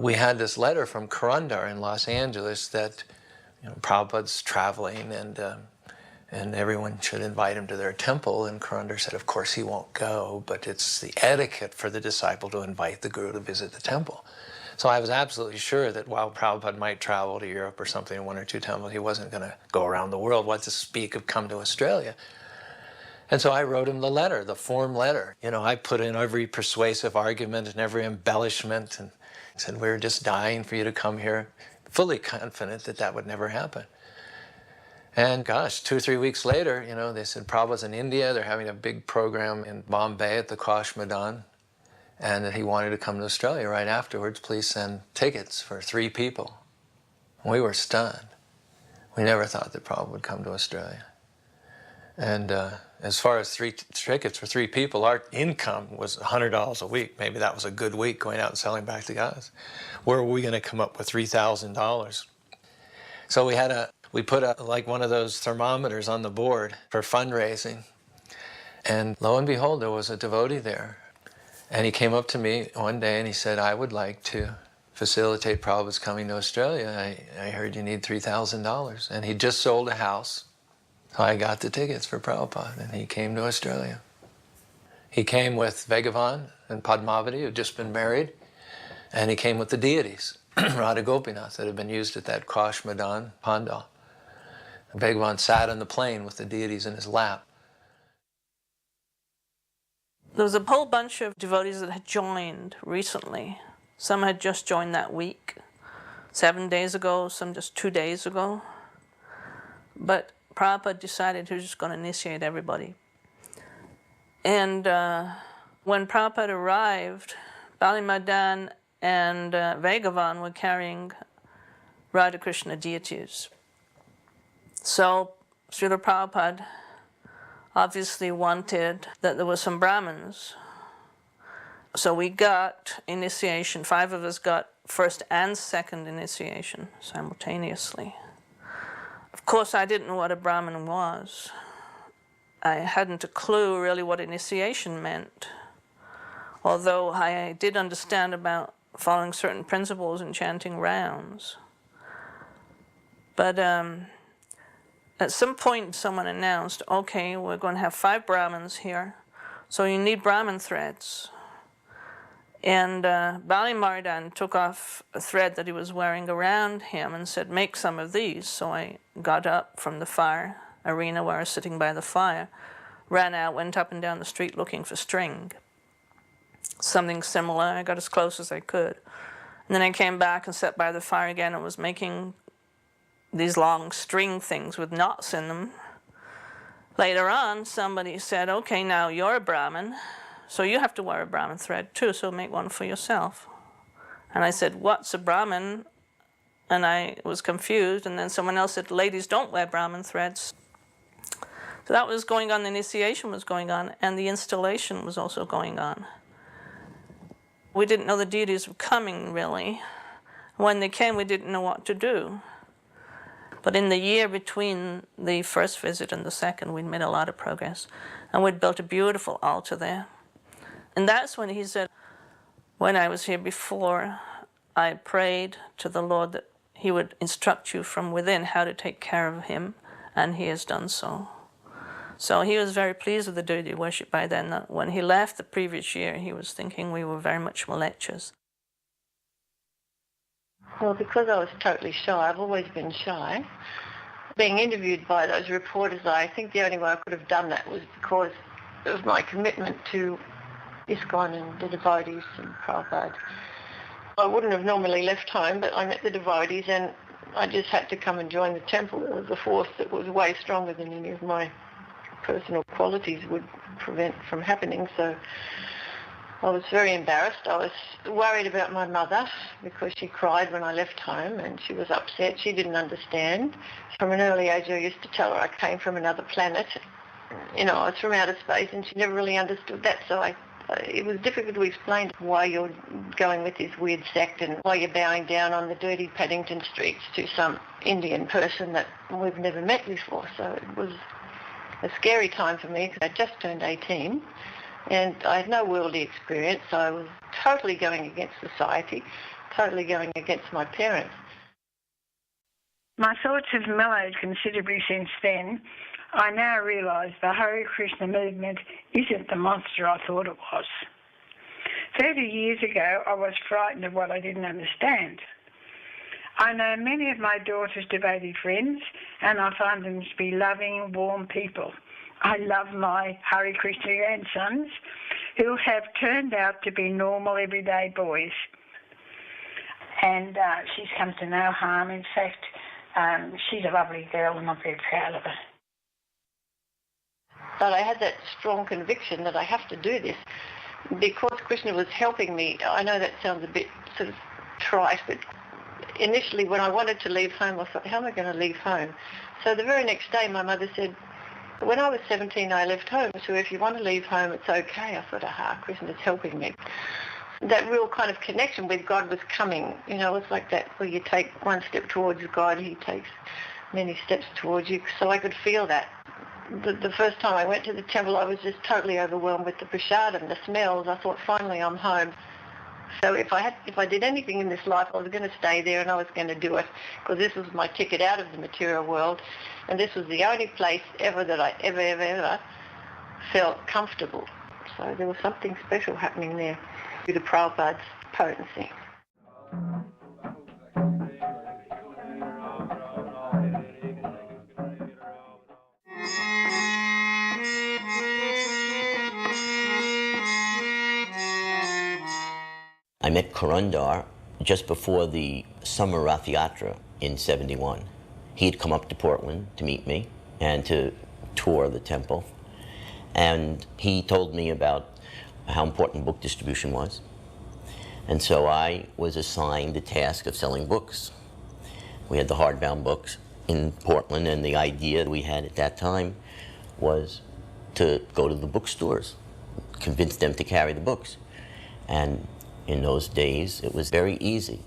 we had this letter from Kurundar in Los Angeles that, Prabhupada's traveling and everyone should invite him to their temple. And Kurundar said, of course he won't go, but it's the etiquette for the disciple to invite the guru to visit the temple. So I was absolutely sure that while Prabhupada might travel to Europe or something in 1 or 2 temples, he wasn't going to go around the world, what to speak of come to Australia. And so I wrote him the letter, the form letter. I put in every persuasive argument and every embellishment and said, we're just dying for you to come here, fully confident that that would never happen. And gosh, 2 or 3 weeks later, they said Prabhupada's in India, they're having a big program in Bombay at the Kosh Maidan, and that he wanted to come to Australia right afterwards. Please send tickets for 3 people. We were stunned. We never thought that Prabhupada would come to Australia. And as far as 3 tickets for 3 people, our income was $100 a week. Maybe that was a good week going out and selling back to guys. Where were we going to come up with $3,000? So we put like one of those thermometers on the board for fundraising. And lo and behold, there was a devotee there. And he came up to me one day and he said, I would like to facilitate Prabhupada's coming to Australia. I heard you need $3,000. And he just sold a house. So I got the tickets for Prabhupada, and he came to Australia. He came with Bhagavan and Padmavati, who had just been married, and he came with the deities, Radha Gopinath, that had been used at that Kosh Maidan Pandal. And Bhagavan sat on the plane with the deities in his lap. There was a whole bunch of devotees that had joined recently. Some had just joined that week, 7 days ago, some just 2 days ago. But Prabhupada decided he was just going to initiate everybody. And when Prabhupada arrived, Bali Madan and Bhagavan were carrying Radha Krishna deities. So Srila Prabhupada obviously wanted that there were some Brahmins. So we got initiation. 5 of us got first and second initiation simultaneously. Of course, I didn't know what a Brahmin was. I hadn't a clue really what initiation meant, although I did understand about following certain principles and chanting rounds. But at some point, someone announced, okay, we're going to have 5 Brahmins here, so you need Brahmin threads. And Bali Mardan took off a thread that he was wearing around him and said, make some of these. So I got up from the fire arena where I was sitting by the fire, ran out, went up and down the street looking for string. Something similar. I got as close as I could. And then I came back and sat by the fire again and was making these long string things with knots in them. Later on, somebody said, okay, now you're a Brahmin, so you have to wear a Brahmin thread too, so make one for yourself. And I said, what's a Brahmin? And I was confused, and then someone else said, ladies don't wear Brahmin threads. So that was going on, the initiation was going on, and the installation was also going on. We didn't know the deities were coming, really. When they came, we didn't know what to do. But in the year between the first visit and the second, we'd made a lot of progress. And we'd built a beautiful altar there. And that's when he said, when I was here before, I prayed to the Lord that he would instruct you from within how to take care of him, and he has done so. So he was very pleased with the deity worship by then. That when he left the previous year, he was thinking we were very much malechas. Well, because I was totally shy, I've always been shy. Being interviewed by those reporters, I think the only way I could have done that was because of my commitment to ISKCON and the devotees and Prabhupada. I wouldn't have normally left home, but I met the devotees and I just had to come and join the temple. There was a force that was way stronger than any of my personal qualities would prevent from happening. So I was very embarrassed. I was worried about my mother because she cried when I left home and she was upset. She didn't understand. From an early age, I used to tell her I came from another planet. I was from outer space, and she never really understood that. So it was difficult to explain why you're going with this weird sect and why you're bowing down on the dirty Paddington streets to some Indian person that we've never met before. So it was a scary time for me because I just turned 18 and I had no worldly experience. So I was totally going against society. totally going against my parents. My thoughts have mellowed considerably since then. I now realise the Hare Krishna movement isn't the monster I thought it was. 30 years ago, I was frightened of what I didn't understand. I know many of my daughter's devotee friends, and I find them to be loving, warm people. I love my Hare Krishna grandsons, who have turned out to be normal, everyday boys. And she's come to no harm. In fact, she's a lovely girl, and I'm very proud of her. But I had that strong conviction that I have to do this because Krishna was helping me. I know that sounds a bit sort of trite, but initially when I wanted to leave home, I thought, how am I going to leave home? So the very next day, my mother said, when I was 17, I left home, so if you want to leave home, it's okay. I thought, Krishna's helping me. That real kind of connection with God was coming. You know, it's like that where you take one step towards God, he takes many steps towards you. So I could feel that. The first time I went to the temple, I was just totally overwhelmed with the prasadam, the smells. I thought, finally, I'm home. So if I did anything in this life, I was going to stay there and I was going to do it because this was my ticket out of the material world, and this was the only place ever that I ever felt comfortable. So there was something special happening there through the Prabhupada's potency. I met Karundar just before the summer Rath Yatra in '71. He had come up to Portland to meet me and to tour the temple. And he told me about how important book distribution was. And so I was assigned the task of selling books. We had the hardbound books in Portland, and the idea we had at that time was to go to the bookstores, convince them to carry the books. And in those days, it was very easy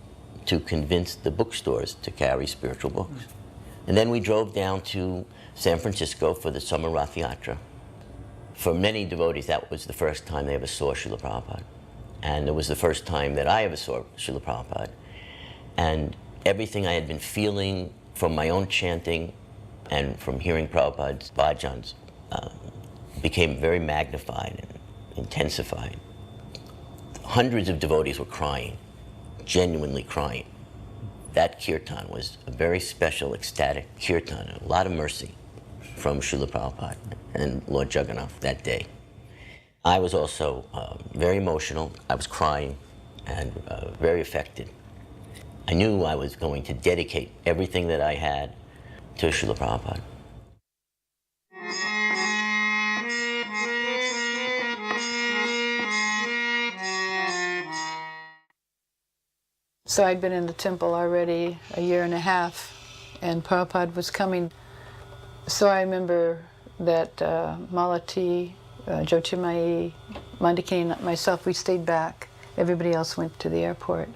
to convince the bookstores to carry spiritual books. And then we drove down to San Francisco for the summer Rath Yatra. For many devotees, that was the first time they ever saw Srila Prabhupada. And it was the first time that I ever saw Srila Prabhupada. And everything I had been feeling from my own chanting and from hearing Prabhupada's bhajans became very magnified and intensified. Hundreds of devotees were crying, genuinely crying. That kirtan was a very special, ecstatic kirtan, a lot of mercy from Srila Prabhupada and Lord Jagannath that day. I was also very emotional. I was crying and very affected. I knew I was going to dedicate everything that I had to Srila Prabhupada. So I'd been in the temple already a year and a half, and Prabhupada was coming. So I remember that Malati, Jyotirmayi, Mandakini, and myself, we stayed back. Everybody else went to the airport.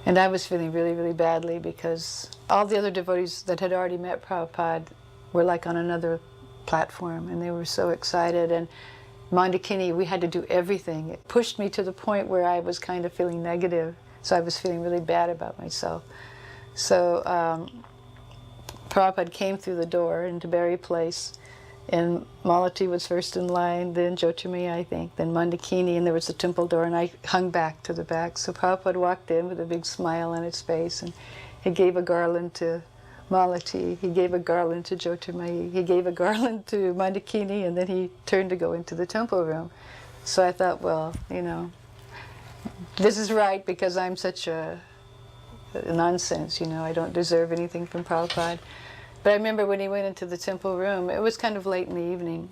And I was feeling really, really badly because all the other devotees that had already met Prabhupada were like on another platform, and they were so excited. And Mandakini, we had to do everything. It pushed me to the point where I was kind of feeling negative. So I was feeling really bad about myself. So Prabhupada came through the door into Berry Place, and Malati was first in line, then Jyotirmayi, I think, then Mandakini, and there was the temple door, and I hung back to the back. So Prabhupada walked in with a big smile on his face, and he gave a garland to Malati, he gave a garland to Jyotirmayi, he gave a garland to Mandakini, and then he turned to go into the temple room. So I thought, well, you know, this is right because I'm such a nonsense, you know, I don't deserve anything from Prabhupada. But I remember when he went into the temple room, it was kind of late in the evening.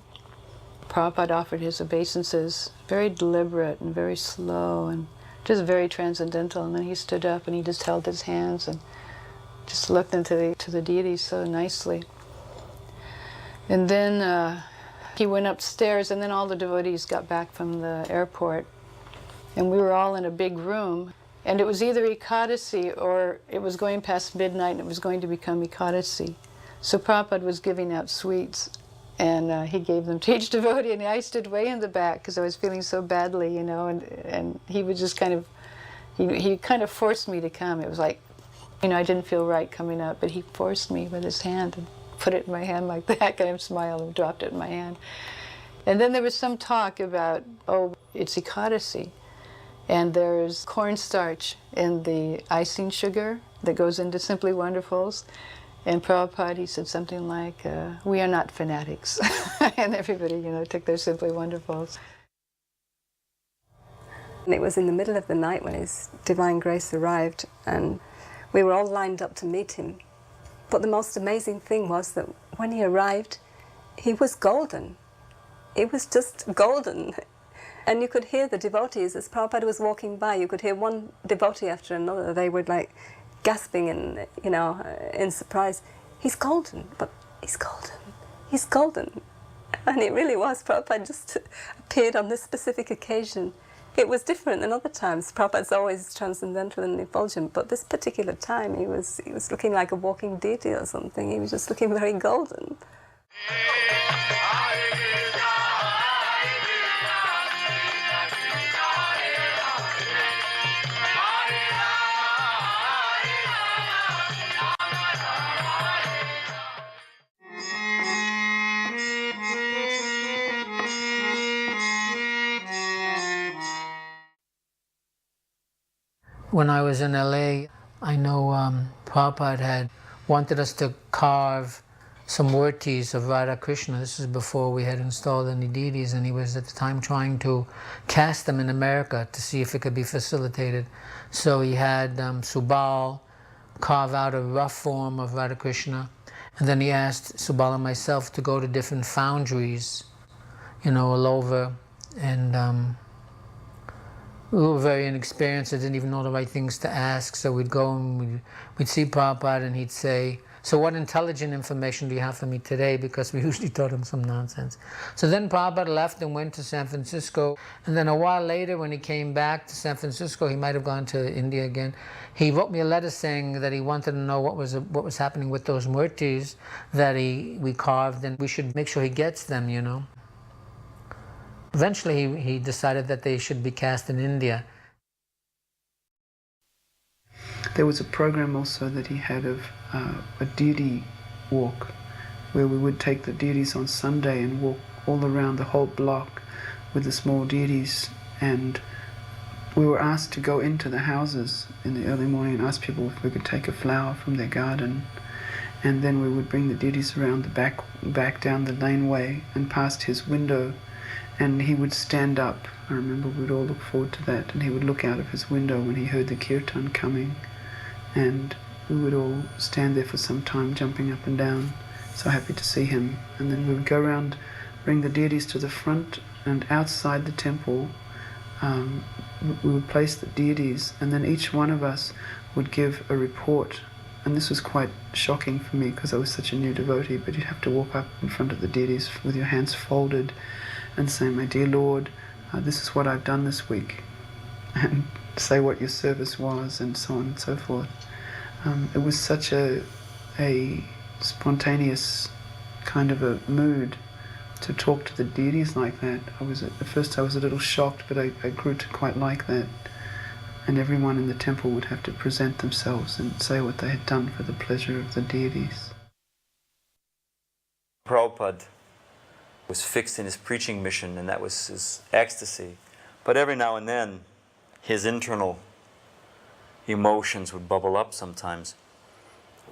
Prabhupada offered his obeisances, very deliberate and very slow and just very transcendental. And then he stood up and he just held his hands and just looked into the deity so nicely. And then he went upstairs, and then all the devotees got back from the airport. And we were all in a big room, and it was either Ekadasi or it was going past midnight and it was going to become Ekadasi. So Prabhupada was giving out sweets, and he gave them to each devotee, and I stood way in the back because I was feeling so badly, you know, and he was just kind of, He kind of forced me to come. It was like, I didn't feel right coming up, but he forced me with his hand and put it in my hand like that, kind of smiled and dropped it in my hand. And then there was some talk about, it's Ekadasi, and there's cornstarch in the icing sugar that goes into Simply Wonderfuls. And Prabhupada, he said something like, we are not fanatics. And everybody, took their Simply Wonderfuls. And it was in the middle of the night when His Divine Grace arrived, and we were all lined up to meet him. But the most amazing thing was that when he arrived, he was golden. He was just golden. And you could hear the devotees, as Prabhupada was walking by, you could hear one devotee after another. They were like gasping and, in surprise. He's golden, but he's golden. He's golden. And it really was. Prabhupada just appeared on this specific occasion. It was different than other times. Prabhupada's always transcendental and effulgent, but this particular time he was looking like a walking deity or something. He was just looking very golden. When I was in LA, I know Prabhupada had wanted us to carve some murtis of Radha Krishna. This is before we had installed any deities, and he was at the time trying to cast them in America to see if it could be facilitated. So he had Subal carve out a rough form of Radha Krishna, and then he asked Subal and myself to go to different foundries, all over, and we were very inexperienced. I didn't even know the right things to ask, so we'd go and we'd see Prabhupada, and he'd say, so what intelligent information do you have for me today? Because we usually taught him some nonsense. So then Prabhupada left and went to San Francisco, and then a while later when he came back to San Francisco, he might have gone to India again, he wrote me a letter saying that he wanted to know what was happening with those murtis that we carved, and we should make sure he gets them, Eventually he decided that they should be cast in India. There was a program also that he had of a deity walk, where we would take the deities on Sunday and walk all around the whole block with the small deities, and we were asked to go into the houses in the early morning and ask people if we could take a flower from their garden, and then we would bring the deities around the back down the laneway and past his window, and he would stand up. I remember we'd all look forward to that, and he would look out of his window when he heard the kirtan coming, and we would all stand there for some time jumping up and down, so happy to see him. And then we would go around, bring the deities to the front, and outside the temple we would place the deities, and then each one of us would give a report. And this was quite shocking for me because I was such a new devotee, but you'd have to walk up in front of the deities with your hands folded and say, my dear Lord, this is what I've done this week, and say what your service was, and so on and so forth. It was such a spontaneous kind of a mood to talk to the deities like that. At first I was a little shocked, but I grew to quite like that. And everyone in the temple would have to present themselves and say what they had done for the pleasure of the deities. Prabhupada was fixed in his preaching mission, and that was his ecstasy. But every now and then, his internal emotions would bubble up sometimes.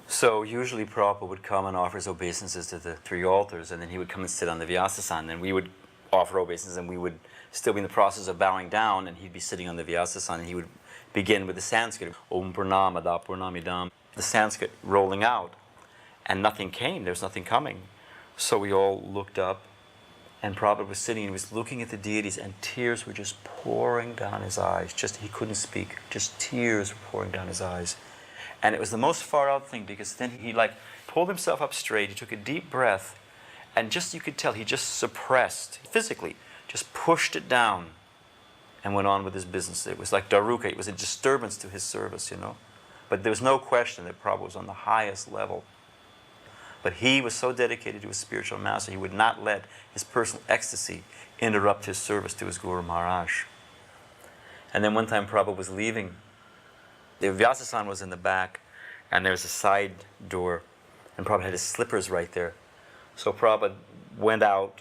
So usually Prabhupada would come and offer his obeisances to the three altars, and then he would come and sit on the Vyasasana, and we would offer obeisances, and we would still be in the process of bowing down, and he'd be sitting on the Vyasasana, and he would begin with the Sanskrit, Om Purnamada Purnamidam, the Sanskrit rolling out, and nothing came, there was nothing coming. So we all looked up, and Prabhupada was sitting and he was looking at the deities, and tears were just pouring down his eyes. He couldn't speak, just tears were pouring down his eyes. And it was the most far out thing, because then he pulled himself up straight, he took a deep breath, and you could tell he just suppressed, physically, just pushed it down and went on with his business. It was like Daruka, it was a disturbance to his service, But there was no question that Prabhupada was on the highest level. But he was so dedicated to his spiritual master, he would not let his personal ecstasy interrupt his service to his Guru Maharaj. And then one time Prabhupada was leaving The Vyasa-san was in the back, and there was a side door, and Prabhupada had his slippers right there. So Prabhupada went out,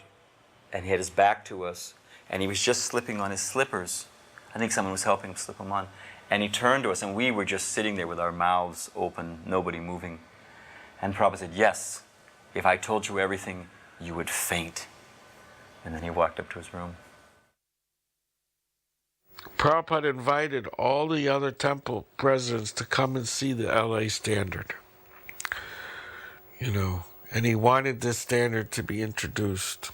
and he had his back to us, and he was just slipping on his slippers. I think someone was helping him slip them on. And he turned to us, and we were just sitting there with our mouths open, nobody moving. And Prabhupada said, "Yes, if I told you everything, you would faint." And then he walked up to his room. Prabhupada invited all the other temple presidents to come and see the LA standard. And he wanted this standard to be introduced,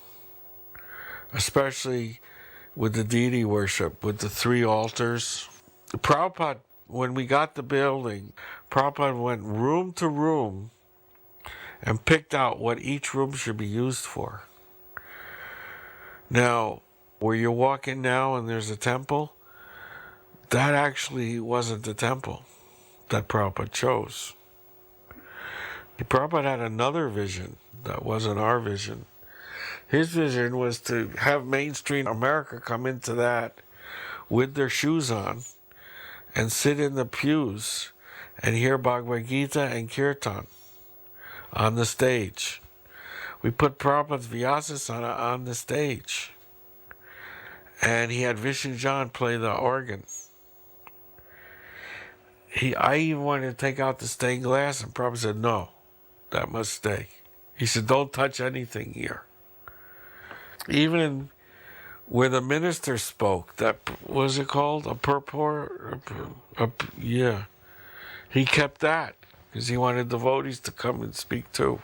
especially with the deity worship, with the 3 altars. Prabhupada, when we got the building, Prabhupada went room to room and picked out what each room should be used for. Now, where you walk in now and there's a temple, that actually wasn't the temple that Prabhupada chose. Prabhupada had another vision that wasn't our vision. His vision was to have mainstream America come into that with their shoes on and sit in the pews and hear Bhagavad Gita and Kirtan on the stage. We put Prabhupada's Vyasasana on the stage. And he had Vishnu John play the organ. I even wanted to take out the stained glass, and Prabhupada said, "No, that must stay." He said, "Don't touch anything here." Even where the minister spoke, that, what was it called? A purport? Yeah. He kept that because he wanted devotees to come and speak too.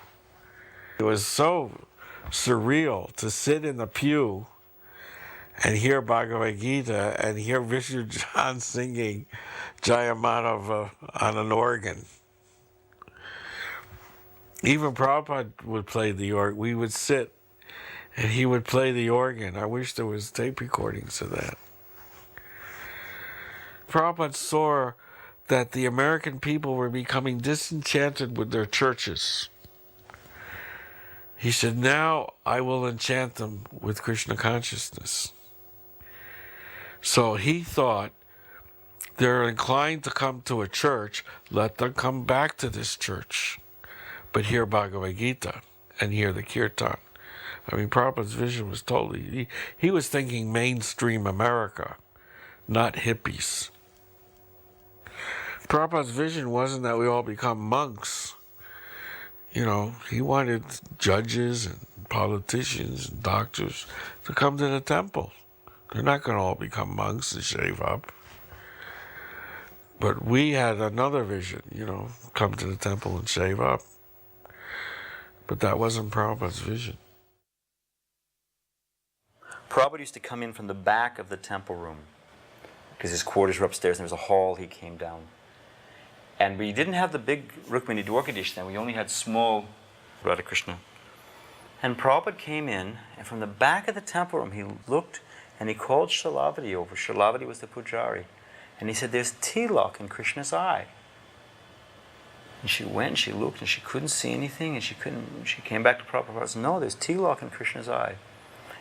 It was so surreal to sit in the pew and hear Bhagavad Gita and hear Vishnu John singing Jayamadava on an organ. Even Prabhupada would play the organ. We would sit and he would play the organ. I wish there was tape recordings of that. Prabhupada saw that the American people were becoming disenchanted with their churches. He said, "Now I will enchant them with Krishna consciousness." So he thought, they're inclined to come to a church, let them come back to this church, but hear Bhagavad Gita and hear the Kirtan. I mean, Prabhupada's vision was totally, he was thinking mainstream America, not hippies. Prabhupada's vision wasn't that we all become monks. He wanted judges and politicians and doctors to come to the temple. They're not going to all become monks and shave up. But we had another vision, come to the temple and shave up. But that wasn't Prabhupada's vision. Prabhupada used to come in from the back of the temple room because his quarters were upstairs and there was a hall he came down. And we didn't have the big Rukmini Dwarkadish then, we only had small Radha Krishna. And Prabhupada came in, and from the back of the temple room he looked and he called Shrilavati over. Shrilavati was the pujari. And he said, "There's tilak in Krishna's eye." And she went and she looked and she couldn't see anything, and she came back to Prabhupada and said, "No, there's tilak in Krishna's eye."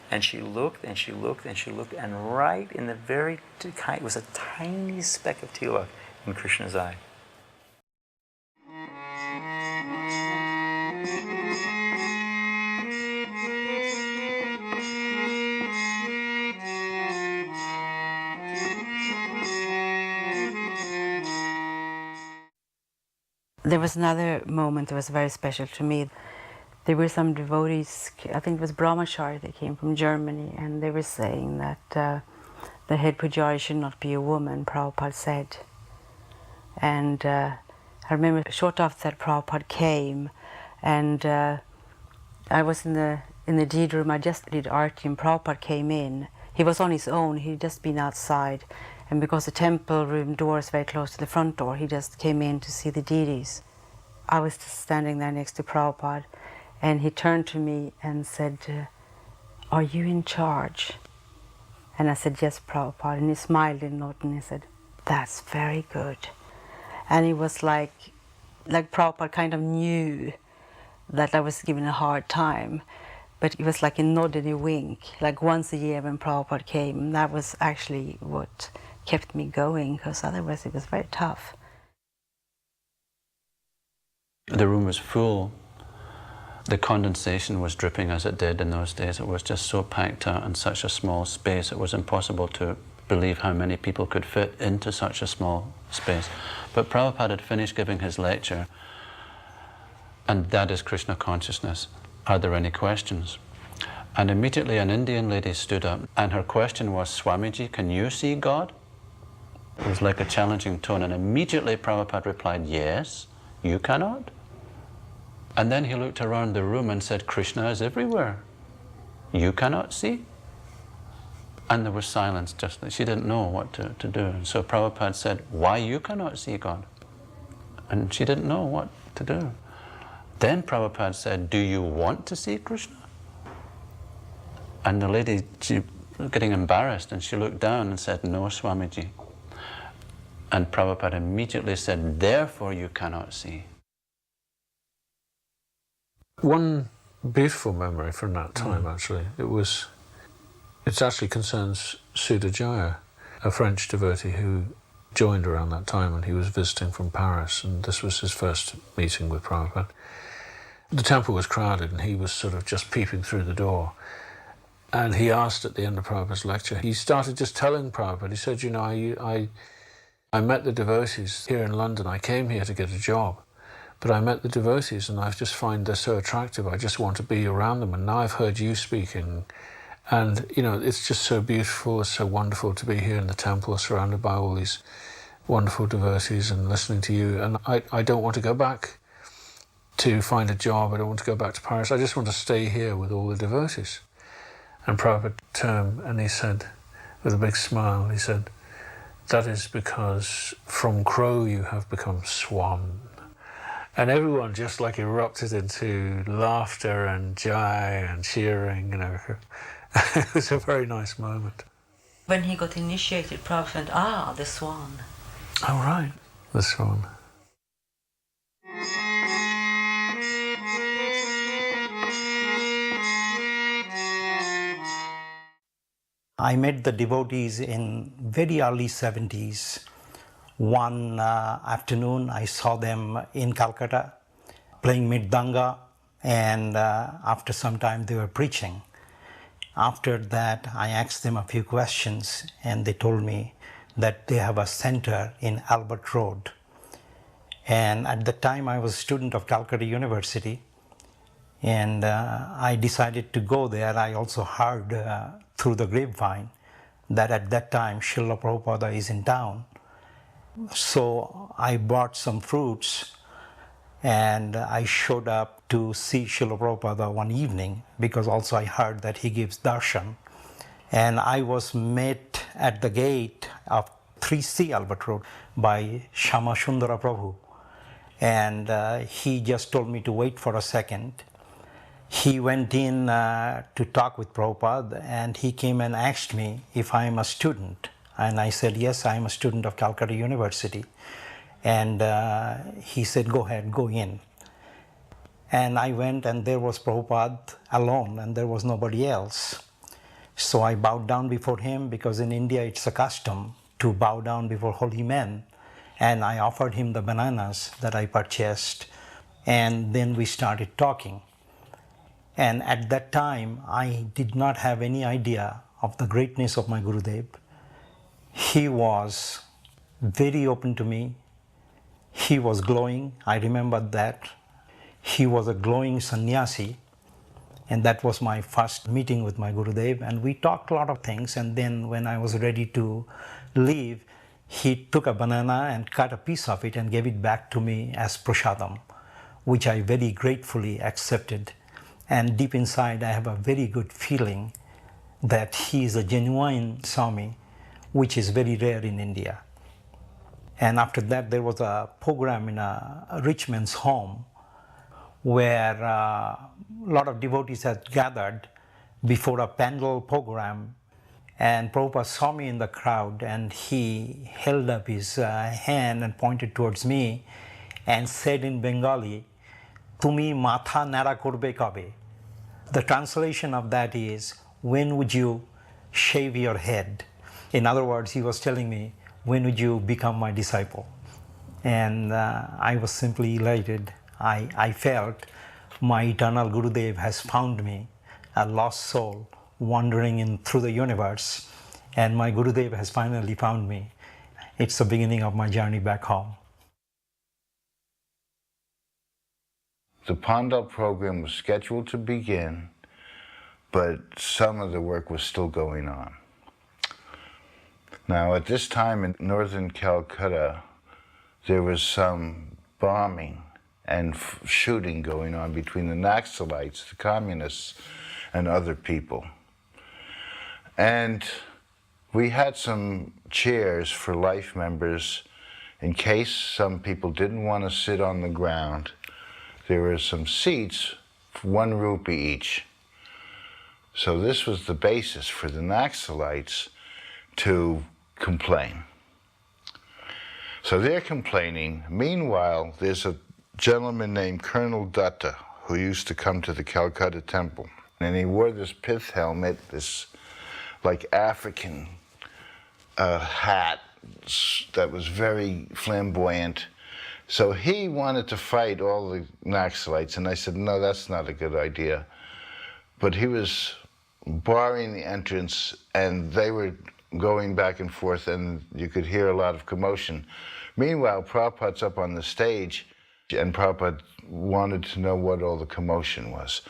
And she looked and she looked and she looked, and right in the very, it was a tiny speck of tilak in Krishna's eye. There was another moment that was very special to me. There were some devotees, I think it was Brahmachari, they came from Germany, and they were saying that the head pujari should not be a woman, Prabhupada said. And I remember short after that Prabhupada came, and I was in the deed room, I just did arti, and Prabhupada came in. He was on his own, he'd just been outside. And because the temple room door is very close to the front door, he just came in to see the deities. I was just standing there next to Prabhupada, and he turned to me and said, "Are you in charge?" And I said, "Yes, Prabhupada." And he smiled and nodded, and he said, "That's very good." And it was like Prabhupada kind of knew that I was given a hard time, but it was like a nod and a wink, like once a year when Prabhupada came. That was actually what kept me going, because otherwise it was very tough. The room was full. The condensation was dripping as it did in those days. It was just so packed out in such a small space. It was impossible to believe how many people could fit into such a small space. But Prabhupada had finished giving his lecture, and that is Krishna consciousness. Are there any questions? And immediately an Indian lady stood up, and her question was, Swamiji, can you see God? It was like a challenging tone, and immediately Prabhupada replied, yes, you cannot. And then he looked around the room and said, Krishna is everywhere. You cannot see? And there was silence, just that she didn't know what to do. And so Prabhupada said, why you cannot see God? And she didn't know what to do. Then Prabhupada said, do you want to see Krishna? And the lady, she was getting embarrassed, and she looked down and said, no, Swamiji. And Prabhupada immediately said, therefore you cannot see. One beautiful memory from that time, actually, it actually concerns Sudajaya, a French devotee who joined around that time, and he was visiting from Paris, and this was his first meeting with Prabhupada. The temple was crowded, and he was sort of just peeping through the door. And he asked at the end of Prabhupada's lecture, he started just telling Prabhupada, he said, you know, I met the devotees here in London. I came here to get a job, but I met the devotees, and I just find they're so attractive. I just want to be around them, and now I've heard you speaking. And, you know, it's just so beautiful, it's so wonderful to be here in the temple surrounded by all these wonderful devotees and listening to you. And I don't want to go back to find a job. I don't want to go back to Paris. I just want to stay here with all the devotees. And Prabhupada turned and he said, with a big smile, he said, that is because from crow you have become swan. And everyone just like erupted into laughter and joy and cheering, you know. It was a very nice moment. When he got initiated, Prabhupada, the swan. Oh, right, the swan. I met the devotees in very early 70s. One afternoon I saw them in Calcutta playing Mridanga, and after some time they were preaching. After that I asked them a few questions, and they told me that they have a center in Albert Road. And at the time I was a student of Calcutta University, and I decided to go there. I also heard through the grapevine that at that time Srila Prabhupada is in town. So I bought some fruits and I showed up to see Srila Prabhupada one evening, because also I heard that he gives darshan. And I was met at the gate of 3C Albert Road by Shama Sundara Prabhu. And he just told me to wait for a second. He went in to talk with Prabhupada, and he came and asked me if I am a student. And I said, yes, I am a student of Calcutta University. And he said, go ahead, go in. And I went, and there was Prabhupada alone, and there was nobody else. So I bowed down before him, because in India it's a custom to bow down before holy men. And I offered him the bananas that I purchased, and then we started talking. And at that time, I did not have any idea of the greatness of my Gurudev. He was very open to me. He was glowing. I remember that. He was a glowing sannyasi. And that was my first meeting with my Gurudev. And we talked a lot of things. And then when I was ready to leave, he took a banana and cut a piece of it and gave it back to me as prasadam, which I very gratefully accepted. And deep inside, I have a very good feeling that he is a genuine Swami, which is very rare in India. And after that, there was a program in a rich man's home where a lot of devotees had gathered before a Pandal program. And Prabhupada saw me in the crowd, and he held up his hand and pointed towards me and said in Bengali, "Tumi matha nara korbe kabe." The translation of that is, when would you shave your head? In other words, he was telling me, when would you become my disciple? And I was simply elated. I felt my eternal Gurudev has found me, a lost soul wandering through the universe, and my Gurudev has finally found me. It's the beginning of my journey back home. The Pandal program was scheduled to begin, but some of the work was still going on. Now, at this time in northern Calcutta, there was some bombing and shooting going on between the Naxalites, the communists, and other people. And we had some chairs for life members in case some people didn't want to sit on the ground. There were some seats, for 1 rupee each. So this was the basis for the Naxalites to complain. So they're complaining. Meanwhile, there's a gentleman named Colonel Dutta who used to come to the Calcutta temple. And he wore this pith helmet, this like African hat that was very flamboyant. So he wanted to fight all the Naxalites, and I said, no, that's not a good idea. But he was barring the entrance, and they were going back and forth, and you could hear a lot of commotion. Meanwhile, Prabhupada's up on the stage, and Prabhupada wanted to know what all the commotion was.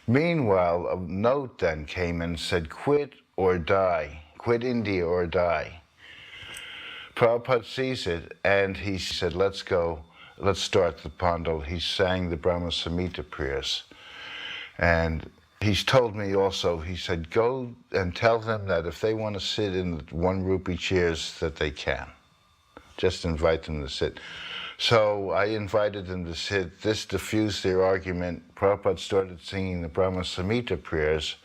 Meanwhile, a note then came and said, quit or die, quit India or die. Prabhupada sees it, and he said, let's go, let's start the Pandal. He sang the Brahma Samhita prayers. And he's told me also, he said, go and tell them that if they want to sit in the 1 rupee chairs, that they can. Just invite them to sit. So I invited them to sit. This diffused their argument. Prabhupada started singing the Brahma Samhita prayers,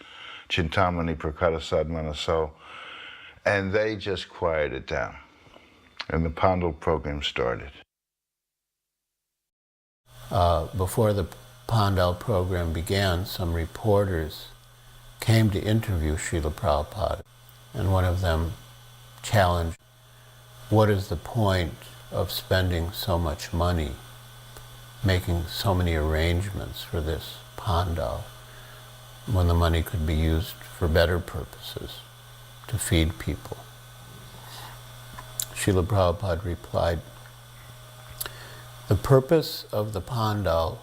Chintamani Prakara Manaso, and they just quieted down. And the Pandal program started. Before the Pandal program began, some reporters came to interview Srila Prabhupada, and one of them challenged, what is the point of spending so much money, making so many arrangements for this Pandal, when the money could be used for better purposes, to feed people? Srila Prabhupada replied, the purpose of the Pandal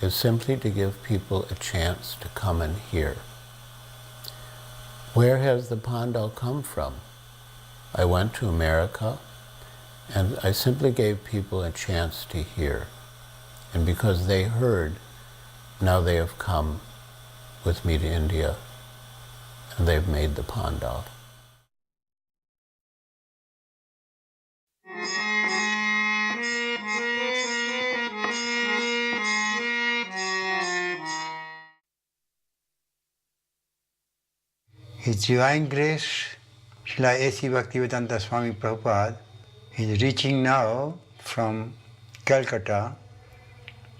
is simply to give people a chance to come and hear. Where has the Pandal come from? I went to America, and I simply gave people a chance to hear. And because they heard, now they have come with me to India, and they've made the Pandal. His Divine Grace, Srila A.C. Bhaktivedanta Swami Prabhupada, is reaching now from Calcutta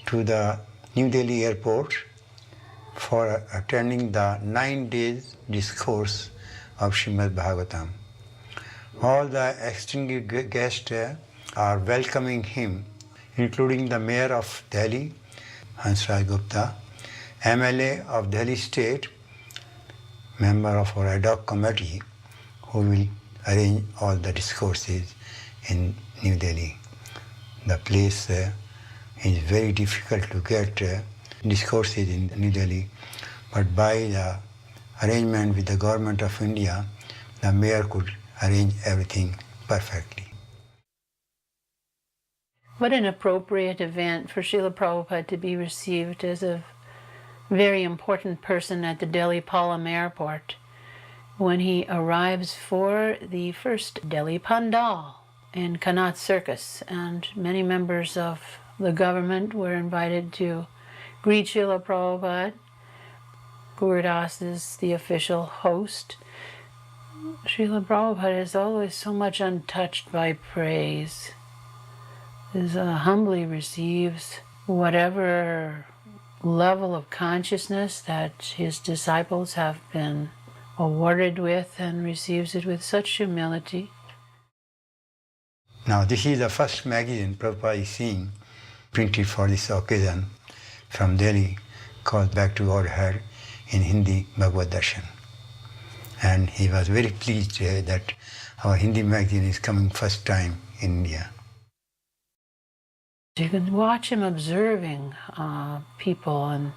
to the New Delhi airport for attending the 9 days discourse of Srimad Bhagavatam. All the distinguished guests are welcoming him, including the Mayor of Delhi, Hansraj Gupta, MLA of Delhi State, member of our ad hoc committee, who will arrange all the discourses in New Delhi. The place is very difficult to get discourses in New Delhi, but by the arrangement with the government of India, the mayor could arrange everything perfectly. What an appropriate event for Srila Prabhupada to be received as a very important person at the Delhi Palam Airport when he arrives for the first Delhi Pandal in Connaught Circus, and many members of the government were invited to greet Srila Prabhupada. Gurudas is the official host. Srila Prabhupada is always so much untouched by praise. He humbly receives whatever level of consciousness that his disciples have been awarded with, and receives it with such humility. Now this is the first magazine Prabhupada is seeing printed for this occasion from Delhi, called Back to Godhead in Hindi Bhagavad Darshan. And he was very pleased to hear that our Hindi magazine is coming first time in India. You could watch him observing people and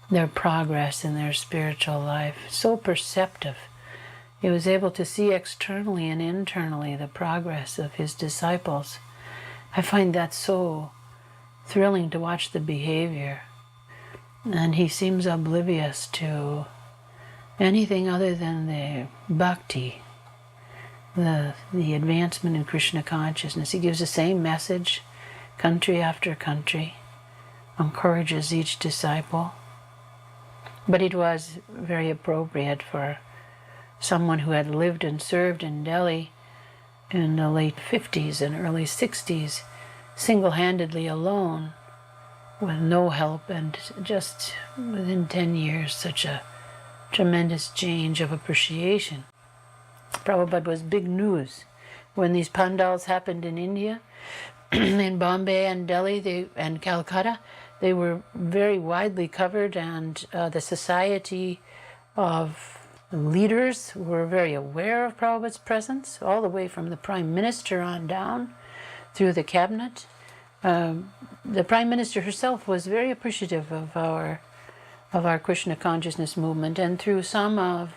their progress in their spiritual life. So perceptive. He was able to see externally and internally the progress of his disciples. I find that so thrilling to watch the behavior. And he seems oblivious to anything other than the bhakti, the advancement in Krishna consciousness. He gives the same message country after country, encourages each disciple. But it was very appropriate for someone who had lived and served in Delhi in the late 50s and early 60s, single-handedly alone, with no help, and just within 10 years, such a tremendous change of appreciation. Prabhupada was big news. When these pandals happened in India, in Bombay and Delhi and Calcutta, they were very widely covered, and the society of leaders were very aware of Prabhupada's presence, all the way from the Prime Minister on down through the cabinet. The Prime Minister herself was very appreciative of our Krishna consciousness movement, and through some of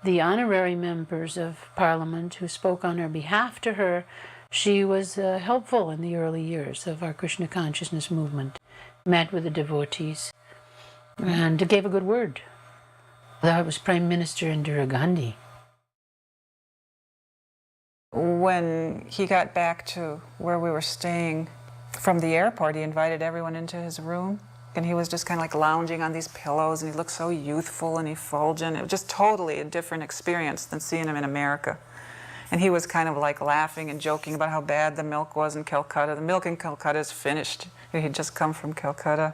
the honorary members of Parliament who spoke on her behalf to her, she was helpful in the early years of our Krishna consciousness movement, met with the devotees, and gave a good word. I was Prime Minister Indira Gandhi. When he got back to where we were staying from the airport, he invited everyone into his room, and he was just kind of like lounging on these pillows, and he looked so youthful and effulgent. It was just totally a different experience than seeing him in America. And he was kind of like laughing and joking about how bad the milk was in Calcutta. The milk in Calcutta is finished. He'd just come from Calcutta.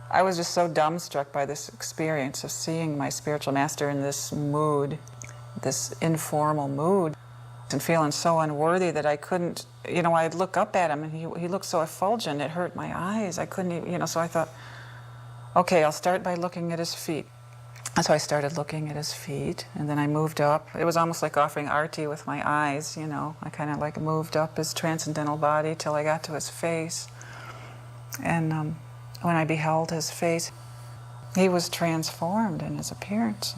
I was just so dumbstruck by this experience of seeing my spiritual master in this mood, this informal mood, and feeling so unworthy that I couldn't, I'd look up at him and he looked so effulgent, it hurt my eyes. I couldn't even, so I thought, okay, I'll start by looking at his feet. And so I started looking at his feet, and then I moved up. It was almost like offering arti with my eyes, I kind of like moved up his transcendental body till I got to his face. And when I beheld his face, he was transformed in his appearance.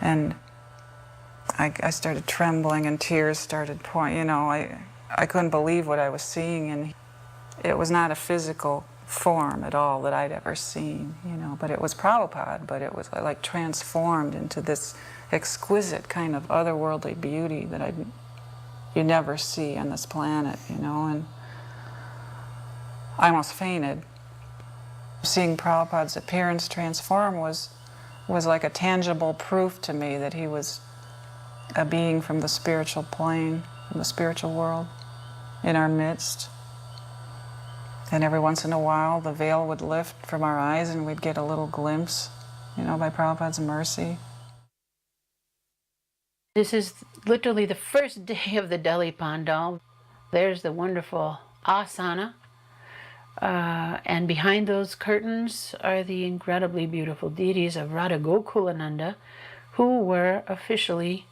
And I started trembling and tears started pouring. I couldn't believe what I was seeing, and it was not a physical form at all that I'd ever seen, but it was Prabhupada, but it was like transformed into this exquisite kind of otherworldly beauty that you never see on this planet, and I almost fainted. Seeing Prabhupada's appearance transform was like a tangible proof to me that he was a being from the spiritual plane, from the spiritual world, in our midst. And every once in a while, the veil would lift from our eyes and we'd get a little glimpse, by Prabhupada's mercy. This is literally the first day of the Delhi Pandal. There's the wonderful asana. And behind those curtains are the incredibly beautiful deities of Radha Gokulananda, who were officially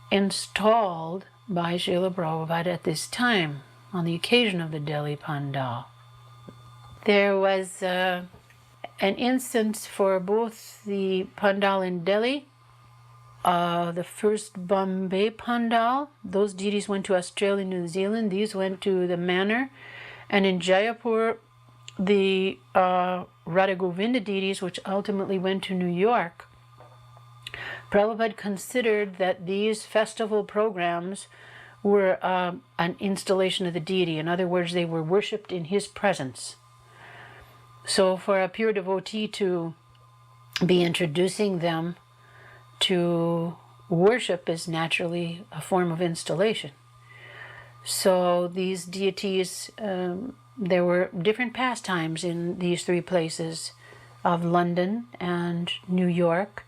installed by Srila Prabhupada at this time, on the occasion of the Delhi Pandal. There was an instance for both the Pandal in Delhi, the first Bombay Pandal. Those deities went to Australia and New Zealand. These went to the Manor. And in Jaipur, the Radha Govinda deities, which ultimately went to New York. Prabhupada considered that these festival programs were an installation of the deity. In other words, they were worshipped in his presence. So for a pure devotee to be introducing them to worship is naturally a form of installation. So these deities, there were different pastimes in these three places of London and New York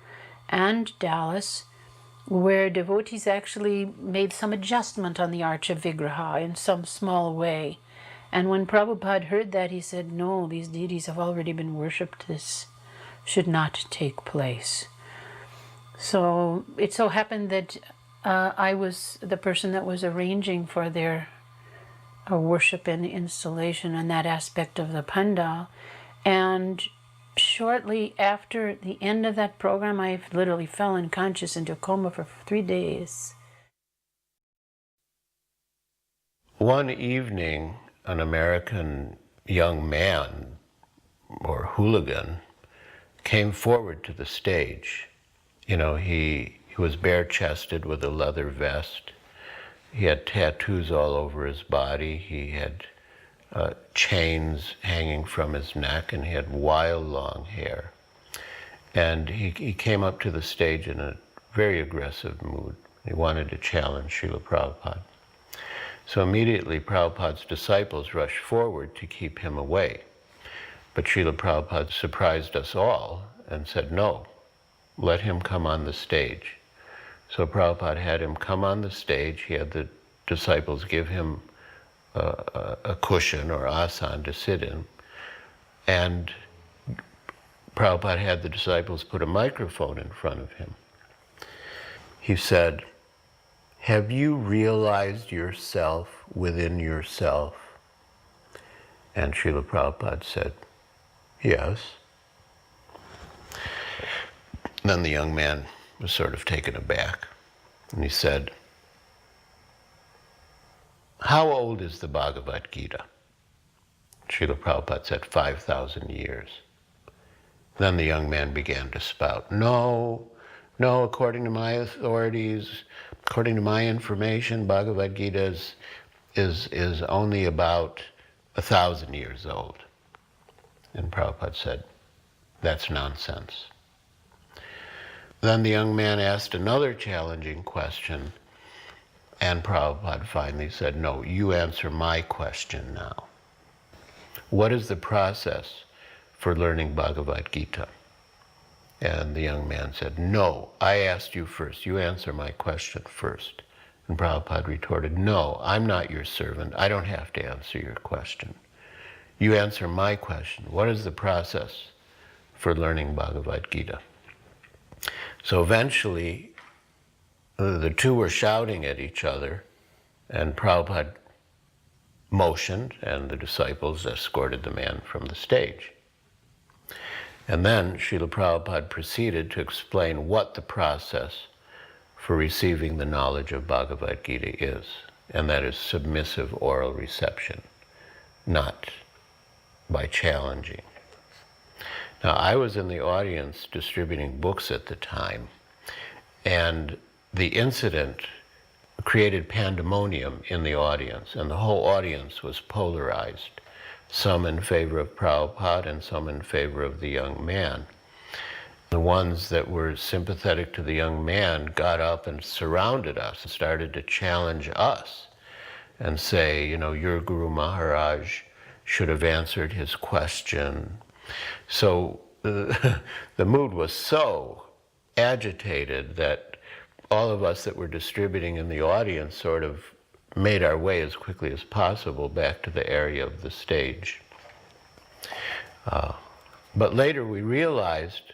and Dallas, where devotees actually made some adjustment on the Archa Vigraha in some small way. And when Prabhupada heard that, he said, no, these deities have already been worshipped. This should not take place. So it so happened that I was the person that was arranging for their worship and installation and that aspect of the pandal. And shortly after the end of that program, I literally fell unconscious into a coma for 3 days. One evening, an American young man, or hooligan, came forward to the stage. You know, he was bare-chested with a leather vest. He had tattoos all over his body. He had chains hanging from his neck, and he had wild long hair. And he came up to the stage in a very aggressive mood. He wanted to challenge Srila Prabhupada. So immediately Prabhupada's disciples rushed forward to keep him away. But Srila Prabhupada surprised us all and said, no, let him come on the stage. So Prabhupada had him come on the stage. He had the disciples give him a cushion or asan to sit in. And Prabhupada had the disciples put a microphone in front of him. He said, have you realized yourself within yourself? And Srila Prabhupada said, yes. Then the young man was sort of taken aback. And he said, how old is the Bhagavad Gita? Srila Prabhupada said, 5,000 years. Then the young man began to spout, no, according to my authorities, according to my information, Bhagavad Gita is only about 1,000 years old. And Prabhupada said, that's nonsense. Then the young man asked another challenging question, and Prabhupada finally said, no, you answer my question now. What is the process for learning Bhagavad Gita? And the young man said, no, I asked you first. You answer my question first. And Prabhupada retorted, no, I'm not your servant. I don't have to answer your question. You answer my question. What is the process for learning Bhagavad Gita? So eventually, the two were shouting at each other, and Prabhupada motioned, and the disciples escorted the man from the stage. And then Srila Prabhupada proceeded to explain what the process for receiving the knowledge of Bhagavad Gita is, and that is submissive oral reception, not by challenging. Now, I was in the audience distributing books at the time, and the incident created pandemonium in the audience, and the whole audience was polarized, some in favor of Prabhupada and some in favor of the young man. The ones that were sympathetic to the young man got up and surrounded us and started to challenge us and say, you know, your Guru Maharaj should have answered his question. So the mood was so agitated that all of us that were distributing in the audience sort of made our way as quickly as possible back to the area of the stage. But later we realized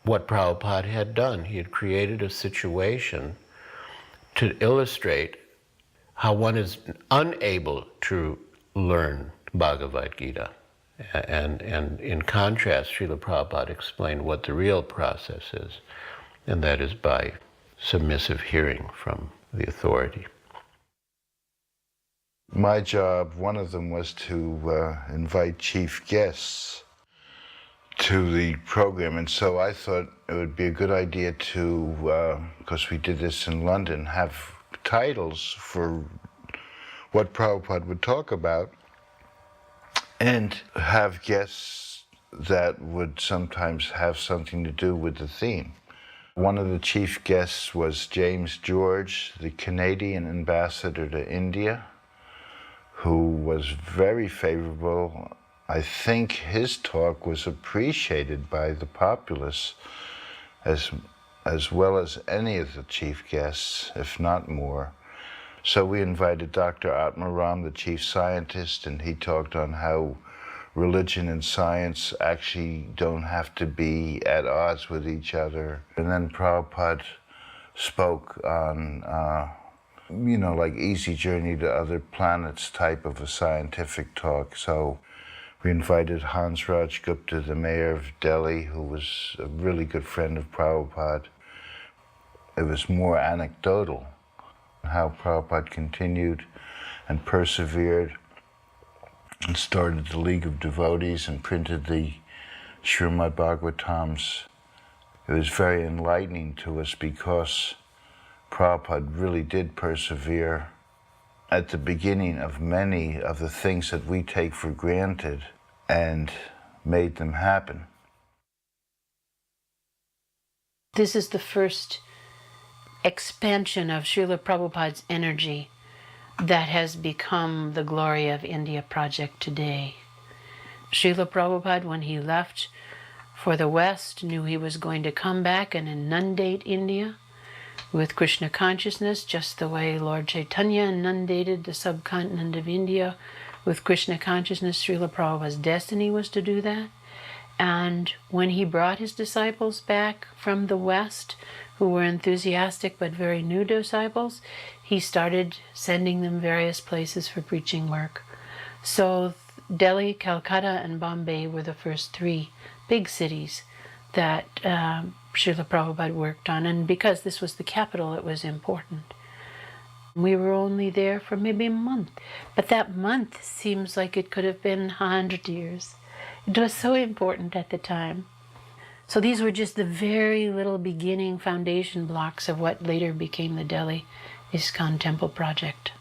what Prabhupada had done. He had created a situation to illustrate how one is unable to learn Bhagavad Gita. And in contrast, Srila Prabhupada explained what the real process is, and that is by submissive hearing from the authority. My job, one of them was to invite chief guests to the program, and so I thought it would be a good idea to, because we did this in London, have titles for what Prabhupada would talk about, and have guests that would sometimes have something to do with the theme. One of the chief guests was James George, the Canadian ambassador to India, who was very favorable. I think his talk was appreciated by the populace as well as any of the chief guests, if not more. So we invited Dr. Atmaram, the chief scientist, and he talked on how religion and science actually don't have to be at odds with each other. And then Prabhupada spoke on, like Easy Journey to Other Planets type of a scientific talk. So we invited Hans Raj Gupta, the mayor of Delhi, who was a really good friend of Prabhupada. It was more anecdotal, how Prabhupada continued and persevered and started the League of Devotees and printed the Srimad Bhagavatams. It was very enlightening to us because Prabhupada really did persevere at the beginning of many of the things that we take for granted and made them happen. This is the first expansion of Srila Prabhupada's energy that has become the Glory of India project today. Srila Prabhupada, when he left for the West, knew he was going to come back and inundate India with Krishna consciousness, just the way Lord Chaitanya inundated the subcontinent of India with Krishna consciousness. Srila Prabhupada's destiny was to do that. And when he brought his disciples back from the West, who were enthusiastic but very new disciples, he started sending them various places for preaching work. So Delhi, Calcutta, and Bombay were the first three big cities that Srila Prabhupada worked on. And because this was the capital, it was important. We were only there for maybe a month, but that month seems like it could have been 100 years. It was so important at the time. So these were just the very little beginning foundation blocks of what later became the Delhi ISKCON Temple project.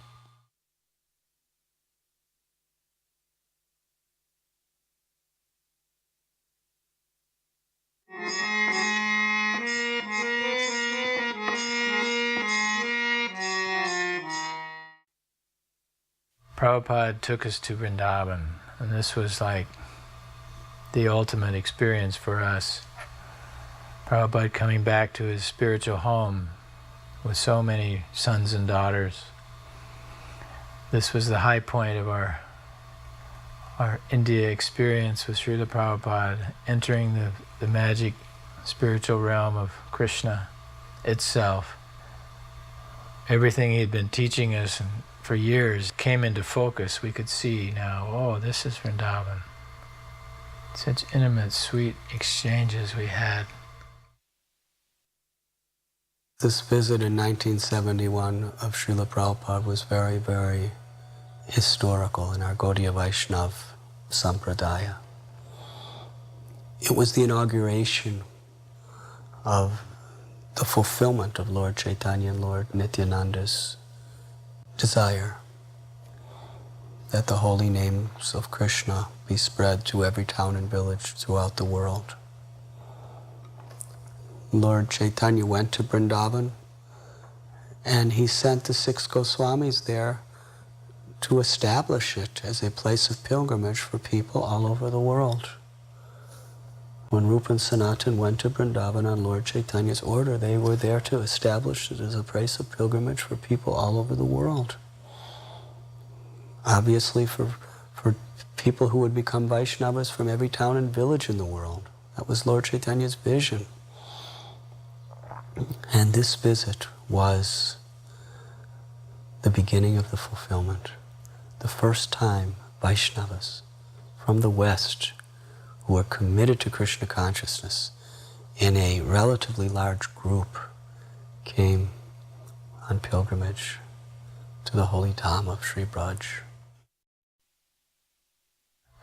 Prabhupada took us to Vrindavan, and this was like the ultimate experience for us. Prabhupada coming back to his spiritual home with so many sons and daughters. This was the high point of our India experience with Srila Prabhupada, entering the magic spiritual realm of Krishna itself. Everything he had been teaching us for years came into focus. We could see now, oh, this is Vrindavan. Such intimate, sweet exchanges we had. This visit in 1971 of Srila Prabhupada was very, very historical in our Gaudiya Vaishnav Sampradaya. It was the inauguration of the fulfillment of Lord Chaitanya and Lord Nityananda's desire that the holy names of Krishna be spread to every town and village throughout the world. Lord Chaitanya went to Vrindavan and he sent the 6 Goswamis there to establish it as a place of pilgrimage for people all over the world. When Rupa and Sanatan went to Vrindavan on Lord Chaitanya's order, they were there to establish it as a place of pilgrimage for people all over the world. Obviously for people who would become Vaishnavas from every town and village in the world. That was Lord Chaitanya's vision. And this visit was the beginning of the fulfillment. The first time Vaishnavas from the West who were committed to Krishna consciousness in a relatively large group came on pilgrimage to the holy Dham of Sri Braj.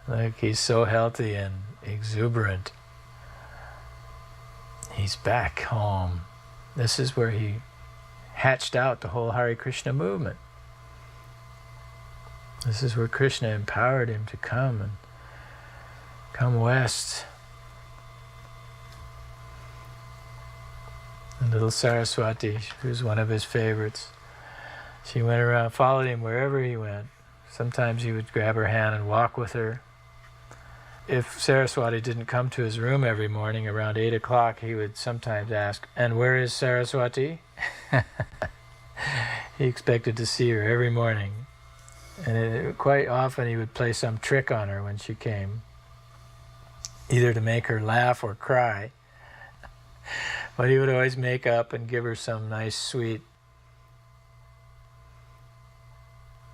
Look, he's so healthy and exuberant. He's back home. This is where he hatched out the whole Hare Krishna movement. This is where Krishna empowered him to come west. And little Saraswati, who's one of his favorites, she went around, followed him wherever he went. Sometimes he would grab her hand and walk with her. If Saraswati didn't come to his room every morning around 8 o'clock, he would sometimes ask, "And where is Saraswati?" He expected to see her every morning. And quite often he would play some trick on her when she came, either to make her laugh or cry. But he would always make up and give her some nice sweet.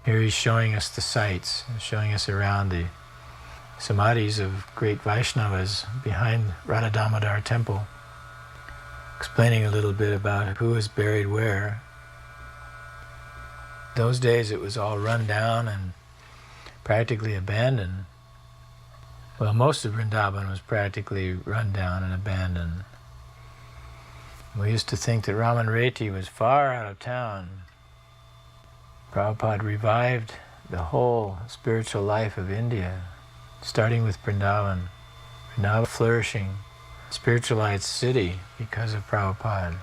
Here he's showing us the sights, showing us around the samadhis of great Vaishnavas behind Radha Damodar temple, explaining a little bit about who is buried where. Those days it was all run down and practically abandoned. Well, most of Vrindavan was practically run down and abandoned. We used to think that Raman Reti was far out of town. Prabhupada revived the whole spiritual life of India, starting with Vrindavan. Vrindavan flourishing, spiritualized city because of Prabhupada.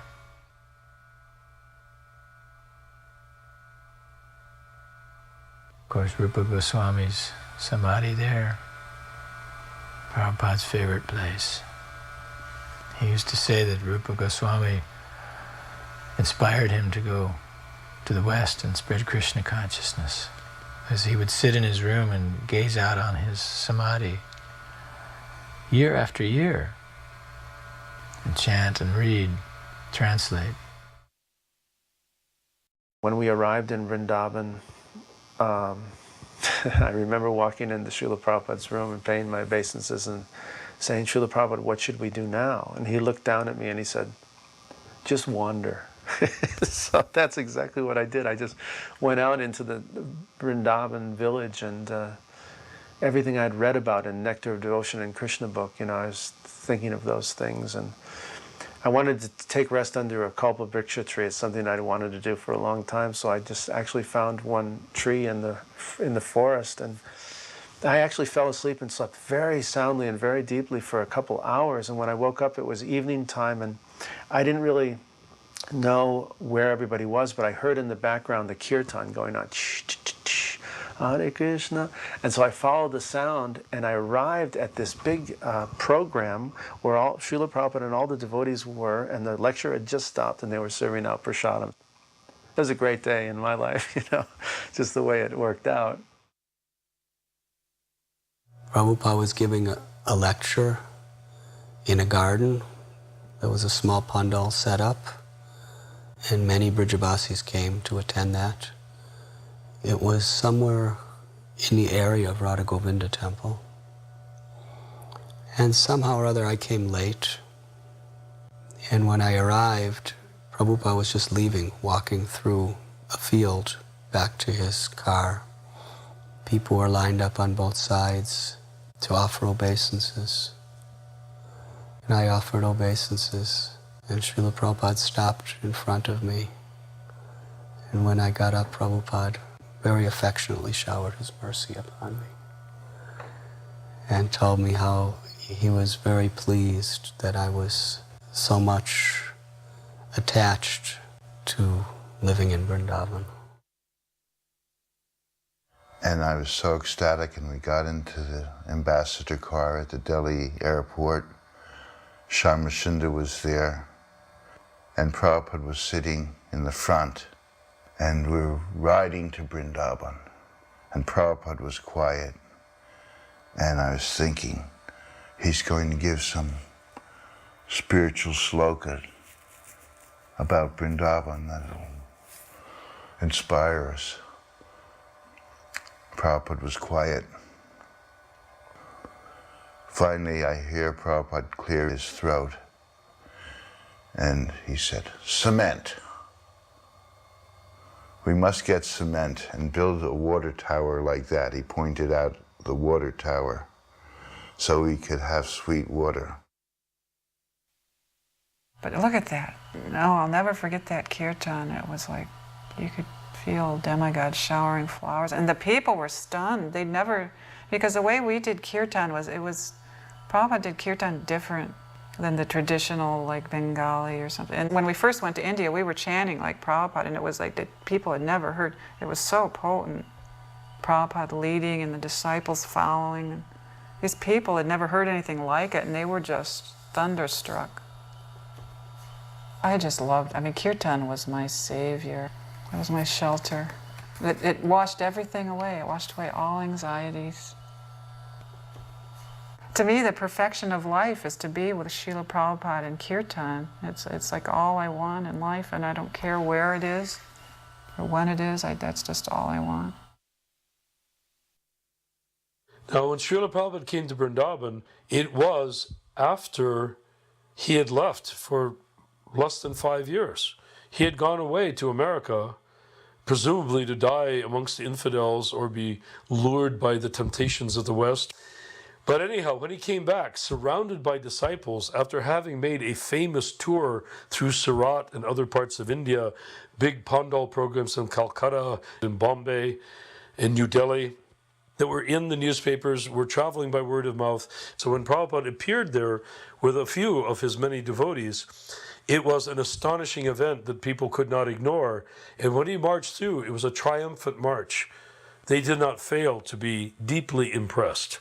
Of course, Rupa Goswami's samadhi there, Prabhupada's favorite place. He used to say that Rupa Goswami inspired him to go to the West and spread Krishna consciousness, as he would sit in his room and gaze out on his samadhi year after year and chant and read, translate. When we arrived in Vrindavan, I remember walking into Srila Prabhupada's room and paying my obeisances and saying, Srila Prabhupada, what should we do now? And he looked down at me and he said, just wander. So that's exactly what I did. I just went out into the Vrindavan village, and everything I'd read about in Nectar of Devotion and Krishna book, you know, I was thinking of those things. And I wanted to take rest under a Kalpa Vriksha tree. It's something I'd wanted to do for a long time, so I just actually found one tree in the forest, and I actually fell asleep and slept very soundly and very deeply for a couple hours. And when I woke up, it was evening time, and I didn't really know where everybody was, but I heard in the background the kirtan going on, Hare Krishna. And so I followed the sound, and I arrived at this big program where all Srila Prabhupada and all the devotees were, and the lecture had just stopped, and they were serving out prasadam. It was a great day in my life, you know, just the way it worked out. Prabhupada was giving a lecture in a garden. There was a small pandal set up, and many Brajavasis came to attend that. It was somewhere in the area of Radha Govinda temple. And somehow or other I came late, and when I arrived, Prabhupada was just leaving, walking through a field back to his car. People were lined up on both sides to offer obeisances. And I offered obeisances, and Srila Prabhupada stopped in front of me. And when I got up, Prabhupada very affectionately showered his mercy upon me and told me how he was very pleased that I was so much attached to living in Vrindavan. And I was so ecstatic, and we got into the ambassador car at the Delhi airport. Shyama Sundar was there, and Prabhupada was sitting in the front, and we were riding to Vrindavan, and Prabhupada was quiet, and I was thinking, he's going to give some spiritual sloka about Vrindavan that'll inspire us. Prabhupada was quiet. Finally, I hear Prabhupada clear his throat, and he said, cement. We must get cement and build a water tower like that. He pointed out the water tower so we could have sweet water. But look at that. No, I'll never forget that kirtan. It was like you could feel demigods showering flowers. And the people were stunned. They'd never, because the way we did kirtan was, Prabhupada did kirtan different than the traditional like Bengali or something. And when we first went to India, we were chanting like Prabhupada, and it was like the people had never heard. It was so potent. Prabhupada leading and the disciples following. And these people had never heard anything like it, and they were just thunderstruck. I just loved, kirtan was my savior. It was my shelter. It washed everything away. It washed away all anxieties. To me, the perfection of life is to be with Srila Prabhupada in Kirtan. It's like all I want in life, and I don't care where it is or when it is. That's just all I want. Now, when Srila Prabhupada came to Vrindavan, it was after he had left for less than 5 years. He had gone away to America, presumably to die amongst the infidels or be lured by the temptations of the West. But anyhow, when he came back, surrounded by disciples, after having made a famous tour through Surat and other parts of India, big Pandal programs in Calcutta, in Bombay, in New Delhi, that were in the newspapers, were traveling by word of mouth. So when Prabhupada appeared there with a few of his many devotees, it was an astonishing event that people could not ignore. And when he marched through, it was a triumphant march. They did not fail to be deeply impressed,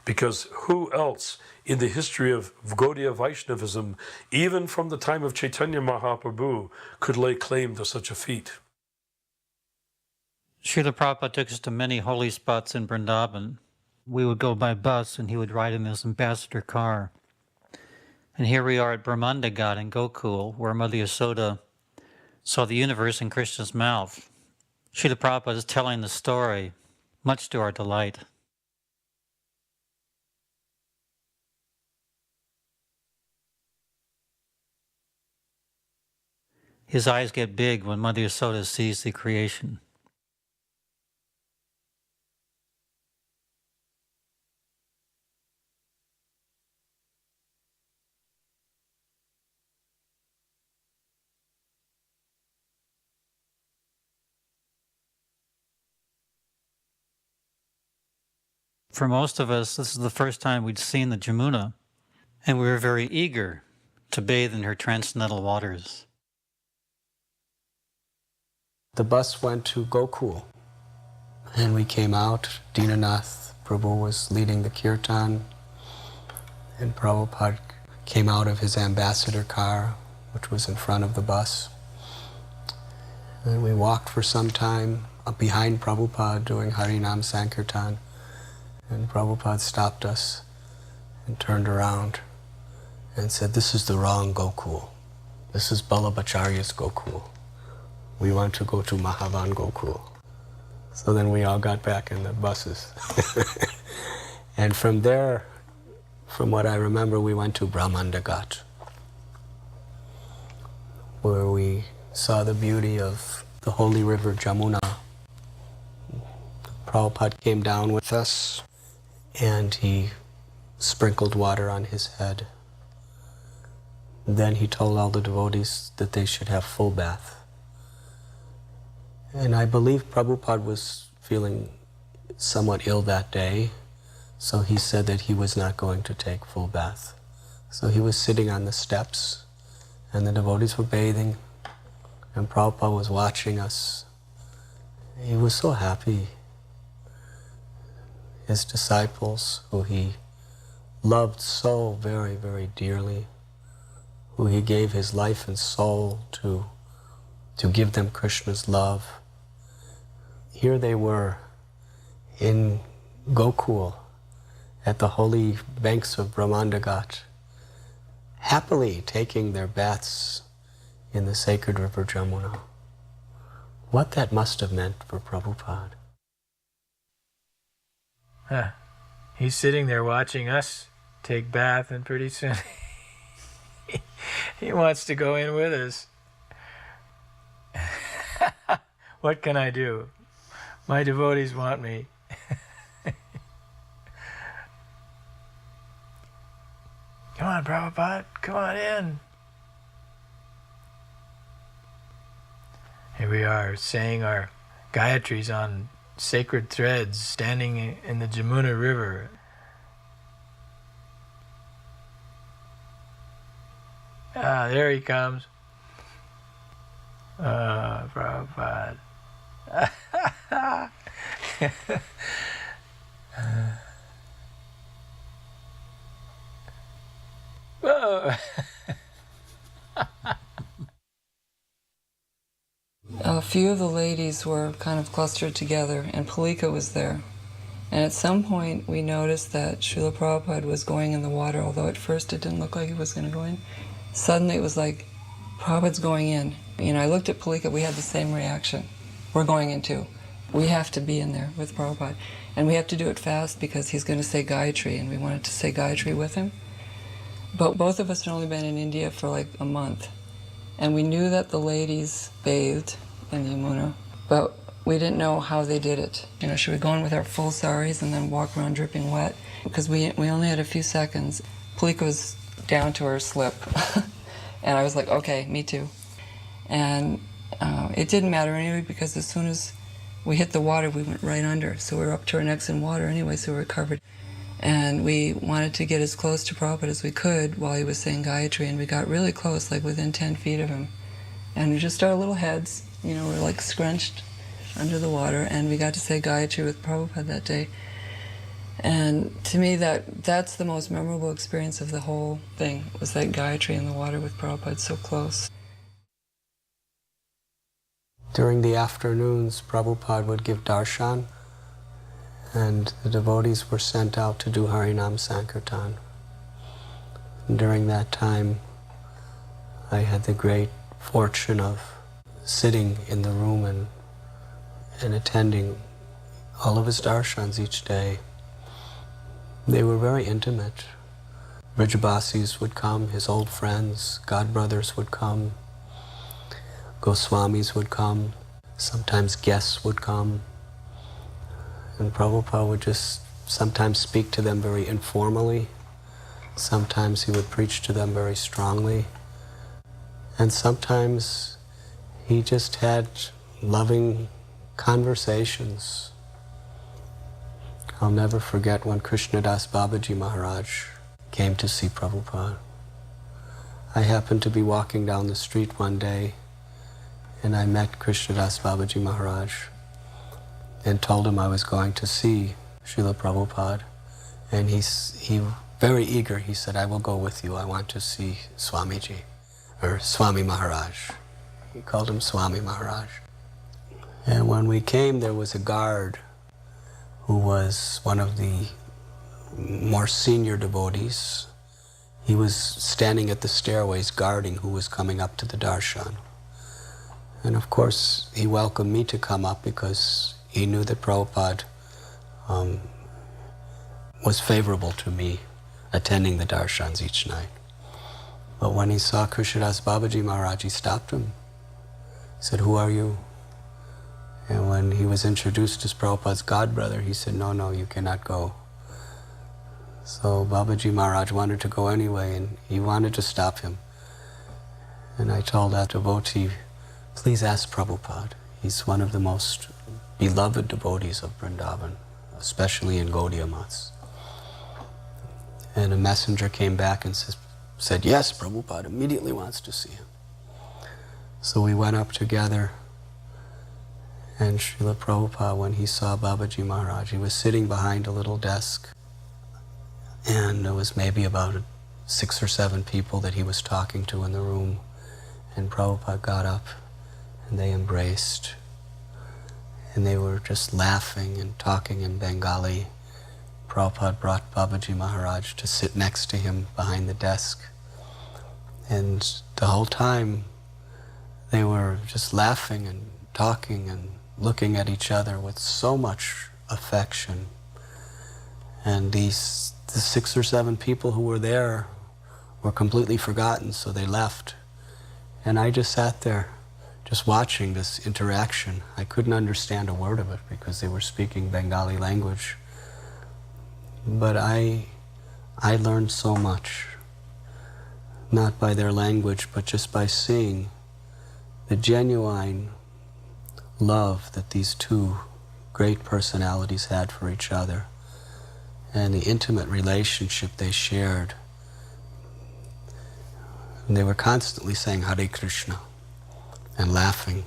because who else in the history of Gaudiya Vaishnavism, even from the time of Chaitanya Mahaprabhu, could lay claim to such a feat? Srila Prabhupada took us to many holy spots in Vrindavan. We would go by bus and he would ride in this ambassador car. And here we are at Brahmanda Ghat in Gokul, where Mother Yasoda saw the universe in Krishna's mouth. Srila Prabhupada is telling the story, much to our delight. His eyes get big when Mother Yasoda sees the creation. For most of us, this is the first time we'd seen the Jamuna, and we were very eager to bathe in her transcendental waters. The bus went to Gokul, and we came out. Dinanath Prabhu was leading the kirtan, and Prabhupada came out of his ambassador car, which was in front of the bus. And we walked for some time up behind Prabhupada doing Harinam Sankirtan, and Prabhupada stopped us and turned around and said, "This is the wrong Gokul. This is Ballabhacharya's Gokul. We want to go to Mahavan Gokul." So then we all got back in the buses. And from there, from what I remember, we went to Brahmanda Ghat, where we saw the beauty of the holy river Jamuna. Prabhupada came down with us, and he sprinkled water on his head. Then he told all the devotees that they should have full bath. And I believe Prabhupada was feeling somewhat ill that day, so he said that he was not going to take full bath. So he was sitting on the steps, and the devotees were bathing, and Prabhupada was watching us. He was so happy. His disciples, who he loved so very, very dearly, who he gave his life and soul to give them Krishna's love. Here they were in Gokul at the holy banks of Brahmanda Ghat, happily taking their baths in the sacred river Jamuna. What that must have meant for Prabhupada. He's sitting there watching us take bath, and pretty soon he wants to go in with us. What can I do? My devotees want me. Come on, Prabhupada, come on in. Here we are saying our Gayatris on sacred threads, standing in the Jamuna River. Ah, there he comes. Oh, Prabhupada. A few of the ladies were kind of clustered together, and Palika was there. And at some point, we noticed that Srila Prabhupada was going in the water, although at first it didn't look like he was going to go in. Suddenly it was like, Prabhupada's going in. You know, I looked at Palika, we had the same reaction. We're going in too. We have to be in there with Prabhupada. And we have to do it fast because he's going to say Gayatri, and we wanted to say Gayatri with him. But both of us had only been in India for like a month. And we knew that the ladies bathed in the Yamuna, but we didn't know how they did it. You know, should we go in with our full saris and then walk around dripping wet? Because we only had a few seconds. Palika was down to her slip. And I was like, okay, me too. And it didn't matter anyway, because as soon as we hit the water, we went right under. So we were up to our necks in water anyway, so we were covered. And we wanted to get as close to Prabhupada as we could while he was saying Gayatri, and we got really close, like within 10 feet of him. And just our little heads, you know, were like scrunched under the water, and we got to say Gayatri with Prabhupada that day. And to me, that's the most memorable experience of the whole thing, was that Gayatri in the water with Prabhupada so close. During the afternoons, Prabhupada would give darshan, and the devotees were sent out to do Harinam Sankirtan. And during that time, I had the great fortune of sitting in the room and attending all of his darshans each day. They were very intimate. Vrijabasis would come, his old friends, godbrothers would come, Goswamis would come, sometimes guests would come, and Prabhupada would just sometimes speak to them very informally, sometimes he would preach to them very strongly, and sometimes he just had loving conversations. I'll never forget when Krishnadas Babaji Maharaj came to see Prabhupada. I happened to be walking down the street one day, and I met Krishnadas Babaji Maharaj and told him I was going to see Srila Prabhupada. And he very eager, he said, I will go with you. I want to see Swamiji, or Swami Maharaj. He called him Swami Maharaj. And when we came, there was a guard who was one of the more senior devotees. He was standing at the stairways guarding who was coming up to the darshan. And of course, he welcomed me to come up because he knew that Prabhupada was favorable to me attending the darshans each night. But when he saw Krishnadas Babaji Maharaj, he stopped him. He said, who are you? And when he was introduced as Prabhupada's godbrother, he said, no, you cannot go. So Babaji Maharaj wanted to go anyway, and he wanted to stop him. And I told that devotee, please ask Prabhupada. He's one of the most beloved devotees of Vrindavan, especially in Gaudiya Mats. And a messenger came back and said, yes, Prabhupada immediately wants to see him. So we went up together, and Srila Prabhupada, when he saw Babaji Maharaj, he was sitting behind a little desk, and there was maybe about 6 or 7 people that he was talking to in the room, and Prabhupada got up, and they embraced, and they were just laughing and talking in Bengali. Prabhupada brought Babaji Maharaj to sit next to him behind the desk, and the whole time they were just laughing and talking and looking at each other with so much affection. And the 6 or 7 people who were there were completely forgotten, so they left. And I just sat there, just watching this interaction. I couldn't understand a word of it because they were speaking Bengali language. But I learned so much, not by their language, but just by seeing the genuine love that these two great personalities had for each other and the intimate relationship they shared. And they were constantly saying Hare Krishna and laughing.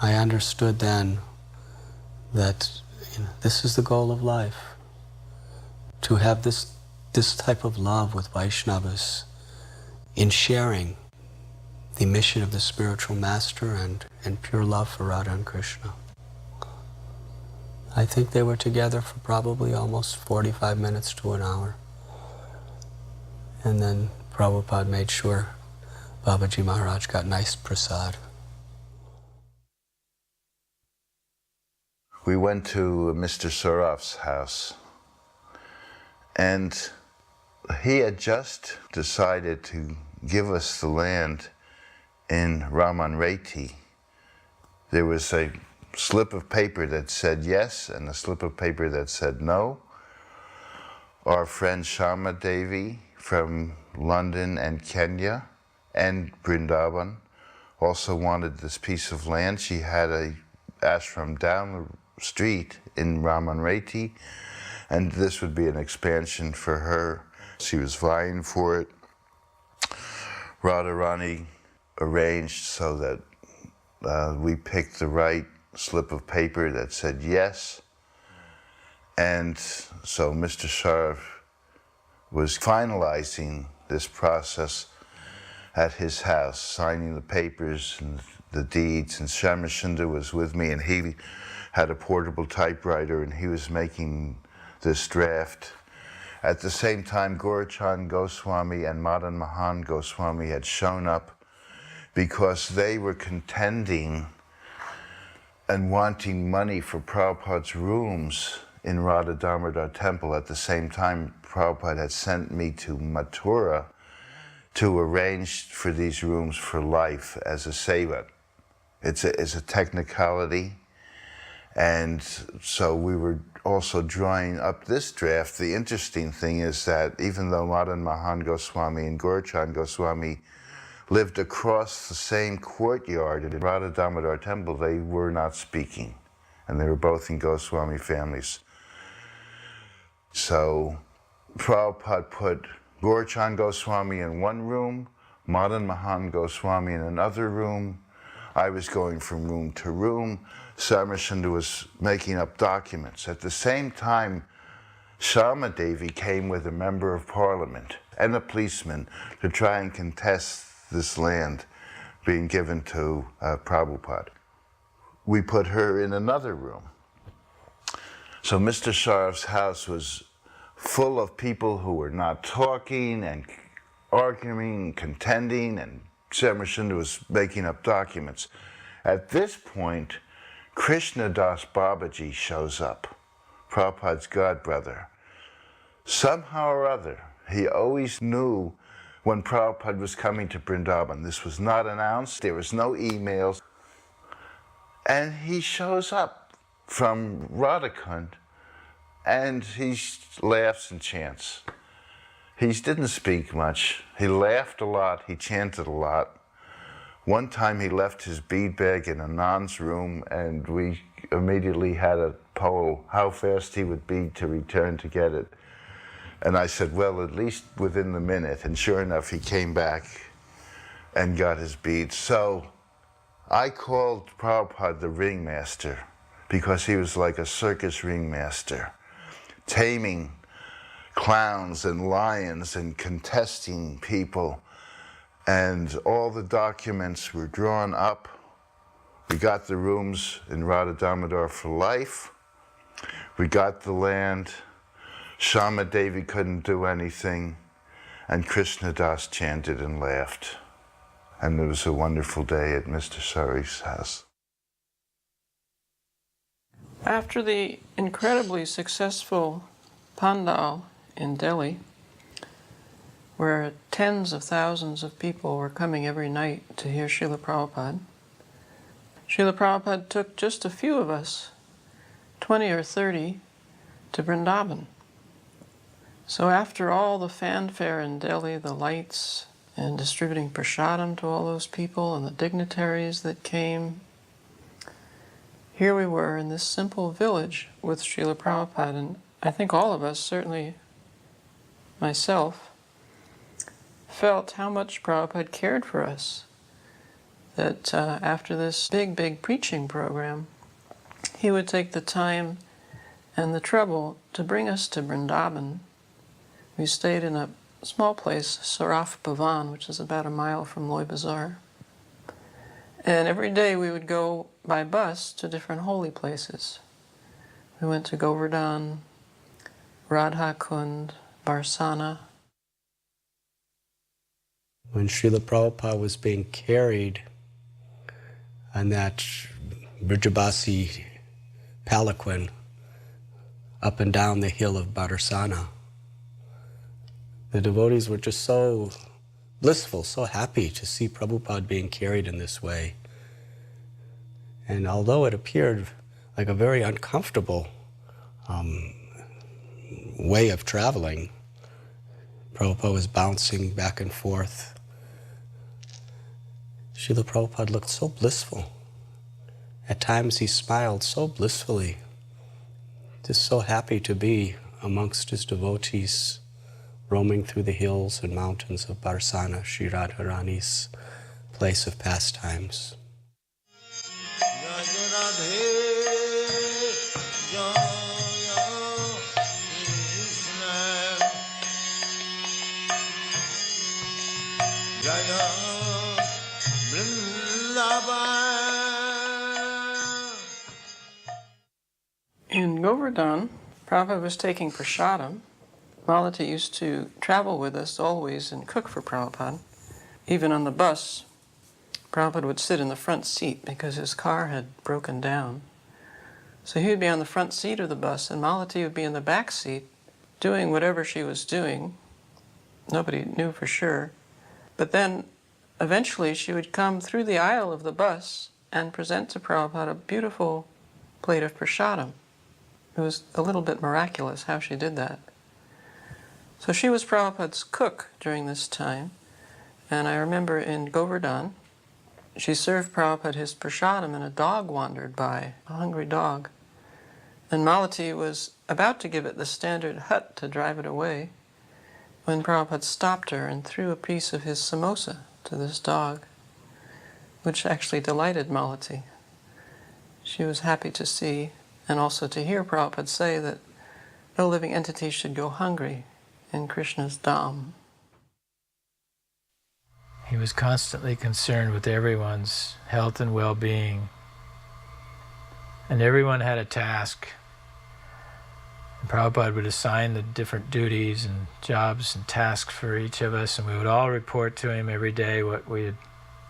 I understood then that this is the goal of life, to have this type of love with Vaishnavas in sharing the mission of the spiritual master and pure love for Radha and Krishna. I think they were together for probably almost 45 minutes to an hour. And then Prabhupada made sure Babaji Maharaj got nice prasad. We went to Mr. Saraf's house, and he had just decided to give us the land in Raman Reti. There was a slip of paper that said yes and a slip of paper that said no. Our friend Shama Devi from London and Kenya and Vrindavan also wanted this piece of land. She had a ashram down the street in Raman Reti, and this would be an expansion for her. She was vying for it. Radharani arranged so that we picked the right slip of paper that said yes. And so Mr. Sharaf was finalizing this process at his house, signing the papers and the deeds, and Shamashunda was with me, and he had a portable typewriter, and he was making this draft. At the same time, Gaurachand Goswami and Madan Mohan Goswami had shown up because they were contending and wanting money for Prabhupada's rooms in Radha Damodar temple. At the same time, Prabhupada had sent me to Mathura to arrange for these rooms for life as a seva. It's a technicality, and so we were also drawing up this draft. The interesting thing is that even though Madan Mohan Goswami and Gaurachand Goswami lived across the same courtyard in Radha Damodar temple, they were not speaking, and they were both in Goswami families. So Prabhupada put Gaurachand Goswami in one room, Madan Mohan Goswami in another room. I was going from room to room. Samarshanda was making up documents. At the same time, Shama Devi came with a member of parliament and a policeman to try and contest this land being given to Prabhupada. We put her in another room. So Mr. Sharaf's house was full of people who were not talking and arguing and contending, and Samarshanda was making up documents. At this point, Krishna Das Babaji shows up, Prabhupada's godbrother. Somehow or other, he always knew when Prabhupada was coming to Vrindavan. This was not announced, there was no emails. And he shows up from Radhakund, and he laughs and chants. He didn't speak much. He laughed a lot, he chanted a lot. One time he left his bead bag in a nun's room, and we immediately had a poll how fast he would be to return to get it. And I said, well, at least within the minute. And sure enough, he came back and got his beads. So I called Prabhupada the ringmaster, because he was like a circus ringmaster, taming clowns and lions and contesting people. And all the documents were drawn up. We got the rooms in Radha Damodar for life. We got the land. Shama Devi couldn't do anything. And Krishna Das chanted and laughed. And it was a wonderful day at Mr. Sari's house. After the incredibly successful Pandal in Delhi, where tens of thousands of people were coming every night to hear Srila Prabhupada, Srila Prabhupada took just a few of us, 20 or 30, to Vrindavan. So after all the fanfare in Delhi, the lights, and distributing prasadam to all those people and the dignitaries that came, here we were in this simple village with Srila Prabhupada, and I think all of us, certainly myself, felt how much Prabhupada cared for us. That after this big preaching program, he would take the time and the trouble to bring us to Vrindavan. We stayed in a small place, Saraf Bhavan, which is about a mile from Loy Bazaar. And every day we would go by bus to different holy places. We went to Govardhan, Radha Kund, Barsana. When Srila Prabhupada was being carried on that Brijabasi palanquin up and down the hill of Barsana, the devotees were just so blissful, so happy to see Prabhupada being carried in this way. And although it appeared like a very uncomfortable way of traveling, Prabhupada was bouncing back and forth. Srila Prabhupada looked so blissful. At times he smiled so blissfully, just so happy to be amongst his devotees, roaming through the hills and mountains of Barsana, Sri Radharani's place of pastimes. In Govardhan, Prabhupada was taking prasadam. Malati used to travel with us always and cook for Prabhupada. Even on the bus, Prabhupada would sit in the front seat because his car had broken down. So he would be on the front seat of the bus and Malati would be in the back seat doing whatever she was doing. Nobody knew for sure. But then eventually she would come through the aisle of the bus and present to Prabhupada a beautiful plate of prasadam. It was a little bit miraculous how she did that. So she was Prabhupada's cook during this time. And I remember in Govardhan, she served Prabhupada his prasadam and a dog wandered by, a hungry dog. And Malati was about to give it the standard hut to drive it away when Prabhupada stopped her and threw a piece of his samosa to this dog, which actually delighted Malati. She was happy to see and also to hear Prabhupada say that no living entity should go hungry in Krishna's dham. He was constantly concerned with everyone's health and well-being. And everyone had a task. And Prabhupada would assign the different duties and jobs and tasks for each of us, and we would all report to him every day what we had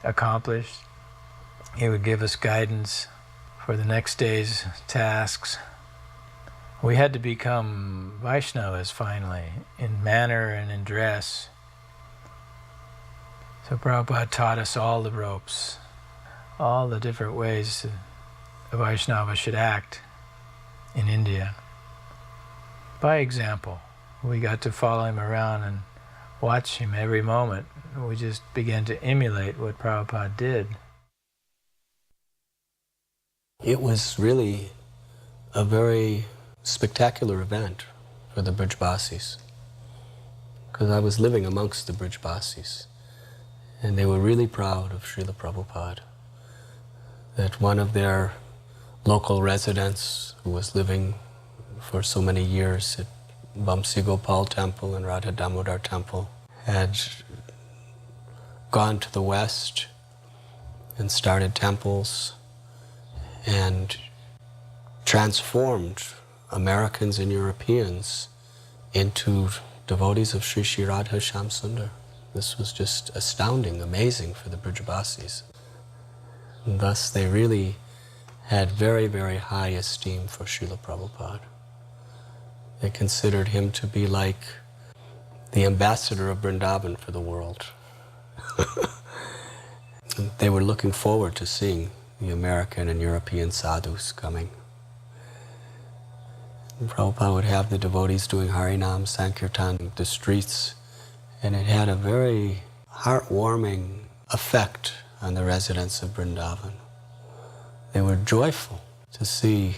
accomplished. He would give us guidance for the next day's tasks. We had to become Vaishnavas finally, in manner and in dress. So Prabhupada taught us all the ropes, all the different ways a Vaishnava should act in India. By example, we got to follow him around and watch him every moment. We just began to emulate what Prabhupada did. It was really a very spectacular event for the Brijbasis, because I was living amongst the Brijbasis, and they were really proud of Srila Prabhupada, that one of their local residents who was living for so many years at Vamsi Gopal Temple and Radha Damodar Temple had gone to the West and started temples and transformed Americans and Europeans into devotees of Sri Sri Radha Shamsundar. This was just astounding, amazing for the Brijbasis. And thus they really had very, very high esteem for Srila Prabhupada. They considered him to be like the ambassador of Vrindavan for the world. They were looking forward to seeing the American and European sadhus coming. And Prabhupada would have the devotees doing Harinam, Sankirtan in the streets, and it had a very heartwarming effect on the residents of Vrindavan. They were joyful to see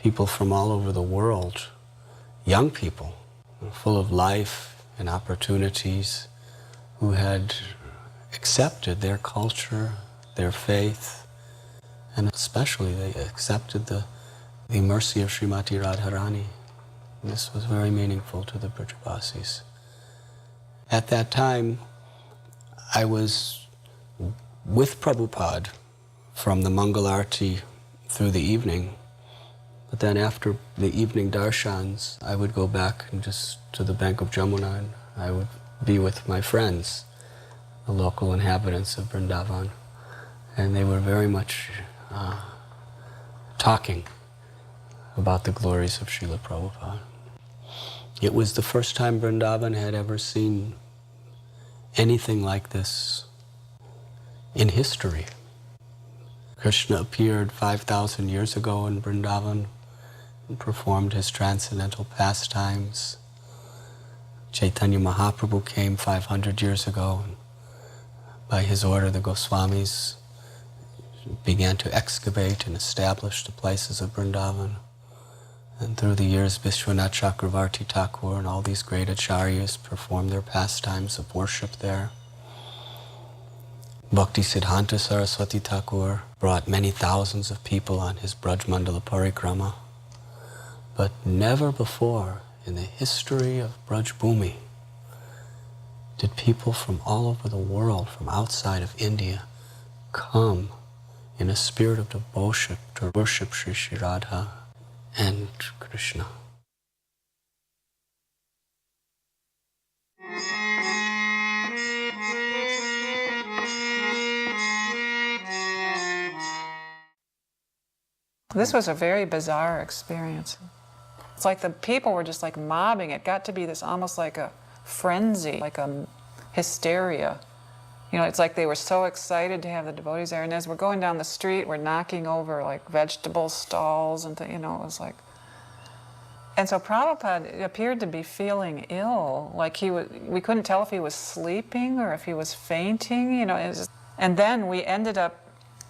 people from all over the world, young people, full of life and opportunities, who had accepted their culture, their faith, and especially they accepted the mercy of Srimati Radharani. And this was very meaningful to the Brijbasis. At that time, I was with Prabhupada from the Mangal Arati through the evening. But then after the evening darshans, I would go back and just to the bank of Jamuna, and I would be with my friends, the local inhabitants of Vrindavan. And they were very much talking about the glories of Srila Prabhupada. It was the first time Vrindavan had ever seen anything like this in history. Krishna appeared 5,000 years ago in Vrindavan and performed his transcendental pastimes. Chaitanya Mahaprabhu came 500 years ago, and by his order the Goswamis began to excavate and establish the places of Vrindavan. And through the years, Vishwanath Chakravarti Thakur and all these great acharyas performed their pastimes of worship there. Bhakti Siddhanta Saraswati Thakur brought many thousands of people on his Braj Mandala Parikrama. But never before in the history of Braj Bhumi did people from all over the world, from outside of India, come in a spirit of devotion to worship Sri Sri Radha and Krishna. This was a very bizarre experience. It's like the people were just like mobbing. It got to be this almost like a frenzy, like a hysteria. You know, it's like they were so excited to have the devotees there. And as we're going down the street, we're knocking over like vegetable stalls and you know, it was like. And so Prabhupada appeared to be feeling ill, like we couldn't tell if he was sleeping or if he was fainting, you know. And then we ended up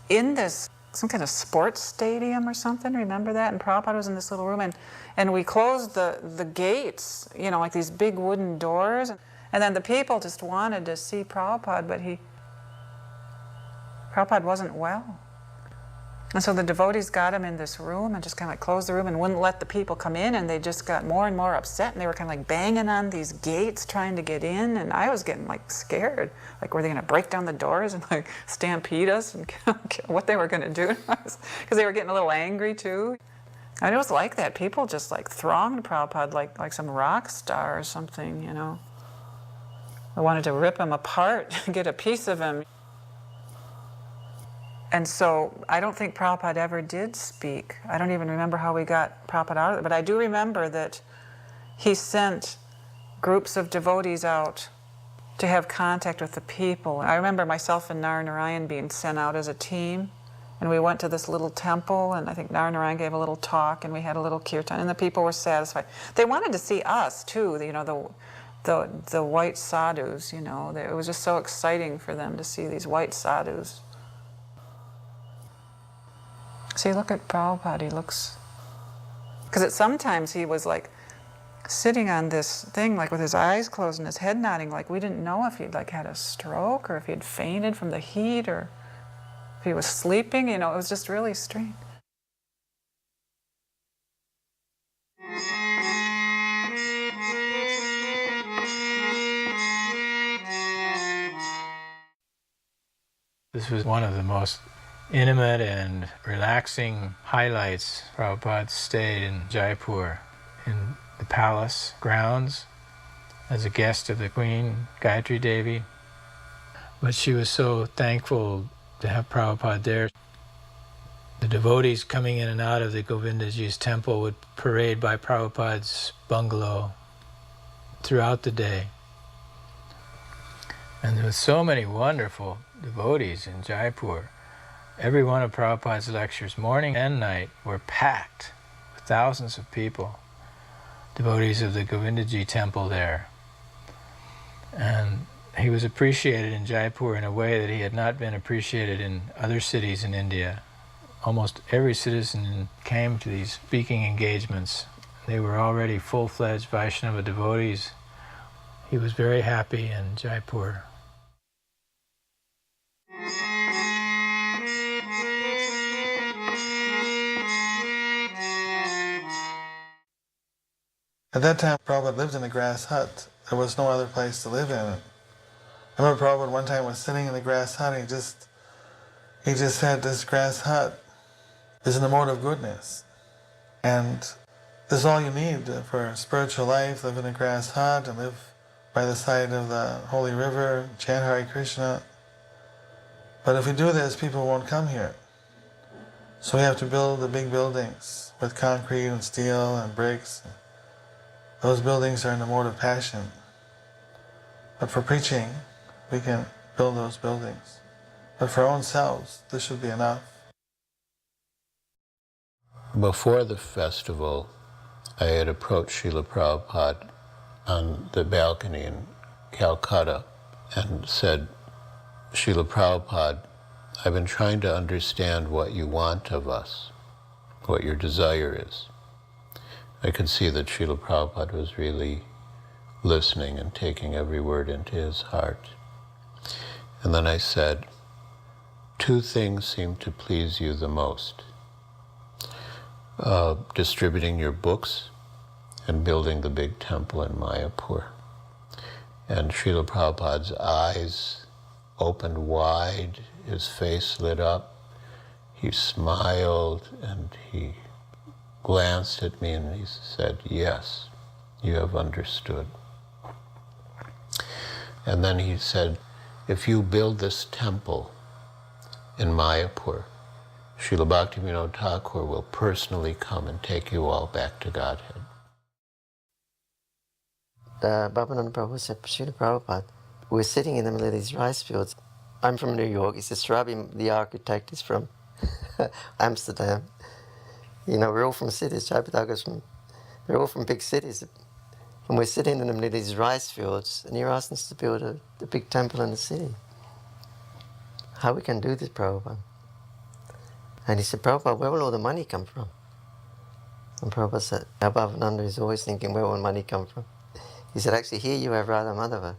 in this, some kind of sports stadium or something, remember that? And Prabhupada was in this little room, and we closed the gates, you know, like these big wooden doors. And then the people just wanted to see Prabhupada, but Prabhupada wasn't well. And so the devotees got him in this room and just kind of like closed the room and wouldn't let the people come in, and they just got more and more upset, and they were kind of like banging on these gates trying to get in, and I was getting like scared. Like, were they going to break down the doors and like stampede us and what they were going to do to us? Because they were getting a little angry too. And it was like that. People just like thronged Prabhupada like some rock star or something, you know. They wanted to rip him apart, get a piece of him. And so I don't think Prabhupada ever did speak. I don't even remember how we got Prabhupada out of it, but I do remember that he sent groups of devotees out to have contact with the people. I remember myself and Narayan being sent out as a team, and we went to this little temple, and I think Narayan gave a little talk, and we had a little kirtan, and the people were satisfied. They wanted to see us too, you know, the white sadhus, you know. It was just so exciting for them to see these white sadhus. See, look at Prabhupada, he looks... Because sometimes he was like sitting on this thing, like with his eyes closed and his head nodding, like we didn't know if he'd like had a stroke or if he had fainted from the heat or if he was sleeping, you know, it was just really strange. This was one of the most intimate and relaxing highlights. Prabhupada stayed in Jaipur in the palace grounds as a guest of the Queen, Gayatri Devi. But she was so thankful to have Prabhupada there. The devotees coming in and out of the Govindaji's temple would parade by Prabhupada's bungalow throughout the day. And there were so many wonderful devotees in Jaipur. Every one of Prabhupada's lectures, morning and night, were packed with thousands of people, devotees of the Govindaji temple there. And he was appreciated in Jaipur in a way that he had not been appreciated in other cities in India. Almost every citizen came to these speaking engagements. They were already full-fledged Vaishnava devotees. He was very happy in Jaipur. At that time, Prabhupada lived in a grass hut. There was no other place to live in. I remember Prabhupada one time was sitting in the grass hut and He just said this grass hut is an mode of goodness. And this is all you need for spiritual life. Live in a grass hut and live by the side of the holy river, chant Hare Krishna. But if we do this, people won't come here. So we have to build the big buildings with concrete and steel and bricks. Those buildings are in the mode of passion. But for preaching, we can build those buildings. But for our own selves, this should be enough. Before the festival, I had approached Srila Prabhupada on the balcony in Calcutta and said, Srila Prabhupada, I've been trying to understand what you want of us, what your desire is. I could see that Srila Prabhupada was really listening and taking every word into his heart. And then I said, 2 things seem to please you the most. Distributing your books and building the big temple in Mayapur. And Srila Prabhupada's eyes opened wide, his face lit up, he smiled and he glanced at me and he said, yes, you have understood. And then he said, if you build this temple in Mayapur, Srila Bhaktivinoda Thakur will personally come and take you all back to Godhead. Bhavananda Prabhu said, Srila Prabhupada, we're sitting in the middle of these rice fields. I'm from New York. He says, Srabi, the architect, is from Amsterdam. You know, we're all from cities. Jayapataka's from, they're all from big cities. And we're sitting in the middle of these rice fields, and you're asking us to build a big temple in the city. How we can do this, Prabhupada? And he said, Prabhupada, where will all the money come from? And Prabhupada said, Bhavananda is always thinking, where will money come from? He said, actually, here you have Radha Madhava.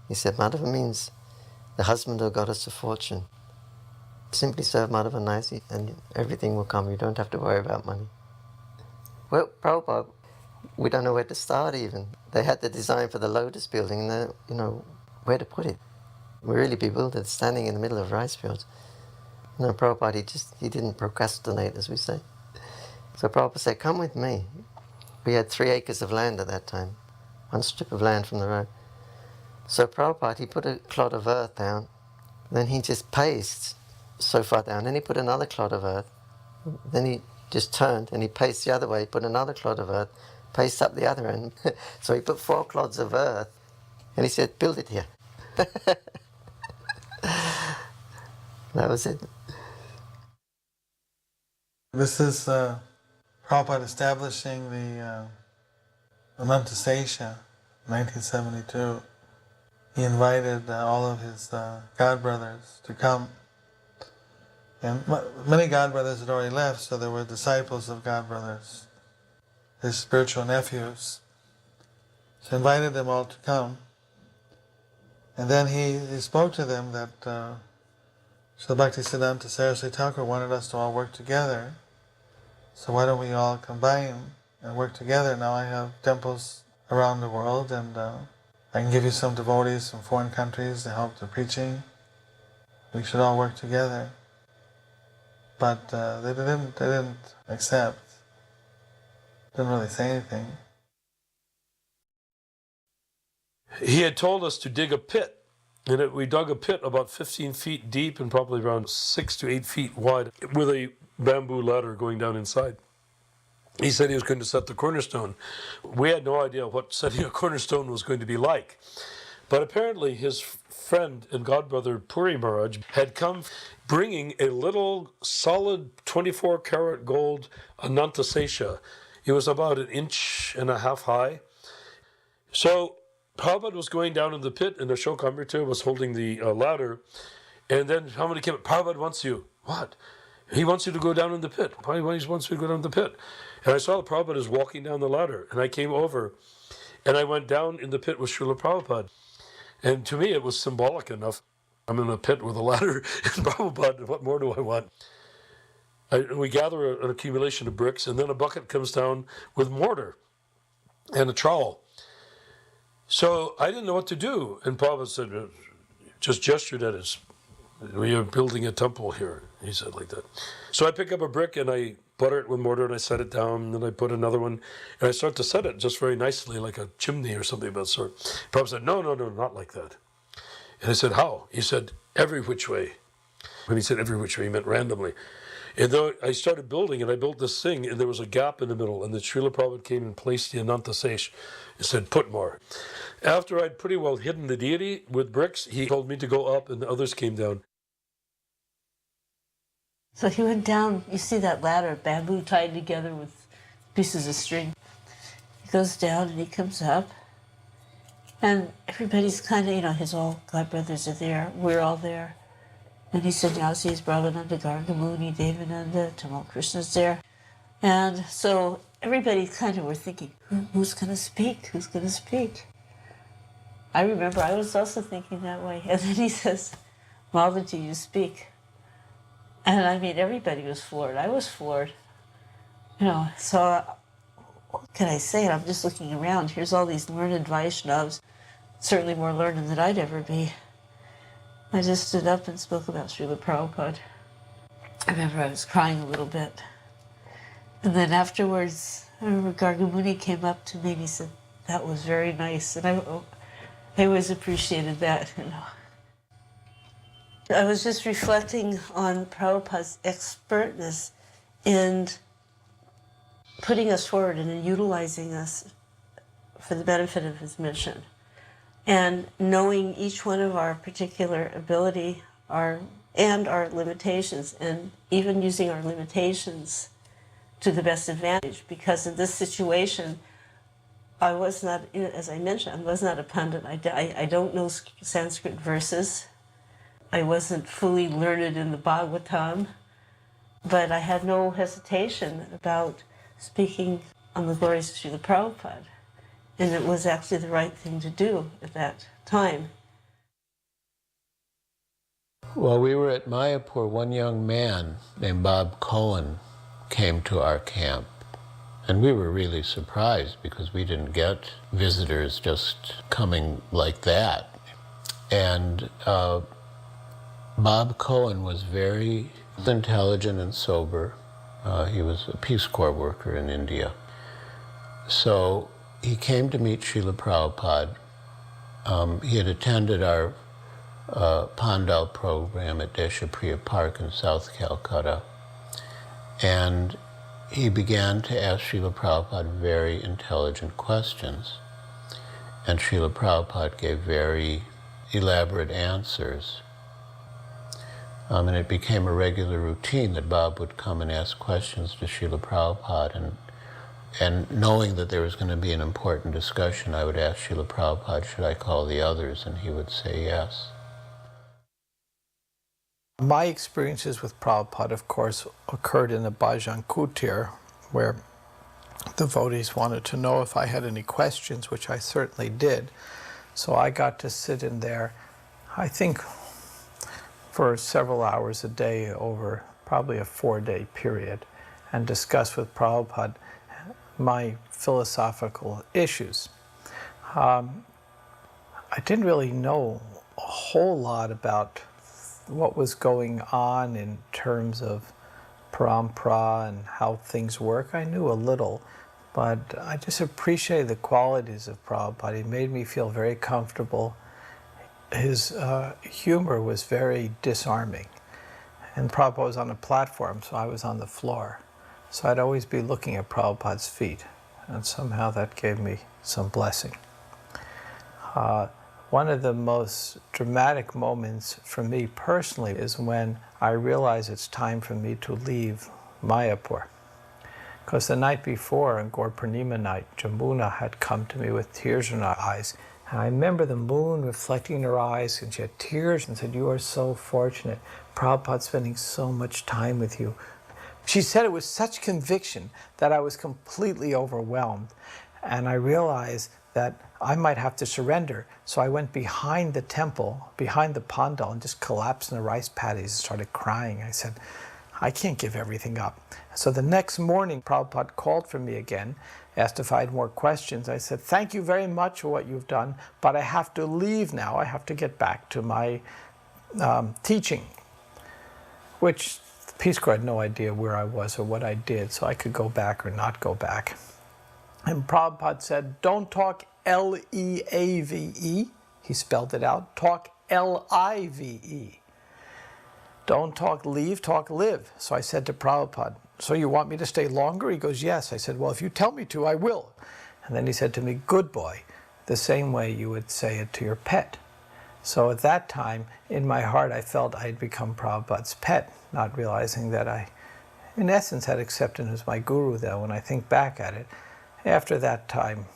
He said, Madhava means the husband or goddess of fortune. Simply serve Madhava nicely and everything will come. You don't have to worry about money. Well, Prabhupada, we don't know where to start even. They had the design for the Lotus building and you know, where to put it. We're really bewildered standing in the middle of rice fields. You know, Prabhupada, he didn't procrastinate, as we say. So Prabhupada said, come with me. We had 3 acres of land at that time, 1 strip of land from the road. So Prabhupada, he put a clod of earth down, then he just paced so far down, then he put another clod of earth, then he just turned and he paced the other way, put another clod of earth, paced up the other end. So he put 4 clods of earth and he said, build it here. That was it. This is Prabhupada establishing the Anantasesha in 1972. He invited all of his god brothers to come. And many god brothers had already left, so there were disciples of god brothers, his spiritual nephews. So he invited them all to come. And then he spoke to them that Srila Bhaktisiddhanta Saraswati Thakur wanted us to all work together. So why don't we all combine and work together? Now I have temples around the world and I can give you some devotees from foreign countries to help the preaching. We should all work together. But they didn't accept. Didn't really say anything. He had told us to dig a pit, and we dug a pit about 15 feet deep and probably around 6 to 8 feet wide with a bamboo ladder going down inside. He said he was going to set the cornerstone. We had no idea what setting a cornerstone was going to be like. But apparently his friend and godbrother Puri Maharaj had come bringing a little solid 24-karat gold Anantasesha. It was about 1.5 inches high. So Prabhupada was going down in the pit and Ashoka Amrita was holding the ladder. And then somebody came up, Prabhupada wants you. What? He wants you to go down in the pit. Why he wants you to go down in the pit? And I saw the Prabhupada is walking down the ladder. And I came over and I went down in the pit with Srila Prabhupada. And to me it was symbolic enough. I'm in a pit with a ladder and Prabhupada, what more do I want? We gather an accumulation of bricks and then a bucket comes down with mortar and a trowel. So I didn't know what to do. And Prabhupada said, just gestured at his We are building a temple here, he said like that. So I pick up a brick and I butter it with mortar and I set it down, and then I put another one, and I start to set it just very nicely, like a chimney or something of that sort. Prabhupada said, no, not like that. And I said, how? He said, every which way. When he said every which way, he meant randomly. And then I started building, and I built this thing, and there was a gap in the middle, and the Srila Prabhupada came and placed the Ananta Sesh and said, put more. After I'd pretty well hidden the deity with bricks, he told me to go up, and the others came down. So he went down, you see that ladder, bamboo tied together with pieces of string. He goes down and he comes up, and everybody's kind of, his all godbrothers are there, we're all there. And he said, now sees Brahmananda, Gargamuni, Devananda, Tamal Krishna's there. And so everybody kind of were thinking, who's going to speak? Who's going to speak? I remember I was also thinking that way. And then he says, Malvati, you speak. And I mean, everybody was floored. I was floored. So what can I say? I'm just looking around. Here's all these learned Vaishnavas, certainly more learned than I'd ever be. I just stood up and spoke about Srila Prabhupada. I remember I was crying a little bit. And then afterwards, I remember Gargamuni came up to me and he said, that was very nice. And I always appreciated that, I was just reflecting on Prabhupada's expertness in putting us forward and in utilizing us for the benefit of his mission. And knowing each one of our particular ability and our limitations, and even using our limitations to the best advantage. Because in this situation, I was not, as I mentioned, I was not a pundit. I don't know Sanskrit verses. I wasn't fully learned in the Bhagavatam, but I had no hesitation about speaking on the glories of Srila Prabhupada. And it was actually the right thing to do at that time. Well, we were at Mayapur. One young man named Bob Cohen came to our camp. And we were really surprised because we didn't get visitors just coming like that. And Bob Cohen was very intelligent and sober. He was a Peace Corps worker in India. So he came to meet Srila Prabhupada. He had attended our Pandal program at Deshapriya Park in South Calcutta. And he began to ask Srila Prabhupada very intelligent questions. And Srila Prabhupada gave very elaborate answers. And it became a regular routine that Bob would come and ask questions to Srila Prabhupada. And knowing that there was going to be an important discussion, I would ask Srila Prabhupada, should I call the others? And he would say yes. My experiences with Prabhupada, of course, occurred in the Bhajan Kutir, where devotees wanted to know if I had any questions, which I certainly did. So I got to sit in there, I think, for several hours a day over probably a 4-day period, and discuss with Prabhupada my philosophical issues. I didn't really know a whole lot about what was going on in terms of parampara and how things work. I knew a little, but I just appreciated the qualities of Prabhupada. He made me feel very comfortable. His humor was very disarming. And Prabhupada was on a platform, so I was on the floor. So I'd always be looking at Prabhupada's feet, and somehow that gave me some blessing. One of the most dramatic moments for me personally is when I realized it's time for me to leave Mayapur. Because the night before, on Gaur Purnima night, Jamuna had come to me with tears in her eyes. And I remember the moon reflecting in her eyes, and she had tears and said, "You are so fortunate. Prabhupada spending so much time with you." She said it with such conviction that I was completely overwhelmed. And I realized that I might have to surrender. So I went behind the temple, behind the pandal, and just collapsed in the rice paddies and started crying. I said, I can't give everything up. So the next morning, Prabhupada called for me again, asked if I had more questions. I said, thank you very much for what you've done, but I have to leave now. I have to get back to my teaching, which the Peace Corps had no idea where I was or what I did, so I could go back or not go back. And Prabhupada said, don't talk L-E-A-V-E. He spelled it out. Talk L-I-V-E. Don't talk leave, talk live. So I said to Prabhupada, so you want me to stay longer? He goes, yes. I said, well, if you tell me to, I will. And then he said to me, good boy, the same way you would say it to your pet. So at that time, in my heart, I felt I had become Prabhupada's pet, not realizing that I, in essence, had accepted him as my guru, though, when I think back at it. After that time,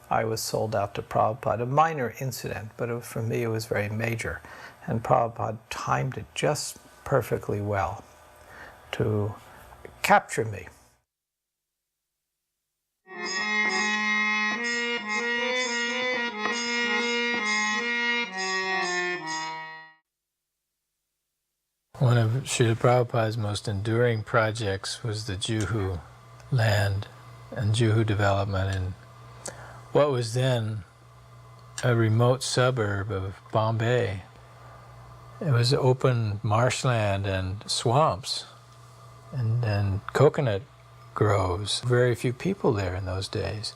I was sold out to Prabhupada, a minor incident, but for me it was very major. And Prabhupada timed it just perfectly well to capture me. One of Srila Prabhupada's most enduring projects was the Juhu land and Juhu development in what was then a remote suburb of Bombay. It was open marshland and swamps and coconut groves. Very few people there in those days.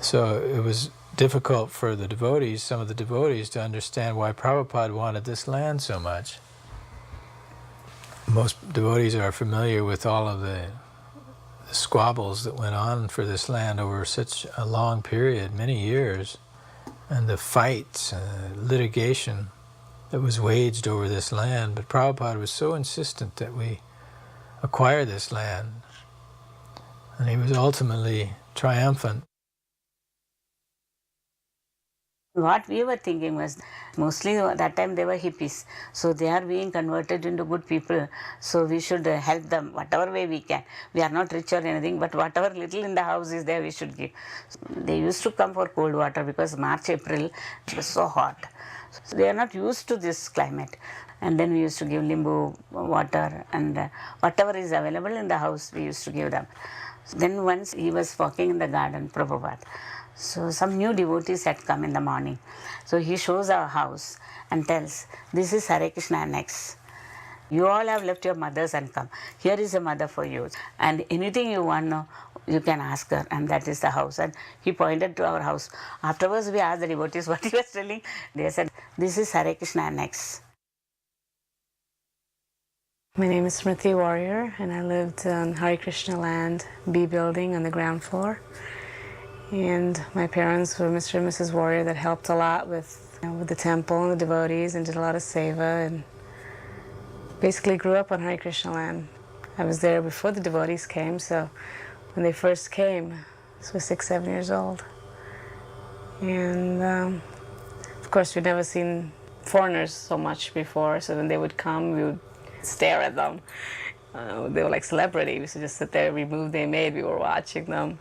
So it was difficult for the devotees, some of the devotees, to understand why Prabhupada wanted this land so much. Most devotees are familiar with all of the squabbles that went on for this land over such a long period, many years, and the fights, litigation that was waged over this land. But Prabhupada was so insistent that we acquire this land, and he was ultimately triumphant. What we were thinking was, mostly at that time they were hippies, so they are being converted into good people, so we should help them whatever way we can. We are not rich or anything, but whatever little in the house is there, we should give. They used to come for cold water because March, April, it was so hot. So they are not used to this climate. And then we used to give limbu water, and whatever is available in the house, we used to give them. Then once he was walking in the garden, Prabhupada. So some new devotees had come in the morning. So he shows our house and tells, this is Hare Krishna Annex. You all have left your mothers and come. Here is a mother for you. And anything you want now, you can ask her, and that is the house. And he pointed to our house. Afterwards, we asked the devotees what he was telling. They said, this is Hare Krishna Annex. My name is Smriti Warrior, and I lived on Hare Krishna land, B building on the ground floor. And my parents were Mr. and Mrs. Warrior that helped a lot with the temple and the devotees and did a lot of seva, and basically grew up on Hare Krishna land. I was there before the devotees came, so when they first came, I was 6, 7 years old. And of course, we'd never seen foreigners so much before, so when they would come, we would stare at them. They were like celebrities. We used to just sit there, every move they made, we were watching them.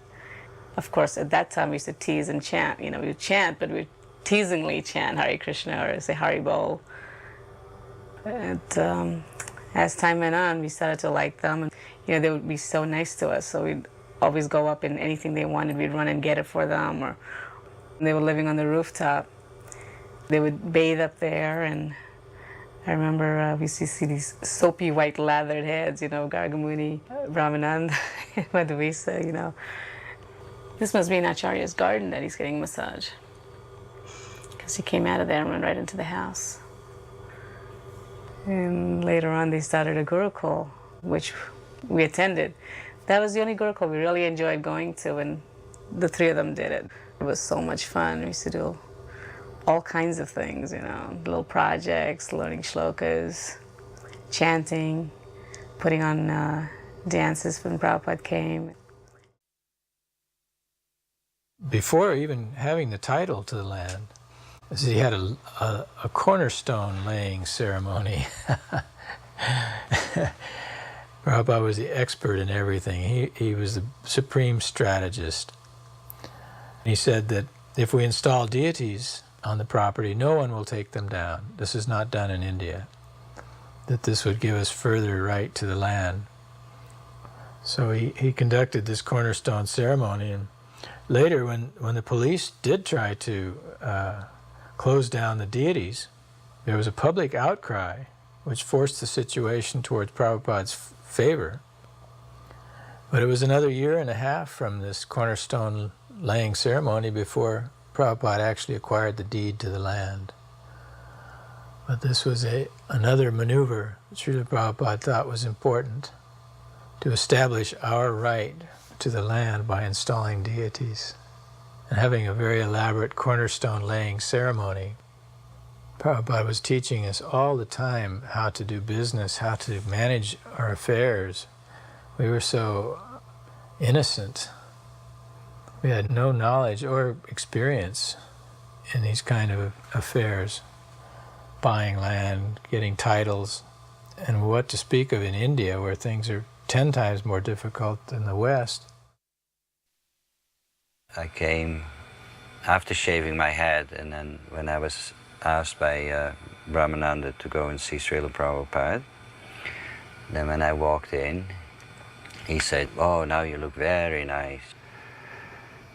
Of course, at that time, we used to tease and chant. You know, we would chant, but we would teasingly chant Hare Krishna or say Hari Bol. And as time went on, we started to like them. And, you know, they would be so nice to us. So we'd always go up and anything they wanted, we'd run and get it for them. Or they were living on the rooftop. They would bathe up there. And I remember we used to see these soapy white lathered heads, you know, Gargamuni, Brahmanand, Madhuvisa, you know. This must be in Acharya's garden that he's getting a massage, because he came out of there and went right into the house. And later on, they started a Gurukul, which we attended. That was the only Gurukul we really enjoyed going to, and the 3 of them did it. It was so much fun. We used to do all kinds of things, you know, little projects, learning shlokas, chanting, putting on dances when Prabhupada came. Before even having the title to the land, he had a cornerstone laying ceremony. Prabhupada was the expert in everything. He was the supreme strategist. He said that if we install deities on the property, no one will take them down. This is not done in India. That this would give us further right to the land. So he conducted this cornerstone ceremony, and later, when the police did try to close down the deities, There was a public outcry which forced the situation towards Prabhupada's favor. But it was another year and a half from this cornerstone laying ceremony before Prabhupada actually acquired the deed to the land. But this was another maneuver Srila Prabhupada thought was important, to establish our right to the land by installing deities and having a very elaborate cornerstone laying ceremony. Prabhupada was teaching us all the time how to do business, how to manage our affairs. We were so innocent. We had no knowledge or experience in these kind of affairs, buying land, getting titles, and what to speak of in India, where things are 10 times more difficult than the West. I came after shaving my head, and then when I was asked by Brahmananda to go and see Srila Prabhupada, then when I walked in, he said, "Oh, now you look very nice."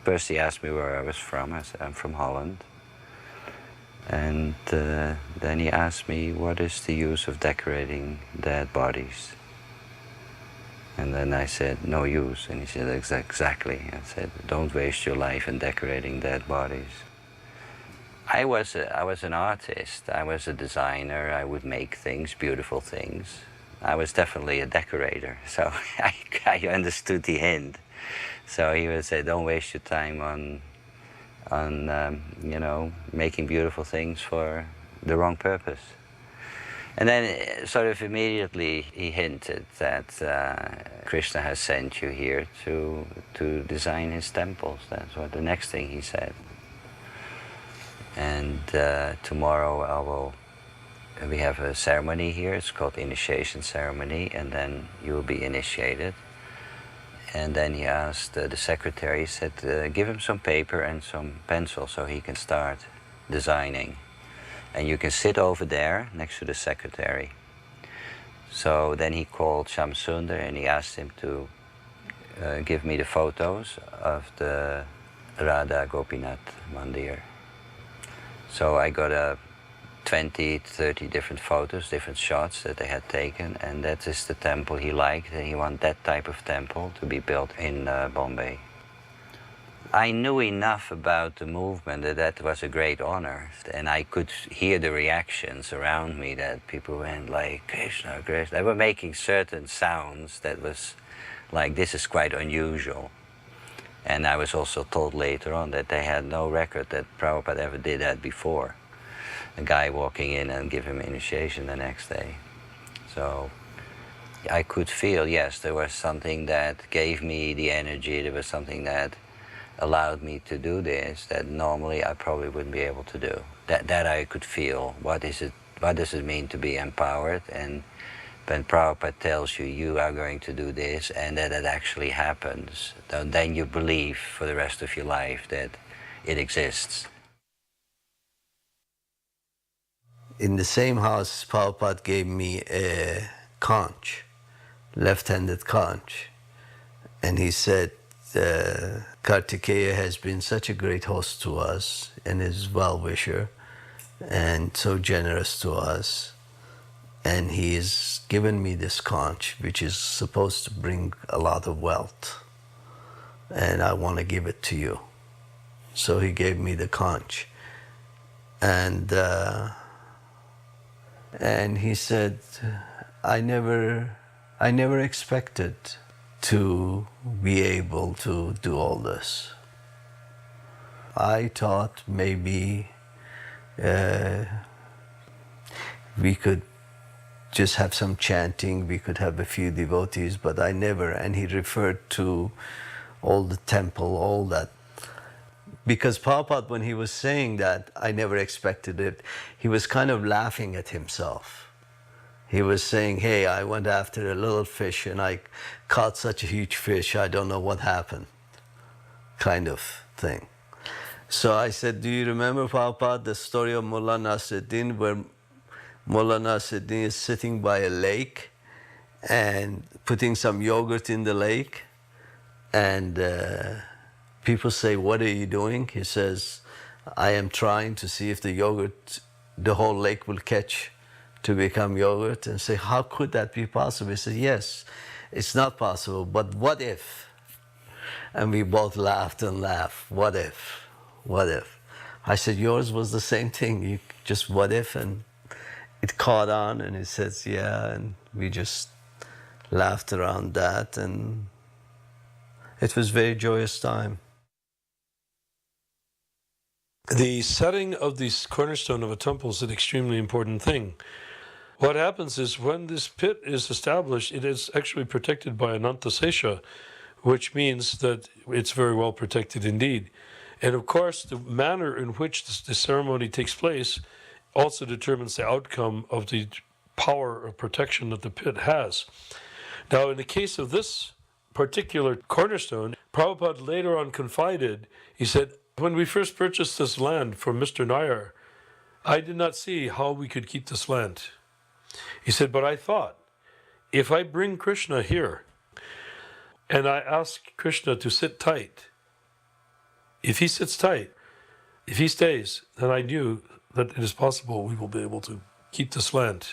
First he asked me where I was from. I said, "I'm from Holland." And then he asked me, "What is the use of decorating dead bodies?" And then I said, "No use." And he said, "Exactly." I said, "Don't waste your life in decorating dead bodies." I was an artist. I was a designer. I would make things, beautiful things. I was definitely a decorator, so I understood the hint. So he would say, "Don't waste your time on you know, making beautiful things for the wrong purpose." And then sort of immediately he hinted that Krishna has sent you here to design his temples. That's what the next thing he said. And tomorrow we have a ceremony here. It's called initiation ceremony, and then you will be initiated. And then he asked the secretary, he said, "Give him some paper and some pencil so he can start designing. And you can sit over there next to the secretary." So then he called Shamsundar and he asked him to give me the photos of the Radha Gopinath Mandir. So I got 20, 30 different photos, different shots that they had taken, and that is the temple he liked, and he wanted that type of temple to be built in Bombay. I knew enough about the movement that was a great honor, and I could hear the reactions around me that people went like, "Krishna, Krishna." They were making certain sounds that was like, this is quite unusual. And I was also told later on that they had no record that Prabhupada ever did that before. A guy walking in and give him initiation the next day. So I could feel, yes, there was something that gave me the energy, there was something that allowed me to do this that normally I probably wouldn't be able to do. That I could feel. What does it mean to be empowered? And when Prabhupada tells you, you are going to do this, and that it actually happens, then you believe for the rest of your life that it exists. In the same house, Prabhupada gave me a conch, left-handed conch. And he said, Kartikeya has been such a great host to us and is well-wisher and so generous to us. And he's given me this conch, which is supposed to bring a lot of wealth. And I want to give it to you. So he gave me the conch. And he said, I never expected to be able to do all this. I thought maybe we could just have some chanting, we could have a few devotees, but I never, and he referred to all the temple, all that. Because Prabhupada, when he was saying that, I never expected it, he was kind of laughing at himself. He was saying, hey, I went after a little fish and I caught such a huge fish, I don't know what happened, kind of thing. So I said, do you remember, Prabhupada, the story of Mullah Nasruddin, where Mullah Nasruddin is sitting by a lake and putting some yogurt in the lake, and people say, what are you doing? He says, I am trying to see if the yogurt the whole lake will catch to become yogurt, and say, how could that be possible? He said, yes, it's not possible, but what if? And we both laughed and laughed. What if? What if? I said, yours was the same thing. You just what if, and it caught on, and he says, yeah, and we just laughed around that, and it was a very joyous time. The setting of the cornerstone of a temple is an extremely important thing. What happens is when this pit is established, it is actually protected by Anantasesha, which means that it's very well protected indeed. And of course, the manner in which the ceremony takes place also determines the outcome of the power of protection that the pit has. Now, in the case of this particular cornerstone, Prabhupada later on confided, he said, when we first purchased this land from Mr. Nair, I did not see how we could keep this land. He said, but I thought, if I bring Krishna here and I ask Krishna to sit tight, if he sits tight, if he stays, then I knew that it is possible we will be able to keep this land.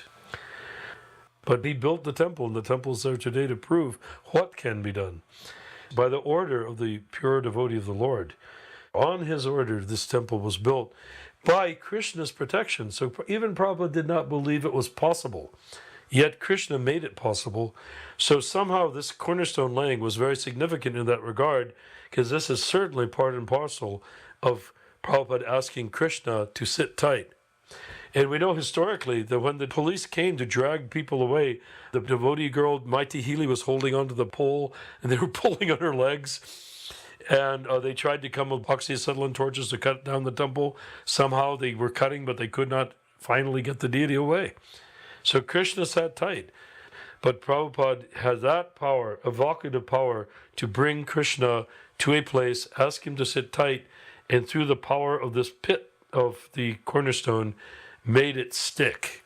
But he built the temple, and the temple is there today to prove what can be done. By the order of the pure devotee of the Lord, on his order, this temple was built by Krishna's protection. So even Prabhupada did not believe it was possible. Yet Krishna made it possible. So somehow this cornerstone laying was very significant in that regard, because this is certainly part and parcel of Prabhupada asking Krishna to sit tight. And we know historically that when the police came to drag people away, the devotee girl, Maiti Healy, was holding onto the pole, and they were pulling on her legs. And they tried to come with oxyacetylene torches to cut down the temple. Somehow they were cutting, but they could not finally get the deity away. So Krishna sat tight. But Prabhupada had that power, evocative power, to bring Krishna to a place, ask him to sit tight, and through the power of this pit of the cornerstone, made it stick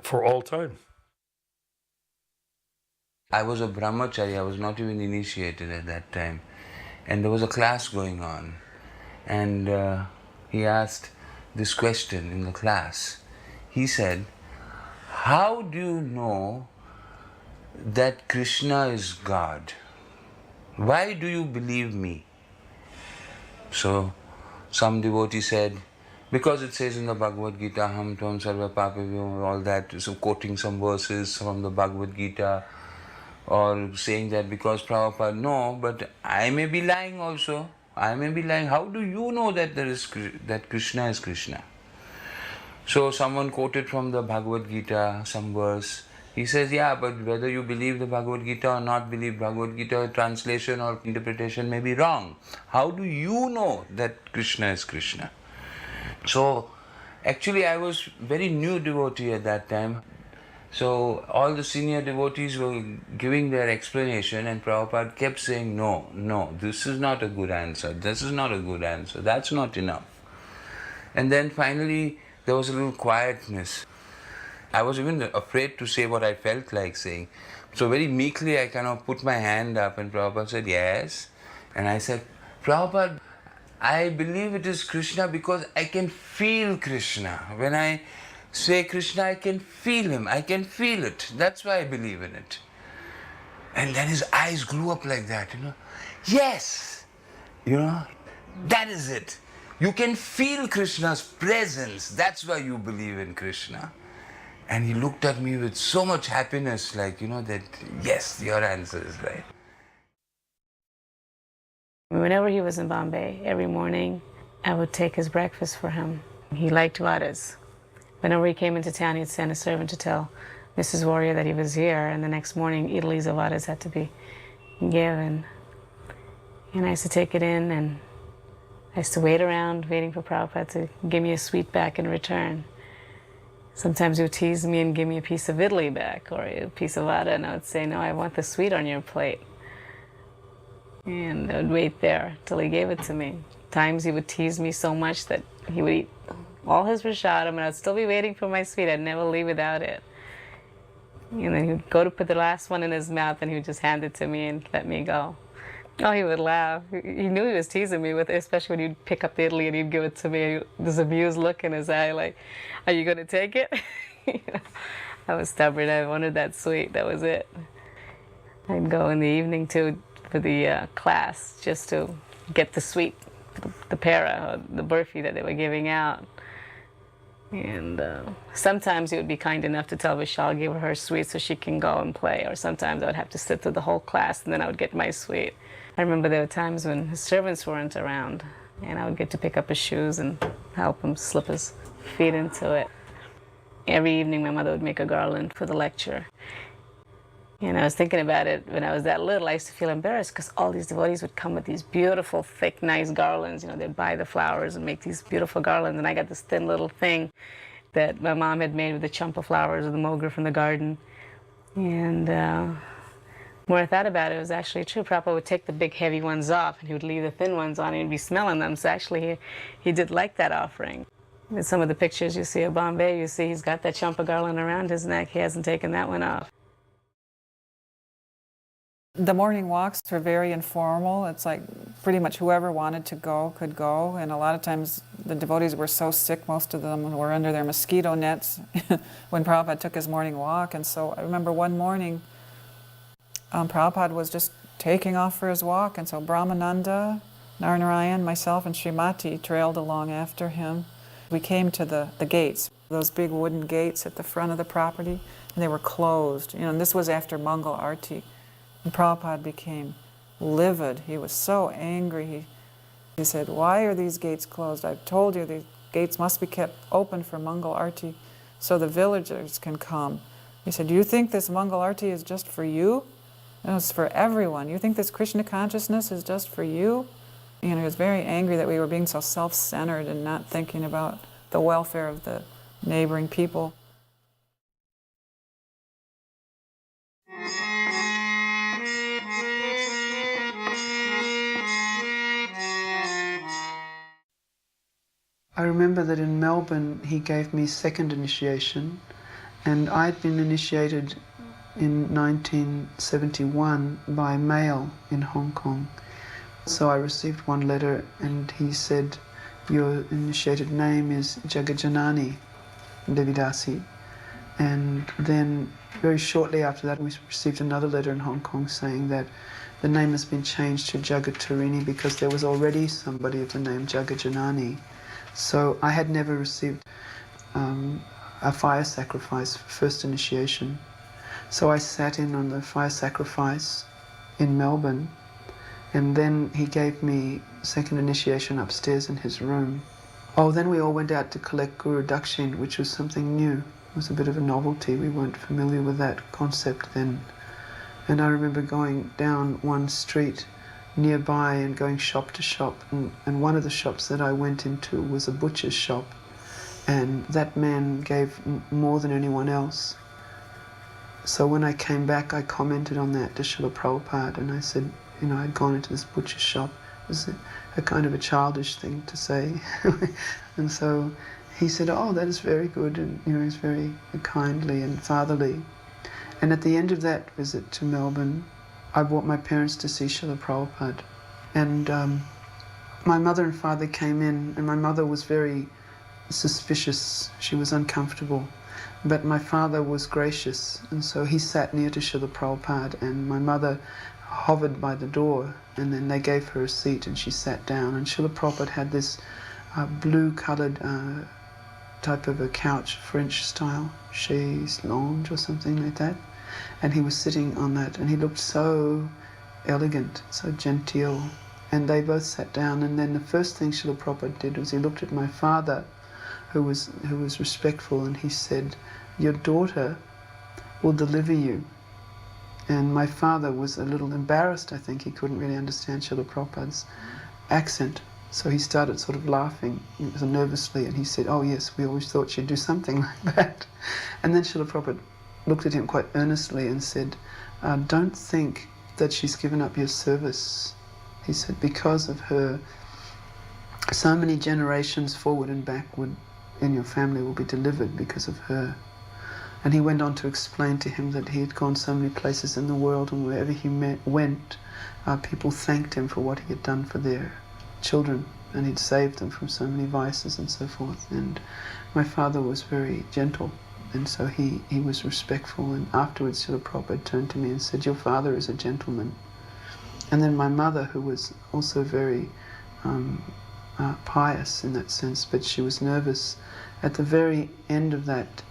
for all time. I was a brahmachari, I was not even initiated at that time. And there was a class going on. And he asked this question in the class. He said, how do you know that Krishna is God? Why do you believe me? So some devotee said, because it says in the Bhagavad Gita, Ham Tvam Sarva Papavyo, all that, so quoting some verses from the Bhagavad Gita, or saying that because Prabhupada, no, but I may be lying also. I may be lying. How do you know that that Krishna is Krishna? So someone quoted from the Bhagavad Gita, some verse. He says, yeah, but whether you believe the Bhagavad Gita or not believe Bhagavad Gita, translation or interpretation may be wrong. How do you know that Krishna is Krishna? So actually I was very new devotee at that time. So all the senior devotees were giving their explanation, and Prabhupada kept saying, no, this is not a good answer, this is not a good answer, that's not enough. And then finally there was a little quietness. I was even afraid to say what I felt like saying. So very meekly I kind of put my hand up, and Prabhupada said, yes. And I said, Prabhupada, I believe it is Krishna because I can feel Krishna. When I say Krishna, I can feel him, I can feel it. That's why I believe in it. And then his eyes grew up like that, Yes, that is it. You can feel Krishna's presence. That's why you believe in Krishna. And he looked at me with so much happiness, like, that, yes, your answer is right. Whenever he was in Bombay, every morning, I would take his breakfast for him. He liked vadas. Whenever he came into town, he'd send a servant to tell Mrs. Warrior that he was here, and the next morning, idlis of vadas had to be given. And I used to take it in, and I used to wait around, waiting for Prabhupada to give me a sweet back in return. Sometimes he would tease me and give me a piece of idli back, or a piece of vada, and I would say, no, I want the sweet on your plate. And I would wait there till he gave it to me. Times he would tease me so much that he would eat all his prashadam, and I'd still be waiting for my sweet. I'd never leave without it. And then he would go to put the last one in his mouth, and he would just hand it to me and let me go. Oh, he would laugh. He knew he was teasing me with it, especially when he'd pick up the Italy and he'd give it to me. There's a amused look in his eye, like, "Are you going to take it?" You know, I was stubborn. I wanted that sweet. That was it. I'd go in the evening too for the class just to get the sweet, the para, or the burfi that they were giving out. And sometimes he would be kind enough to tell Vishal, give her sweet so she can go and play. Or sometimes I would have to sit through the whole class and then I would get my sweet. I remember there were times when his servants weren't around and I would get to pick up his shoes and help him slip his feet into it. Every evening my mother would make a garland for the lecture. And I was thinking about it when I was that little. I used to feel embarrassed because all these devotees would come with these beautiful, thick, nice garlands. You know, they'd buy the flowers and make these beautiful garlands. And I got this thin little thing that my mom had made with the champa flowers or the mogra from the garden. And the more I thought about it, it was actually true. Prabhupada would take the big, heavy ones off and he would leave the thin ones on and he'd be smelling them. So actually, he did like that offering. In some of the pictures you see of Bombay, you see he's got that champa garland around his neck. He hasn't taken that one off. The morning walks were very informal. It's like pretty much whoever wanted to go could go. And a lot of times the devotees were so sick, most of them were under their mosquito nets when Prabhupada took his morning walk. And so I remember one morning, Prabhupada was just taking off for his walk. And so Brahmananda, Narnarayan, myself, and Srimati trailed along after him. We came to the gates, those big wooden gates at the front of the property, and they were closed. You know, and this was after Mangal Arti. And Prabhupada became livid. He was so angry. He said, "Why are these gates closed? I've told you these gates must be kept open for Mangal Arti so the villagers can come." He said, "Do you think this Mangal Arti is just for you? No, it's for everyone. You think this Krishna consciousness is just for you?" You know, he was very angry that we were being so self-centered and not thinking about the welfare of the neighboring people. I remember that in Melbourne he gave me second initiation, and I'd been initiated in 1971 by mail in Hong Kong. So I received one letter and he said, "Your initiated name is Jagajanani Devidasi." And then very shortly after that we received another letter in Hong Kong saying that the name has been changed to Jagatarini because there was already somebody of the name Jagajanani. So I had never received a fire sacrifice for first initiation. So I sat in on the fire sacrifice in Melbourne, and then he gave me second initiation upstairs in his room. Oh, then we all went out to collect Guru Dakshin, which was something new. It was a bit of a novelty. We weren't familiar with that concept then. And I remember going down one street nearby and going shop to shop, and one of the shops that I went into was a butcher's shop, and that man gave more than anyone else. So when I came back I commented on that to Srila Prabhupada, and I said, you know, I'd gone into this butcher's shop. It was a kind of a childish thing to say. And so he said, "Oh, that is very good," and you know, he's very kindly and fatherly. And at the end of that visit to Melbourne, I brought my parents to see Srila Prabhupada. And my mother and father came in, and my mother was very suspicious. She was uncomfortable. But my father was gracious, and so he sat near to Srila Prabhupada, and my mother hovered by the door, and then they gave her a seat and she sat down. And Srila Prabhupada had this blue-coloured type of a couch, French style, chaise lounge or something like that. And he was sitting on that, and he looked so elegant, so genteel. And they both sat down, and then the first thing Srila Prabhupada did was he looked at my father, who was respectful, and he said, "Your daughter will deliver you." And my father was a little embarrassed, I think. He couldn't really understand Srila Prabhupada's accent. So he started sort of laughing nervously, and he said, "Oh yes, we always thought she'd do something like that." And then Srila Prabhupada looked at him quite earnestly and said, "Don't think that she's given up your service." He said, "Because of her, so many generations forward and backward in your family will be delivered because of her." And he went on to explain to him that he had gone so many places in the world, and wherever he went, people thanked him for what he had done for their children, and he'd saved them from so many vices and so forth. And my father was very gentle, and so he was respectful. And afterwards, Srila Prabhupada turned to me and said, "Your father is a gentleman." And then my mother, who was also very pious in that sense, but she was nervous. At the very end of that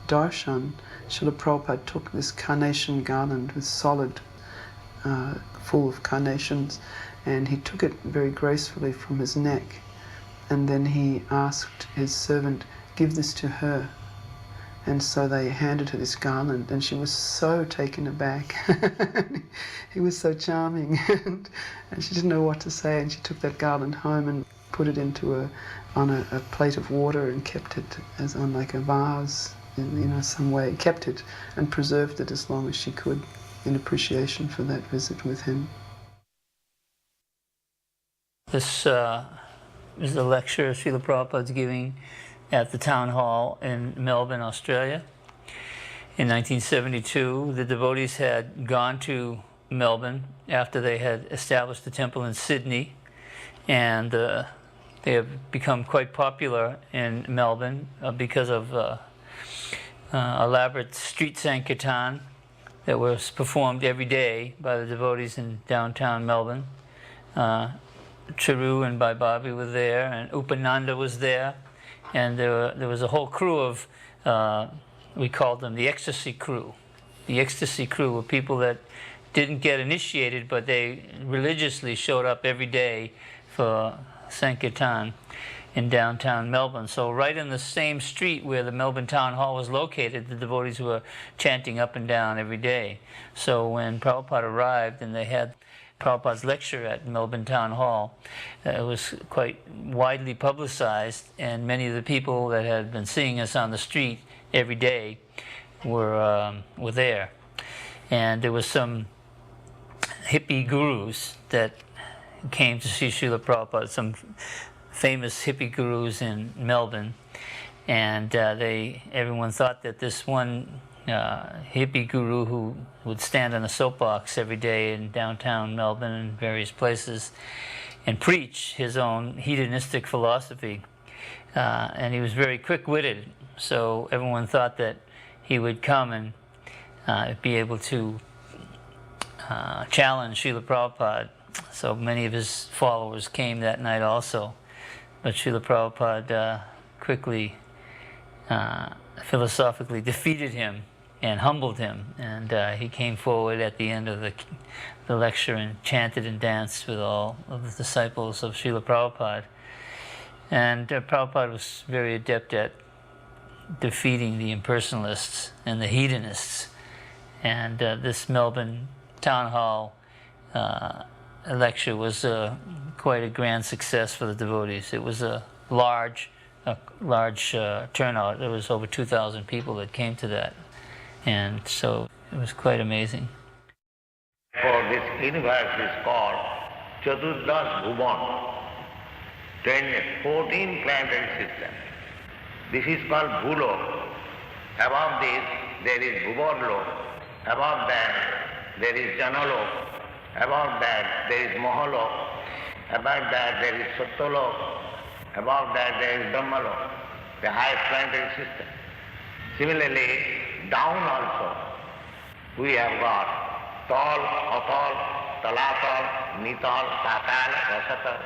darshan, Srila Prabhupada took this carnation garland with solid, full of carnations, and he took it very gracefully from his neck, and then he asked his servant, "Give this to her." And so they handed her this garland, and she was so taken aback. He was so charming, and she didn't know what to say, and she took that garland home and put it into on a plate of water and kept it as on like a vase, in some way, kept it and preserved it as long as she could in appreciation for that visit with him. This is a lecture Srila Prabhupada's giving at the town hall in Melbourne, Australia. In 1972, the devotees had gone to Melbourne after they had established the temple in Sydney, and they have become quite popular in Melbourne because of elaborate street sankirtan that was performed every day by the devotees in downtown Melbourne. Charu and Bhai Bobby were there, and Upananda was there, and there was a whole crew of, we called them the ecstasy crew. The ecstasy crew were people that didn't get initiated, but they religiously showed up every day for Sankirtan in downtown Melbourne. So right in the same street where the Melbourne Town Hall was located, the devotees were chanting up and down every day. So when Prabhupada arrived and they had Prabhupada's lecture at Melbourne Town Hall, it was quite widely publicized, and many of the people that had been seeing us on the street every day were there. And there was some hippie gurus that came to see Srila Prabhupada, some famous hippie gurus in Melbourne, and everyone thought that this one hippie guru who would stand on a soapbox every day in downtown Melbourne and various places and preach his own hedonistic philosophy, and he was very quick-witted, so everyone thought that he would come and be able to challenge Srila Prabhupada. So many of his followers came that night also, but Srila Prabhupada quickly philosophically defeated him and humbled him, and he came forward at the end of the lecture and chanted and danced with all of the disciples of Srila Prabhupada. And Prabhupada was very adept at defeating the impersonalists and the hedonists, and this Melbourne Town Hall lecture was quite a grand success for the devotees. It was a large turnout. There was over 2,000 people that came to that, and so it was quite amazing. For this universe is called Chaturdas Bhuvan, 14 planetary systems. This is called Bhulok. Above this there is Bhuvanlok. Above that there is Janalok. Above that there is Mahalok. Above that there is Satyalok. Above that there is Brahmalok, the highest planetary system. Similarly, down also we have got Tal, Atal, Talatal, Nital, Patal, Rasatal.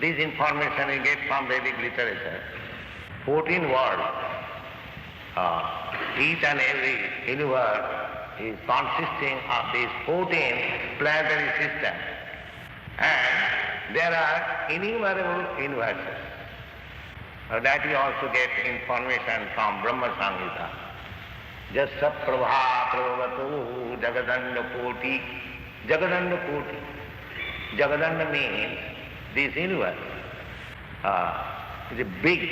This information we get from Vedic literature. 14 worlds. Each and every universe is consisting of these 14 planetary systems. And there are innumerable universes. That we also get information from Brahma Samhita. Jasa prabha prabhavatu jagadanda koti. Jagadanda koti. Jagadanda means this universe is a big,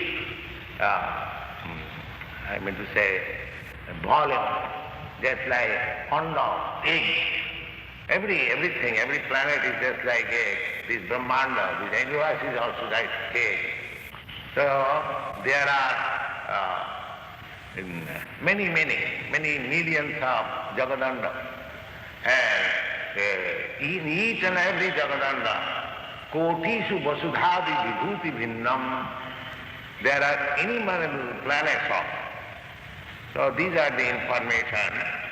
I mean to say, volume, just like pond of egg. Everything, every planet is just like egg. This Brahmanda, this universe is also like egg. So there are many millions of Jagadanda. And in each and every Jagadanda, Kotishu Vasudhadi Vibhuti Bhinnam, there are innumerable planets of. So these are the information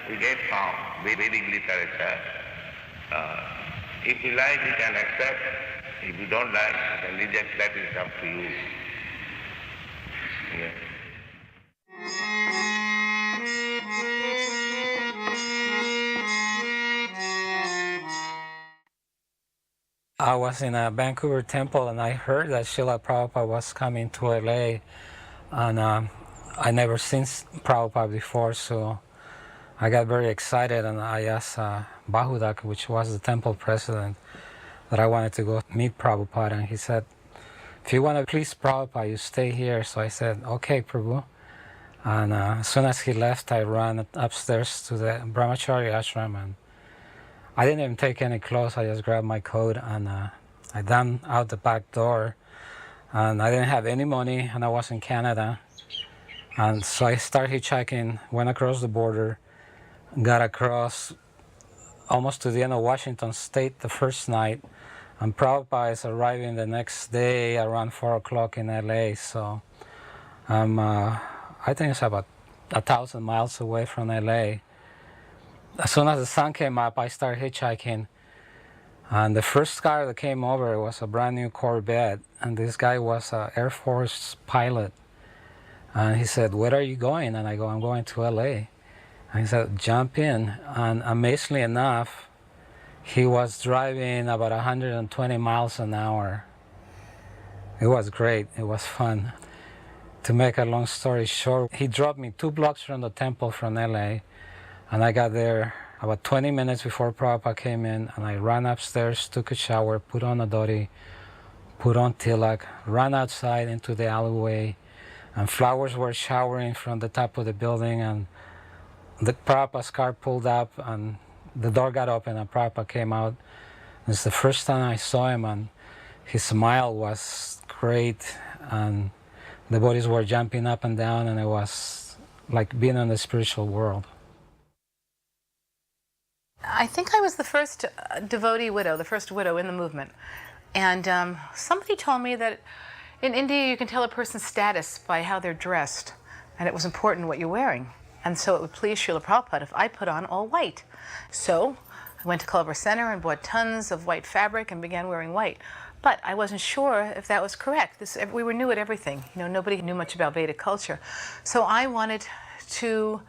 we get from Vedic literature. If you like, you can accept. If you don't like, you can reject. That is up to you. Yeah. I was in a Vancouver temple and I heard that Srila Prabhupada was coming to LA, and I never seen Prabhupada before, so I got very excited and I asked Bahudak, which was the temple president, that I wanted to go meet Prabhupada, and he said, if you want to please Prabhupada, you stay here. So I said, okay, Prabhu. And as soon as he left, I ran upstairs to the Brahmachari ashram, and I didn't even take any clothes. I just grabbed my coat and I ran out the back door, and I didn't have any money, and I was in Canada. And so I started hitchhiking, went across the border, got across almost to the end of Washington State the first night, and Prabhupada is arriving the next day around 4 o'clock in LA. So I think it's about 1,000 miles away from LA. As soon as the sun came up, I started hitchhiking. And the first car that came over was a brand new Corvette. And this guy was an Air Force pilot. And he said, where are you going? And I go, I'm going to LA. And he said, jump in. And amazingly enough, he was driving about 120 miles an hour. It was great. It was fun. To make a long story short, he dropped me 2 blocks from the temple from LA. And I got there about 20 minutes before Prabhupada came in, and I ran upstairs, took a shower, put on a dhoti, put on tilak, ran outside into the alleyway, and flowers were showering from the top of the building, and the Prabhupada's car pulled up, and the door got open, and Prabhupada came out. It's the first time I saw him, and his smile was great, and the bodies were jumping up and down, and it was like being in the spiritual world. I think I was the first devotee widow, the first widow in the movement. And somebody told me that in India you can tell a person's status by how they're dressed, and it was important what you're wearing. And so it would please Srila Prabhupada if I put on all white. So I went to Culver Center and bought tons of white fabric and began wearing white. But I wasn't sure if that was correct. We were new at everything. You know, nobody knew much about Vedic culture. So I wanted to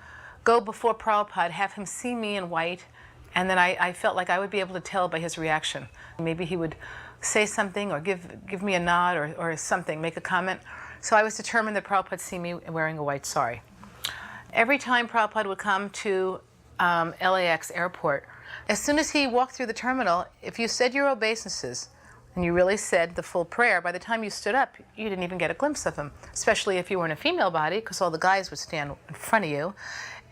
go before Prabhupada, have him see me in white, and then I felt like I would be able to tell by his reaction. Maybe he would say something or give me a nod or something, make a comment. So I was determined that Prabhupada would see me wearing a white sari. Every time Prabhupada would come to LAX airport, as soon as he walked through the terminal, if you said your obeisances and you really said the full prayer, by the time you stood up, you didn't even get a glimpse of him, especially if you were in a female body, because all the guys would stand in front of you,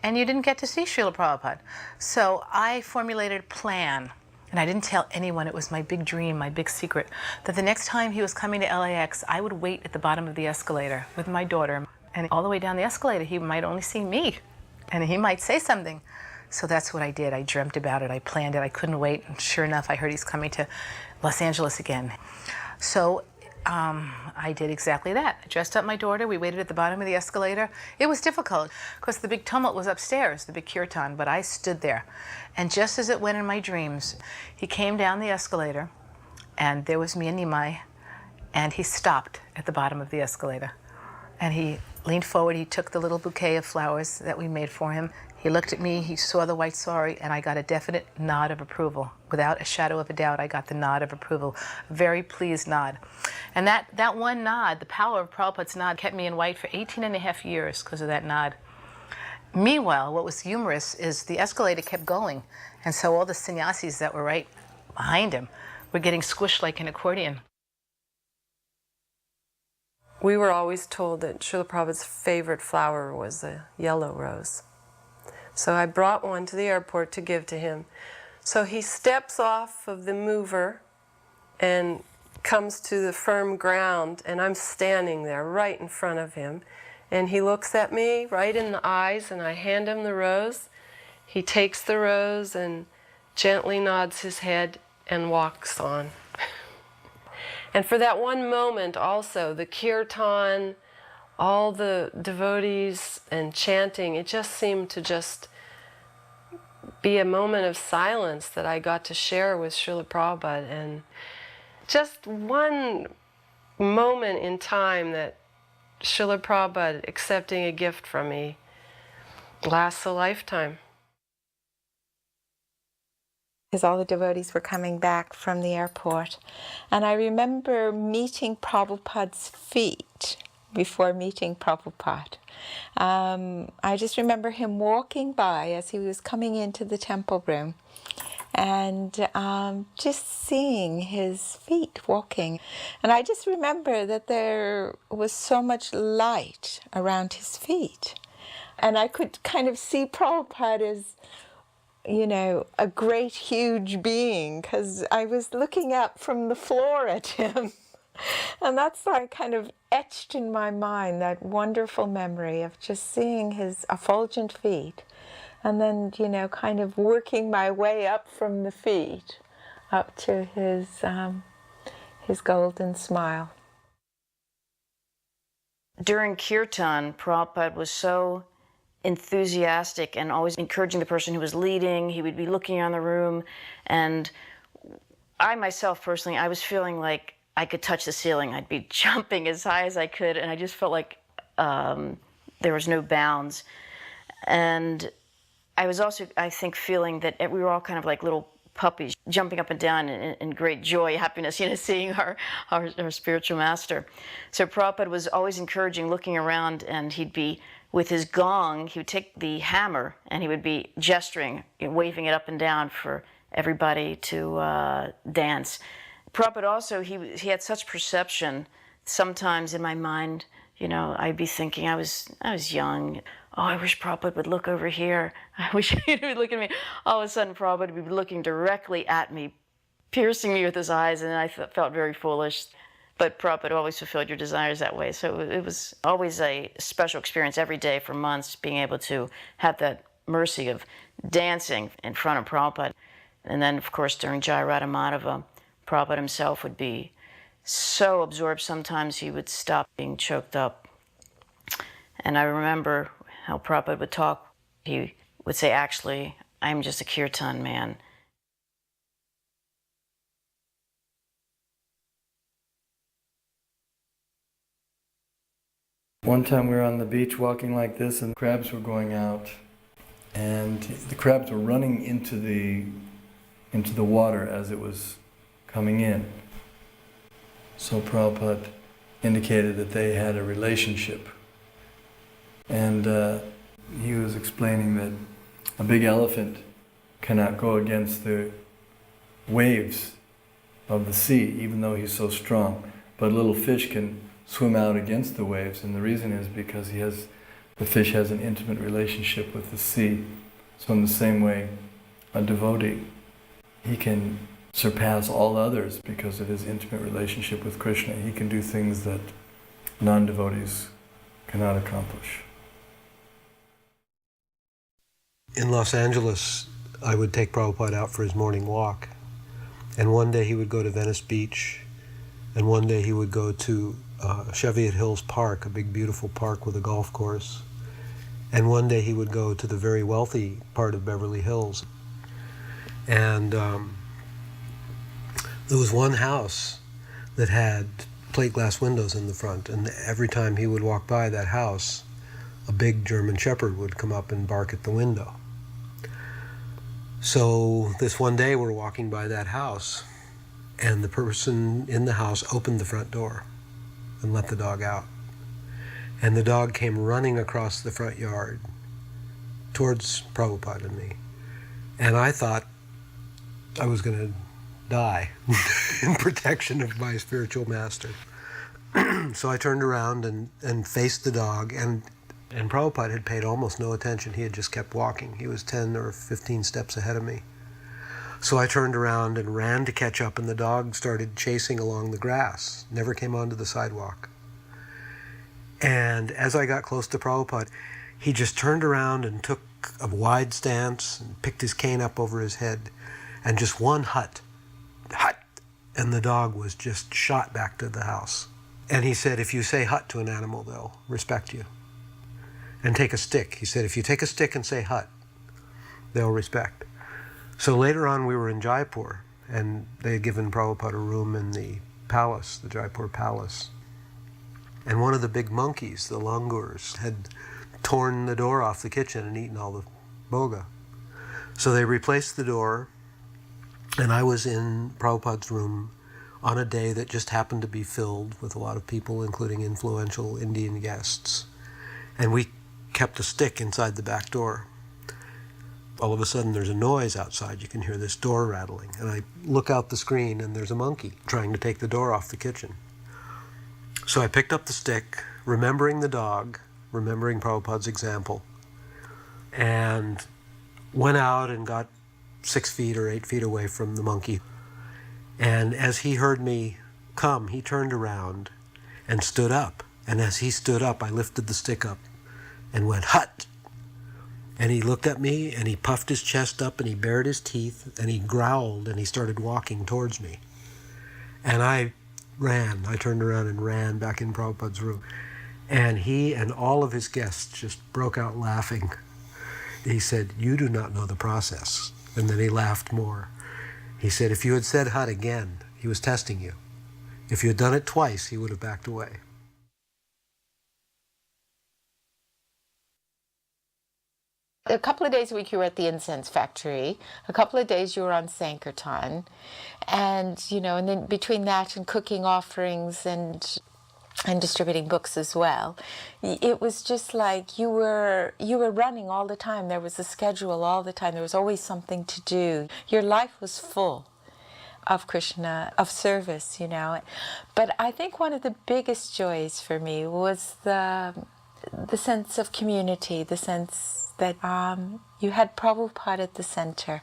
and you didn't get to see Srila Prabhupada. So I formulated a plan, and I didn't tell anyone. It was my big dream, my big secret, that the next time he was coming to LAX, I would wait at the bottom of the escalator with my daughter, and all the way down the escalator, he might only see me, and he might say something. So that's what I did. I dreamt about it. I planned it. I couldn't wait. And sure enough, I heard he's coming to Los Angeles again. So I did exactly that. I dressed up my daughter. We waited at the bottom of the escalator. It was difficult because the big tumult was upstairs, the big kirtan, but I stood there. And just as it went in my dreams, he came down the escalator, and there was me and Nimai, and he stopped at the bottom of the escalator. And he leaned forward. He took the little bouquet of flowers that we made for him. He looked at me, he saw the white sari, and I got a definite nod of approval. Without a shadow of a doubt, I got the nod of approval. A very pleased nod. And that one nod, the power of Prabhupada's nod, kept me in white for 18 and a half years because of that nod. Meanwhile, what was humorous is the escalator kept going, and so all the sannyasis that were right behind him were getting squished like an accordion. We were always told that Srila Prabhupada's favorite flower was the yellow rose. So I brought one to the airport to give to him. So he steps off of the mover and comes to the firm ground, and I'm standing there right in front of him. And he looks at me right in the eyes, and I hand him the rose. He takes the rose and gently nods his head and walks on. And for that one moment also, the kirtan, all the devotees and chanting, it just seemed to just be a moment of silence that I got to share with Srila Prabhupada. And just one moment in time that Srila Prabhupada accepting a gift from me lasts a lifetime. Because all the devotees were coming back from the airport. And I remember meeting Prabhupada's feet before meeting Prabhupada. I just remember him walking by as he was coming into the temple room and just seeing his feet walking. And I just remember that there was so much light around his feet. And I could kind of see Prabhupada as, you know, a great, huge being, because I was looking up from the floor at him. And that's like kind of etched in my mind, that wonderful memory of just seeing his effulgent feet and then, you know, kind of working my way up from the feet up to his golden smile. During Kirtan, Prabhupada was so enthusiastic and always encouraging the person who was leading. He would be looking around the room, and I myself personally, I was feeling like I could touch the ceiling. I'd be jumping as high as I could, and I just felt like there was no bounds. And I was also, I think, feeling that we were all kind of like little puppies jumping up and down in great joy, happiness, you know, seeing our spiritual master. So Prabhupada was always encouraging, looking around, and he'd be with his gong, he would take the hammer and he would be gesturing, waving it up and down for everybody to dance. Prabhupada also, he had such perception. Sometimes in my mind, you know, I'd be thinking, I was young. Oh, I wish Prabhupada would look over here. I wish he would look at me. All of a sudden, Prabhupada would be looking directly at me, piercing me with his eyes, and I felt very foolish. But Prabhupada always fulfilled your desires that way. So it was always a special experience every day for months, being able to have that mercy of dancing in front of Prabhupada. And then, of course, during Jai Radha Madhava, Prabhupada himself would be so absorbed, sometimes he would stop being choked up. And I remember how Prabhupada would talk. He would say, actually, I'm just a kirtan man. One time we were on the beach walking like this and crabs were going out. And the crabs were running into the water as it was coming in. So Prabhupada indicated that they had a relationship. And he was explaining that a big elephant cannot go against the waves of the sea, even though he's so strong. But a little fish can swim out against the waves, and the reason is because the fish has an intimate relationship with the sea. So in the same way, a devotee, he can surpass all others because of his intimate relationship with Krishna. He can do things that non-devotees cannot accomplish. In Los Angeles, I would take Prabhupada out for his morning walk. And one day he would go to Venice Beach, and one day he would go to Cheviot Hills Park, a big beautiful park with a golf course. And one day he would go to the very wealthy part of Beverly Hills. And there was one house that had plate glass windows in the front, and every time he would walk by that house, a big German Shepherd would come up and bark at the window. So this one day we're walking by that house, and the person in the house opened the front door and let the dog out. And the dog came running across the front yard towards Prabhupada and me. And I thought I was going to die in protection of my spiritual master. So I turned around and faced the dog, and Prabhupada had paid almost no attention. He had just kept walking. He was 10 or 15 steps ahead of me. So I turned around and ran to catch up, and the dog started chasing along the grass, never came onto the sidewalk. And as I got close to Prabhupada, he just turned around and took a wide stance and picked his cane up over his head and just one hut, and the dog was just shot back to the house. And he said, if you say hut to an animal, they'll respect you. And take a stick. He said, if you take a stick and say hut, they'll respect. So later on we were in Jaipur, and they had given Prabhupada a room in the palace, the Jaipur palace. And one of the big monkeys, the langurs, had torn the door off the kitchen and eaten all the boga. So they replaced the door, and I was in Prabhupada's room on a day that just happened to be filled with a lot of people, including influential Indian guests. And we kept a stick inside the back door. All of a sudden there's a noise outside. You can hear this door rattling. And I look out the screen and there's a monkey trying to take the door off the kitchen. So I picked up the stick, remembering the dog, remembering Prabhupada's example, and went out and got 6 feet or 8 feet away from the monkey. And as he heard me come, he turned around and stood up. And as he stood up, I lifted the stick up and went, hut! And he looked at me and he puffed his chest up and he bared his teeth and he growled and he started walking towards me. And I turned around and ran back in Prabhupada's room. And he and all of his guests just broke out laughing. He said, you do not know the process. And then he laughed more. He said, if you had said hut again, he was testing you. If you had done it twice, he would have backed away. A couple of days a week you were at the incense factory. A couple of days you were on Sankirtan. And, and then between that and cooking offerings and distributing books as well, it was just like you were running all the time. There was a schedule all the time. There was always something to do. Your life was full of Krishna, of service, But I think one of the biggest joys for me was the sense of community, the sense that you had Prabhupada at the center,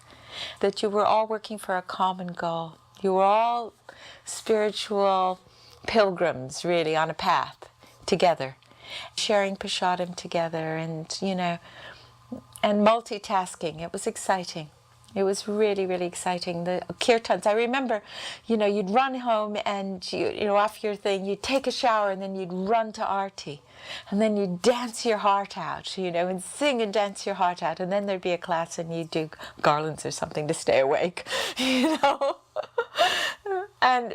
that you were all working for a common goal. You were all spiritual pilgrims, really, on a path together, sharing prasadam together and, and multitasking. It was exciting. It was really, really exciting. The kirtans, I remember, you'd run home and, off your thing, you'd take a shower and then you'd run to Aarti. And then you'd dance your heart out, and sing and dance your heart out. And then there'd be a class and you'd do garlands or something to stay awake, And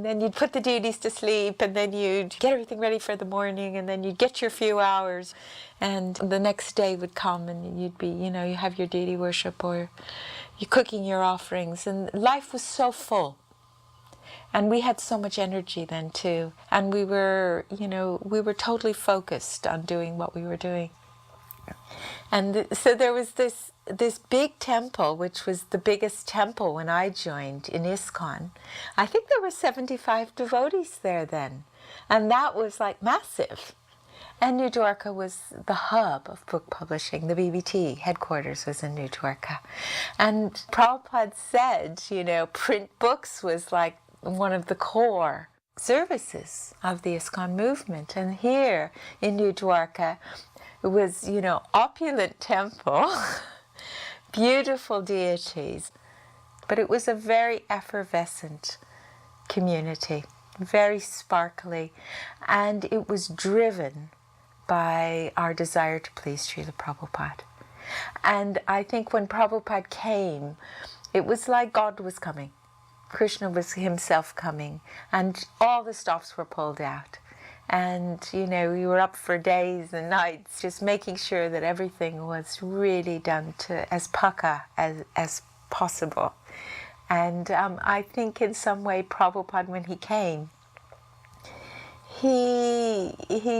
then you'd put the deities to sleep, and then you'd get everything ready for the morning, and then you'd get your few hours. And the next day would come and you'd be, you have your deity worship or you're cooking your offerings. And life was so full. And we had so much energy then too. And we were totally focused on doing what we were doing. And so there was this big temple, which was the biggest temple when I joined in ISKCON. I think there were 75 devotees there then. And that was like massive. And New Dwarka was the hub of book publishing. The BBT headquarters was in New Dwarka. And Prabhupada said, print books was like one of the core services of the ISKCON movement. And here in New Dwarka, it was, opulent temple, beautiful deities, but it was a very effervescent community, very sparkly, and it was driven by our desire to please Srila Prabhupada. And I think when Prabhupada came, it was like God was coming. Krishna was himself coming, and all the stops were pulled out. And, we were up for days and nights just making sure that everything was really done to as paka as possible. And I think in some way Prabhupada, when he came, he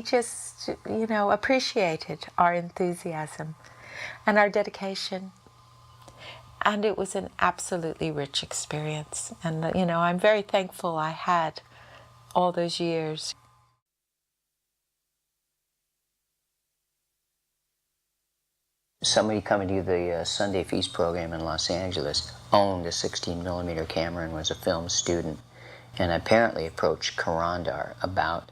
just, appreciated our enthusiasm and our dedication. And it was an absolutely rich experience. And, I'm very thankful I had all those years. Somebody coming to the Sunday Feast program in Los Angeles owned a 16mm camera and was a film student, and apparently approached Karandar about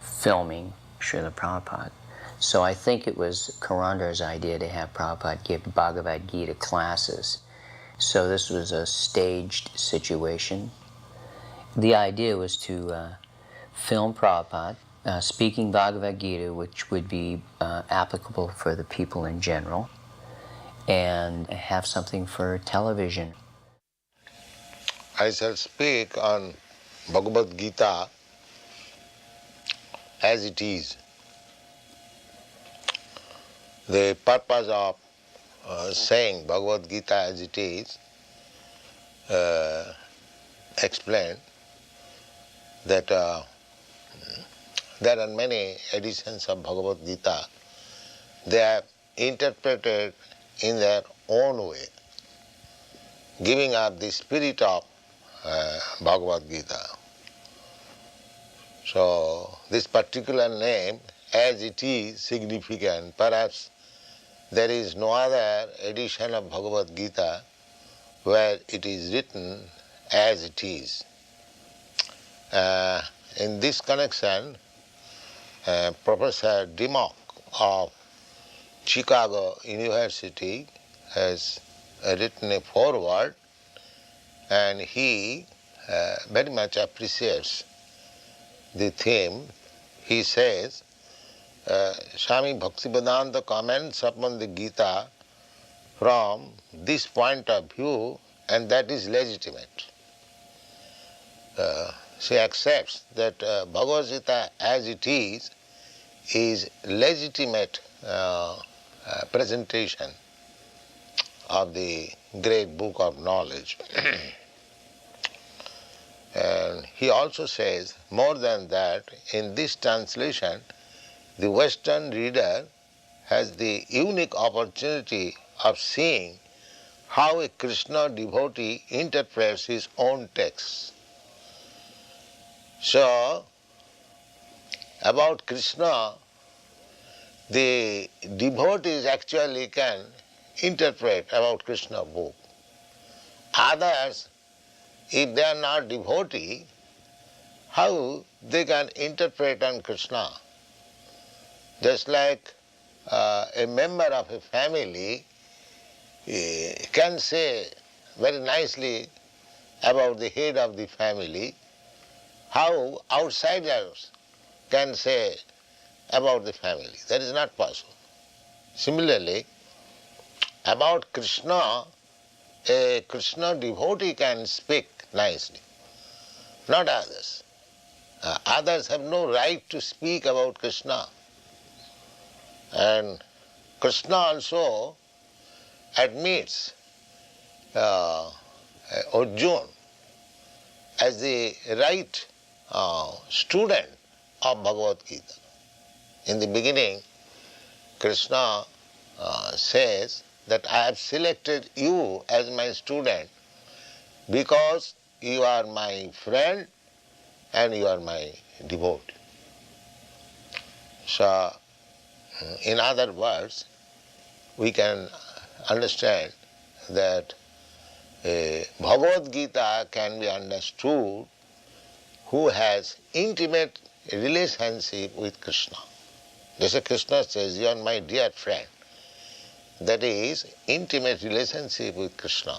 filming Srila Prabhupada. So I think it was Karandar's idea to have Prabhupada give Bhagavad Gita classes. So this was a staged situation. The idea was to film Prabhupada speaking Bhagavad Gita, which would be applicable for the people in general, and have something for television. I shall speak on Bhagavad Gita as it is. The purpose of saying Bhagavad Gita as it is explained that there are many editions of Bhagavad Gita. They are interpreted in their own way, giving up the spirit of Bhagavad Gita. So this particular name, as it is, significant. Perhaps there is no other edition of Bhagavad Gita where it is written as it is. In this connection, Professor Dimmock of Chicago University has written a foreword, and he very much appreciates the theme. He says, Swami Bhaktivedanta comments upon the Gita from this point of view, and that is legitimate. She accepts that Bhagavad Gita as it is legitimate presentation of the great book of knowledge. And he also says, more than that, in this translation, the Western reader has the unique opportunity of seeing how a Krishna devotee interprets his own text. So, about Krishna, the devotees actually can interpret about Krishna book. Others, if they are not devotee, how they can interpret on Krishna? Just like a member of a family can say very nicely about the head of the family, how outsiders can say about the family. That is not possible. Similarly, about Krishna, a Krishna devotee can speak nicely, not others. Others have no right to speak about Krishna. And Krishna also admits Arjuna as the right student of Bhagavad Gita. In the beginning, Krishna says that I have selected you as my student because you are my friend and you are my devotee. So, in other words, we can understand that Bhagavad Gita can be understood who has intimate relationship with Krishna. Just as Krishna says, you are my dear friend. That is intimate relationship with Krishna.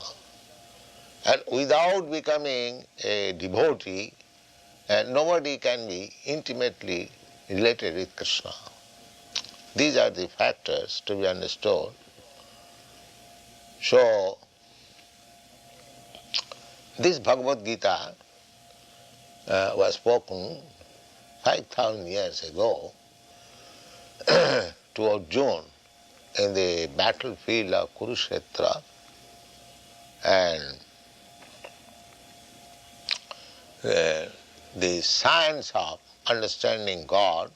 And without becoming a devotee, nobody can be intimately related with Krishna. These are the factors to be understood. So, this Bhagavad Gita was spoken 5,000 years ago to Arjuna in the battlefield of Kurukshetra, and the science of understanding God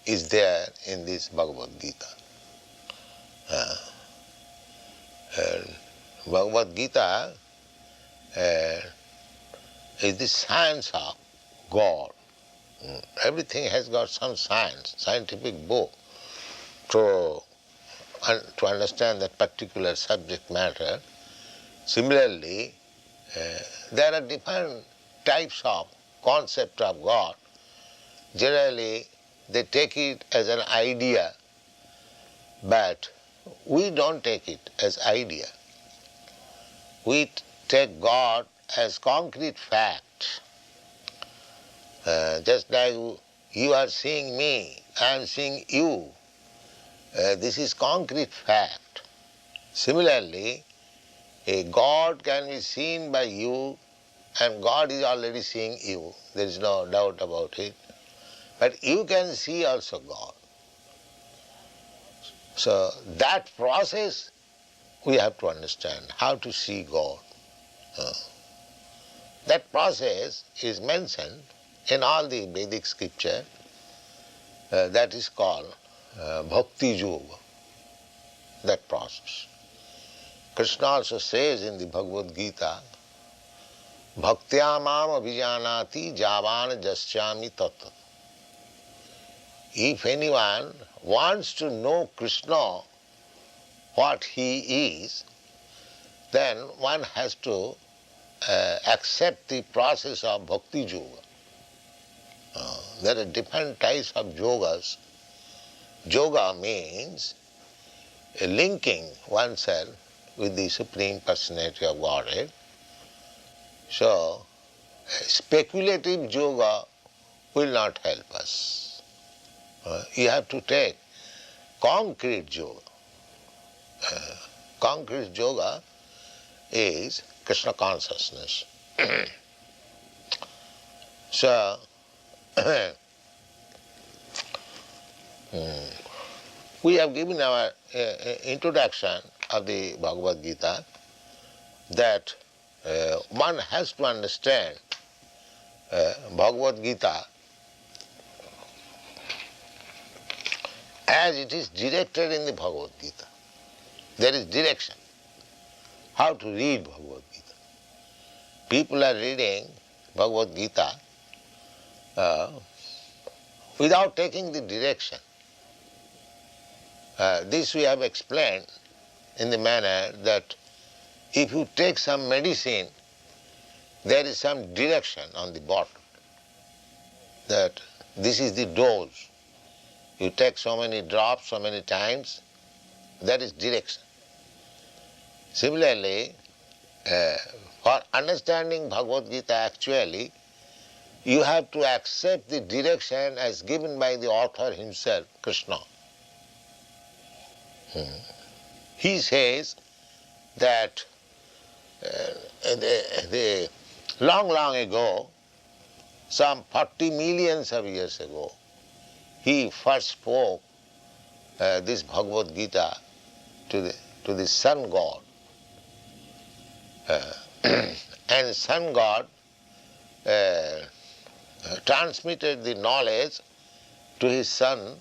is there in this Bhagavad Gita. Bhagavad Gita is the science of God. Everything has got some science, scientific book to understand that particular subject matter. Similarly, there are different types of concept of God. Generally, they take it as an idea, but we don't take it as idea. We take God as concrete fact. Just like you are seeing me, I am seeing you. This is concrete fact. Similarly, a God can be seen by you, and God is already seeing you. There is no doubt about it. But you can see also God. So that process we have to understand, how to see God. That process is mentioned in all the Vedic scripture. That is called Bhakti Yoga, that process. Krishna also says in the Bhagavad Gita, Bhaktya mam abhijanati javan jasyami tatat. If anyone wants to know Krishna, what he is, then one has to accept the process of Bhakti Yoga. There are different types of yogas. Yoga means linking oneself with the Supreme Personality of Godhead. So, speculative yoga will not help us. You have to take concrete yoga. Concrete yoga is Krishna consciousness. So, we have given our introduction of the Bhagavad Gita that one has to understand Bhagavad Gita as it is directed in the Bhagavad Gita. There is direction. How to read Bhagavad Gita. People are reading Bhagavad Gita without taking the direction. This we have explained in the manner that if you take some medicine, there is some direction on the bottle, that this is the dose. You take so many drops, so many times, that is direction. Similarly, for understanding Bhagavad Gita actually, you have to accept the direction as given by the author himself, Krishna. He says that long ago, some 40 millions of years ago, he first spoke this Bhagavad Gita to the sun god. And sun god transmitted the knowledge to his son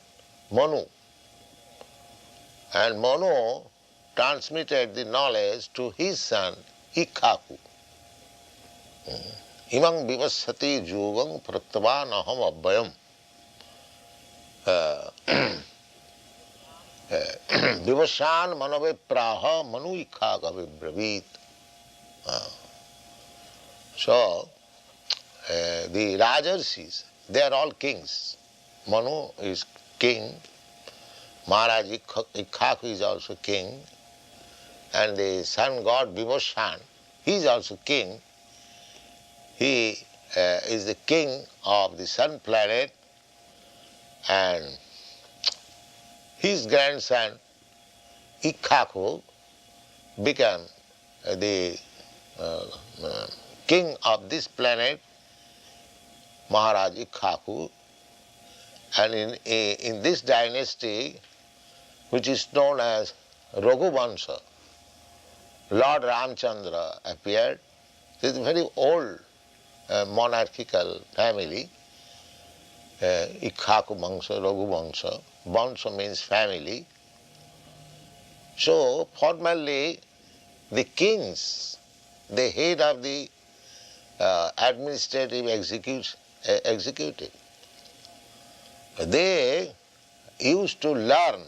Manu. And Manu transmitted the knowledge to his son Ikkaku. Imam vivassati yogam praktavan aham abhayam. Vivashan manave praha manu Ikkaka vibravit. So, the Rajarshis, they are all kings. Manu is king, Maharaj Ikkaka is also king, and the sun god Vivashan, he is also king. He is the king of the sun planet, and his grandson Ikkaku became the king of this planet, Maharaj Ikkhaku, and in this dynasty, which is known as Raghuvansha, Lord Ramchandra appeared. It is a very old monarchical family, Ikkhaku Vansha, Raghuvansha. Vansha means family. So formally, the kings, the head of the administrative executive, they used to learn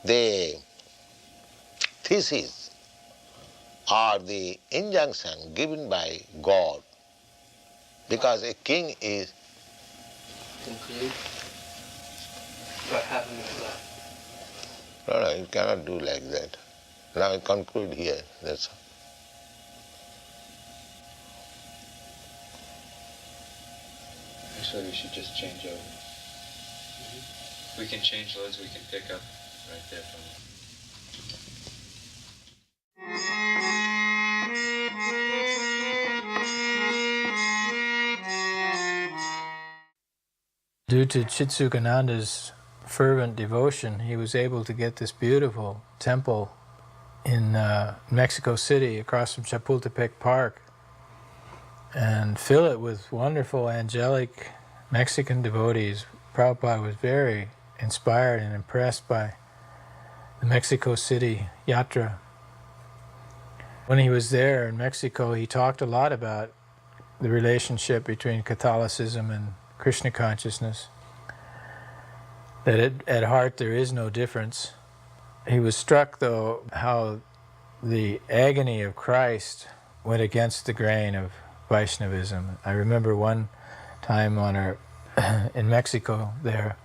the thesis or the injunction given by God, because a king is What happened with that? No, you cannot do like that. Now I conclude here, that's all. Actually, we should just change over. We can change loads, we can pick up right there from Due to Chitsukananda's fervent devotion, he was able to get this beautiful temple in Mexico City across from Chapultepec Park and fill it with wonderful angelic Mexican devotees. Prabhupada was very inspired and impressed by the Mexico City yatra. When he was there in Mexico, he talked a lot about the relationship between Catholicism and Krishna consciousness, that at heart there is no difference. He was struck, though, how the agony of Christ went against the grain of Vaishnavism. I remember one time in Mexico there,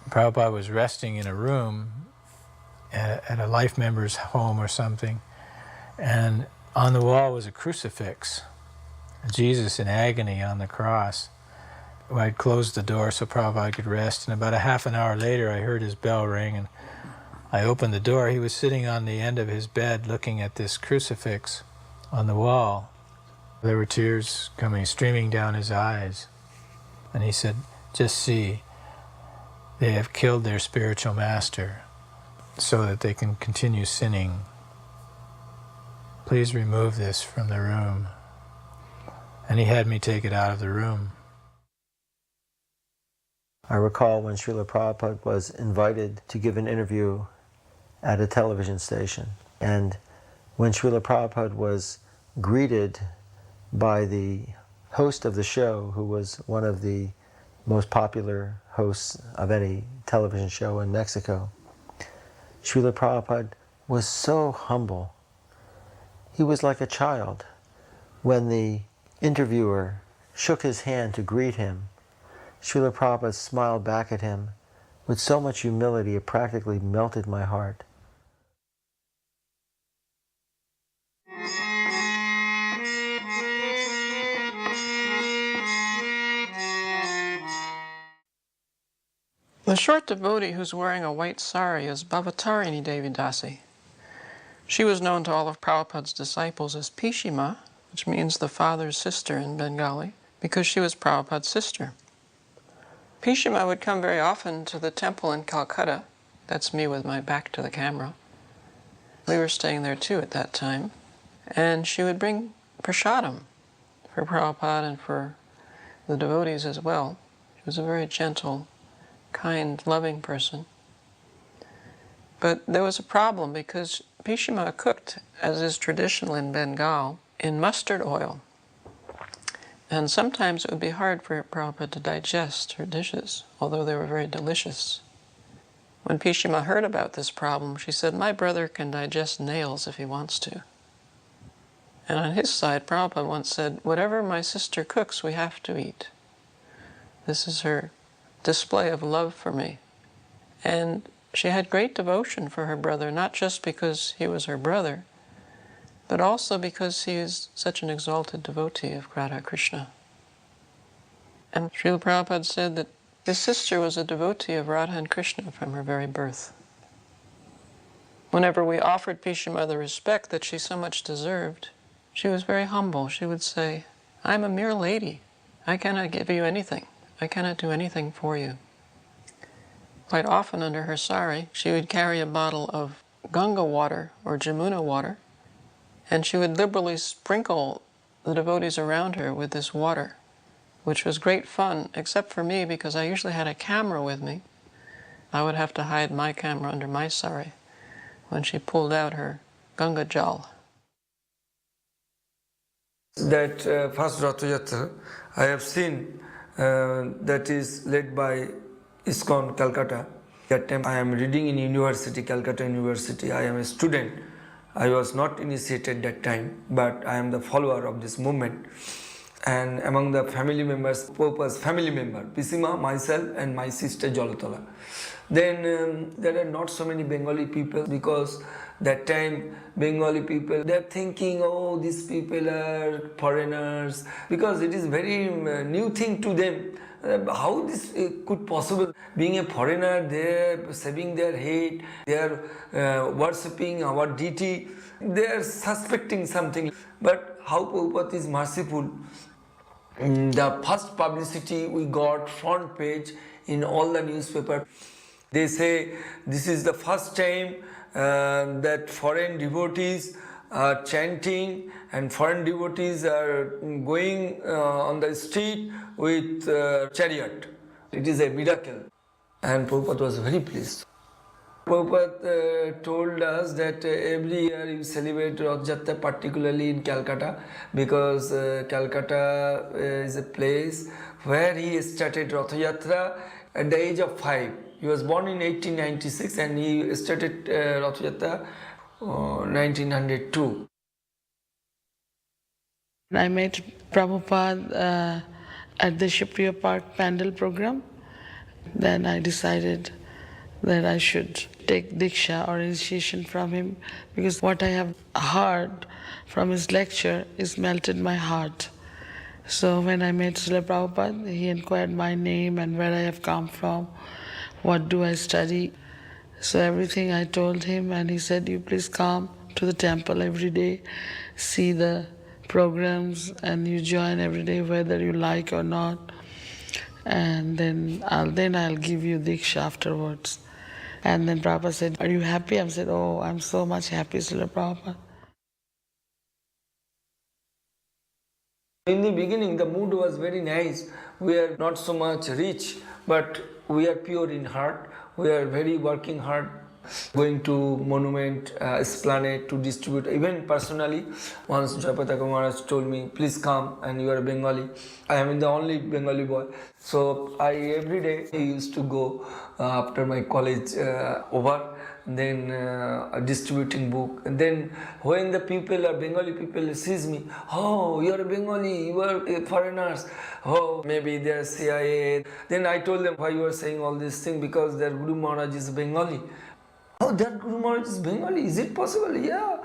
Prabhupada was resting in a room at a life member's home or something, and on the wall was a crucifix, Jesus in agony on the cross. I'd closed the door so Prabhupada could rest, and about a half an hour later I heard his bell ring, and I opened the door. He was sitting on the end of his bed looking at this crucifix on the wall. There were tears streaming down his eyes. And he said, "Just see, they have killed their spiritual master so that they can continue sinning. Please remove this from the room." And he had me take it out of the room. I recall when Srila Prabhupada was invited to give an interview at a television station. And when Srila Prabhupada was greeted by the host of the show, who was one of the most popular hosts of any television show in Mexico, Srila Prabhupada was so humble. He was like a child. When the interviewer shook his hand to greet him, Srila Prabhupada smiled back at him with so much humility it practically melted my heart. The short devotee who's wearing a white sari is Bhavatarini Devi Dasi. She was known to all of Prabhupada's disciples as Pishima, which means the father's sister in Bengali, because she was Prabhupada's sister. Pishima would come very often to the temple in Calcutta. That's me with my back to the camera. We were staying there too at that time. And she would bring prasadam for Prabhupada and for the devotees as well. She was a very gentle, kind, loving person. But there was a problem because Pishima cooked, as is traditional in Bengal, in mustard oil. And sometimes it would be hard for Prabhupada to digest her dishes, although they were very delicious. When Pishima heard about this problem, she said, "My brother can digest nails if he wants to." And on his side, Prabhupada once said, "Whatever my sister cooks, we have to eat. This is her display of love for me." And she had great devotion for her brother, not just because he was her brother, but also because he is such an exalted devotee of Radha Krishna. And Srila Prabhupada said that his sister was a devotee of Radha and Krishna from her very birth. Whenever we offered Pishima the respect that she so much deserved, she was very humble. She would say, "I'm a mere lady. I cannot give you anything. I cannot do anything for you." Quite often under her sari, she would carry a bottle of Ganga water or Jamuna water, and she would liberally sprinkle the devotees around her with this water, which was great fun, except for me because I usually had a camera with me. I would have to hide my camera under my sari when she pulled out her Ganga Jal. That first Rath Yatra I have seen that is led by ISKCON Calcutta. That time I am reading in university, Calcutta University. I am a student. I was not initiated that time, but I am the follower of this movement. And among the family members, Prabhupada's family member, Pisima, myself and my sister Jolatola. Then there are not so many Bengali people, because that time Bengali people, they're thinking, oh, these people are foreigners, because it is very new thing to them. How this could possible? Being a foreigner, they're shaving their head, they're worshipping our deity, they're suspecting something. But how Prabhupada is merciful. The first publicity we got, front page in all the newspaper. They say this is the first time that foreign devotees are chanting and foreign devotees are going on the street with chariot. It is a miracle. And Prabhupada was very pleased. Prabhupada told us that every year you celebrate Rath Yatra, particularly in Calcutta, because Calcutta is a place where he started Rath Yatra at the age of 5. He was born in 1896 and he started Rath Yatra 1902. I met Prabhupada at the Shipriya Park Pandal program. Then I decided that I should take Diksha or initiation from him, because what I have heard from his lecture is melted my heart. So when I met Srila Prabhupada, he inquired my name and where I have come from, what do I study. So everything I told him, and he said, you please come to the temple every day, see the programs, and you join every day whether you like or not. And then I'll give you Diksha afterwards. And then Prabhupada said, are you happy? I said, oh, I'm so much happy, Srila Prabhupada. In the beginning, the mood was very nice. We are not so much rich, but we are pure in heart. We are very working hard, going to monument, esplanade to distribute. Even personally, once Jayapataka Maharaj told me, please come, and you are a Bengali. I am the only Bengali boy. So I every day used to go after my college over, then distributing book. And then when the people, Bengali people sees me, oh, you are a Bengali, you are foreigners, oh, maybe they are CIA. Then I told them why you are saying all these things, because their Guru Maharaj is Bengali. Oh, that Guru Maharaj is Bengali, is it possible? Yeah,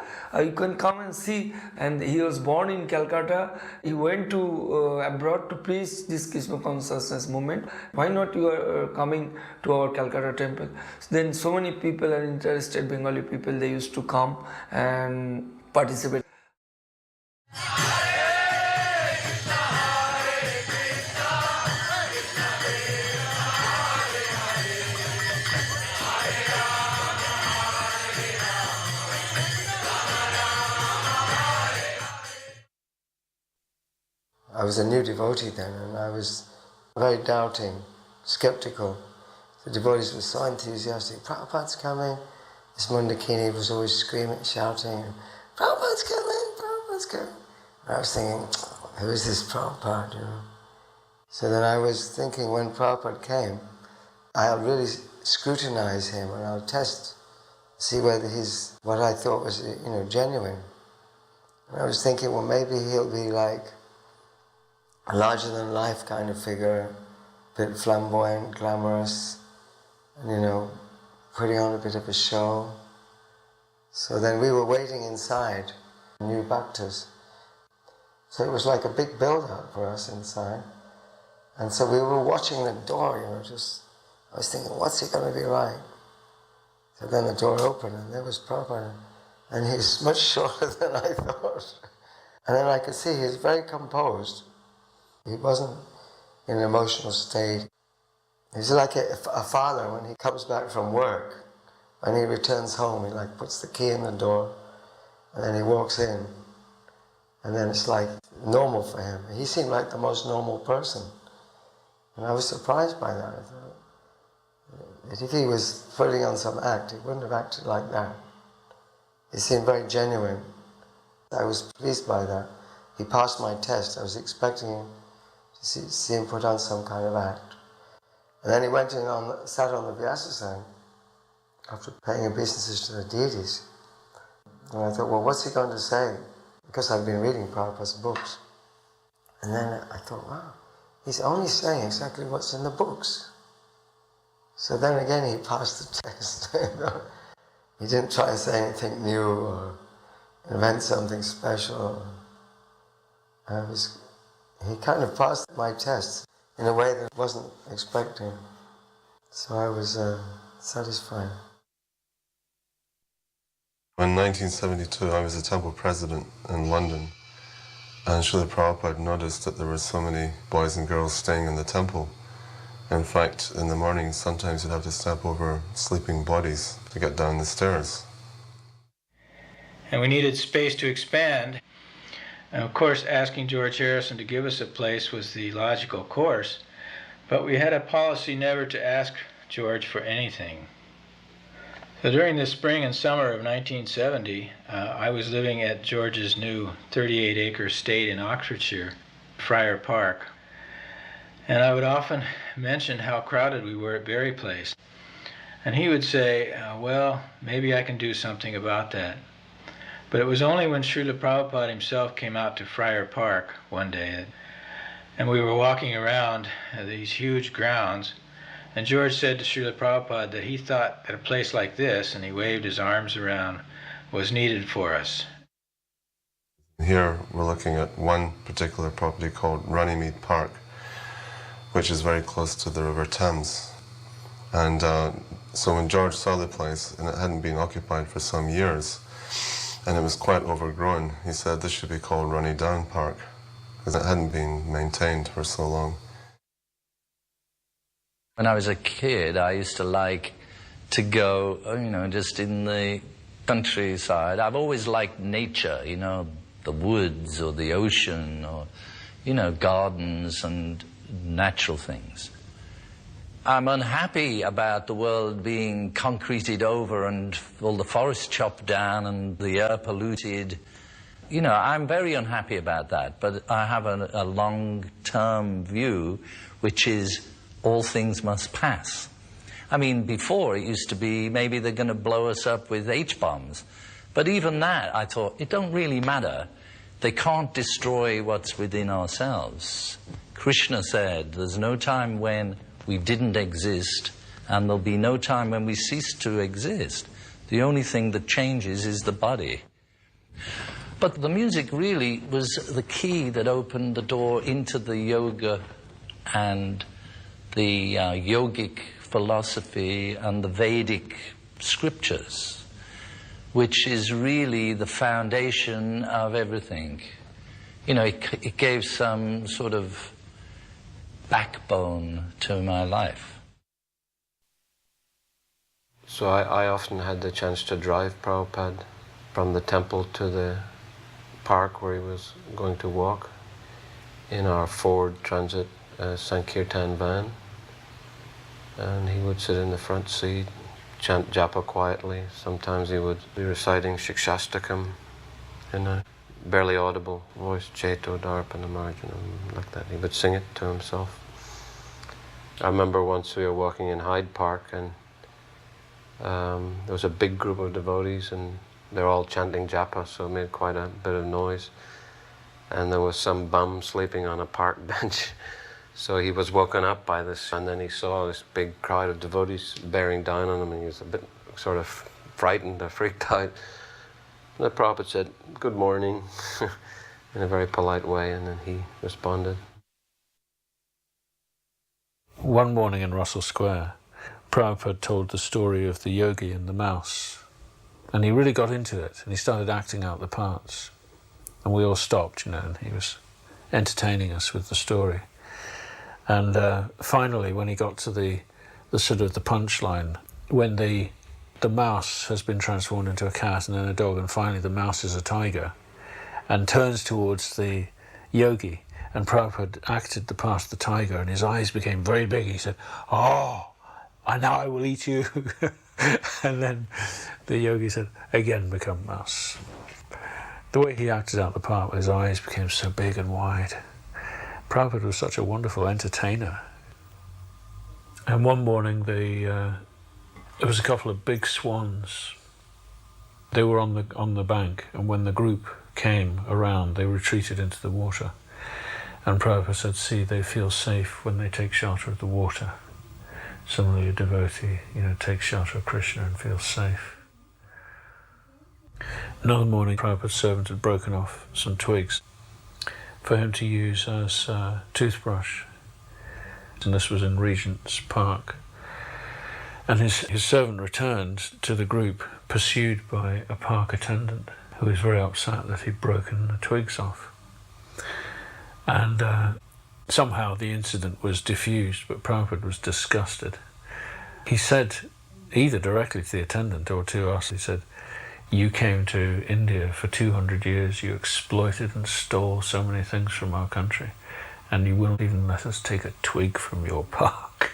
you can come and see. And he was born in Calcutta. He went to abroad to preach this Krishna consciousness movement. Why not you are coming to our Calcutta temple? Then so many people are interested, Bengali people, they used to come and participate. I was a new devotee then, and I was very doubting, skeptical. The devotees were so enthusiastic. Prabhupada's coming. This Mundakini was always screaming, shouting, Prabhupada's coming, Prabhupada's coming. And I was thinking, who is this Prabhupada, you know? So then I was thinking, when Prabhupada came, I'll really scrutinize him and I'll test, see whether he's what I thought was, you know, genuine. And I was thinking, well, maybe he'll be like a larger-than-life kind of figure, a bit flamboyant, glamorous, and, you know, putting on a bit of a show. So then we were waiting inside, new bhaktas. So it was like a big build-up for us inside. And so we were watching the door, you know, I was thinking, what's he going to be like? So then the door opened and there was Prabhupada. And he's much shorter than I thought. And then I could see he was very composed. He wasn't in an emotional state. He's like a father when he comes back from work. When he returns home, he like puts the key in the door and then he walks in. And then it's like normal for him. He seemed like the most normal person. And I was surprised by that. I thought that if he was putting on some act, he wouldn't have acted like that. He seemed very genuine. I was pleased by that. He passed my test. I was expecting him to see him put on some kind of act. And then he went in sat on the Vyasasana after paying obeisances to the deities. And I thought, well, what's he going to say? Because I've been reading Prabhupada's books. And then I thought, wow, he's only saying exactly what's in the books. So then again he passed the test. He didn't try to say anything new or invent something special. He kind of passed my test in a way that I wasn't expecting. So I was satisfied. In 1972 I was a temple president in London, and Srila Prabhupada noticed that there were so many boys and girls staying in the temple. In fact, in the morning sometimes you'd have to step over sleeping bodies to get down the stairs. And we needed space to expand. And of course, asking George Harrison to give us a place was the logical course, but we had a policy never to ask George for anything. So during the spring and summer of 1970, I was living at George's new 38-acre estate in Oxfordshire, Friar Park. And I would often mention how crowded we were at Berry Place. And he would say, well, maybe I can do something about that. But it was only when Srila Prabhupada himself came out to Friar Park one day, and we were walking around these huge grounds, and George said to Srila Prabhupada that he thought that a place like this, and he waved his arms around, was needed for us. Here we're looking at one particular property called Runnymede Park, which is very close to the River Thames. And so when George saw the place, and it hadn't been occupied for some years, and it was quite overgrown, he said this should be called Runny Down Park, because it hadn't been maintained for so long. When I was a kid, I used to like to go, just in the countryside. I've always liked nature, the woods or the ocean or, gardens and natural things. I'm unhappy about the world being concreted over and all the forests chopped down and the air polluted. I'm very unhappy about that, but I have a long-term view, which is all things must pass. I mean, before it used to be maybe they're going to blow us up with H-bombs. But even that, I thought, it don't really matter. They can't destroy what's within ourselves. Krishna said, there's no time when we didn't exist, and there'll be no time when we cease to exist. The only thing that changes is the body. But the music really was the key that opened the door into the yoga and the yogic philosophy and the Vedic scriptures, which is really the foundation of everything. It gave some sort of backbone to my life. So I often had the chance to drive Prabhupada from the temple to the park where he was going to walk in our Ford Transit Sankirtan van. And he would sit in the front seat, chant japa quietly. Sometimes he would be reciting Shikshastakam in a barely audible voice, Cheto Darpana Marjanam, like that. He would sing it to himself. I remember once we were walking in Hyde Park, and there was a big group of devotees, and they're all chanting japa, so it made quite a bit of noise. And there was some bum sleeping on a park bench. So he was woken up by this, and then he saw this big crowd of devotees bearing down on him, and he was a bit sort of frightened or freaked out. And the Prabhupada said, "Good morning," in a very polite way, and then he responded. One morning in Russell Square, Prabhupada told the story of the yogi and the mouse, and he really got into it, and he started acting out the parts. And we all stopped, and he was entertaining us with the story. And finally, when he got to the sort of the punchline, when the mouse has been transformed into a cat and then a dog, and finally the mouse is a tiger, and turns towards the yogi, and Prabhupada acted the part of the tiger, and his eyes became very big. He said, "Oh, now I will eat you." And then the yogi said, "Again become mouse." The way he acted out the part, his eyes became so big and wide. Prabhupada was such a wonderful entertainer. And one morning there was a couple of big swans. They were on the bank, and when the group came around, they retreated into the water. And Prabhupada said, "See, they feel safe when they take shelter of the water." Similarly, a devotee, takes shelter of Krishna and feels safe. Another morning, Prabhupada's servant had broken off some twigs for him to use as a toothbrush. And this was in Regent's Park. And his servant returned to the group, pursued by a park attendant who was very upset that he'd broken the twigs off. And somehow the incident was diffused, but Prabhupada was disgusted. He said, either directly to the attendant or to us, he said, "You came to India for 200 years, you exploited and stole so many things from our country, and you wouldn't even let us take a twig from your park."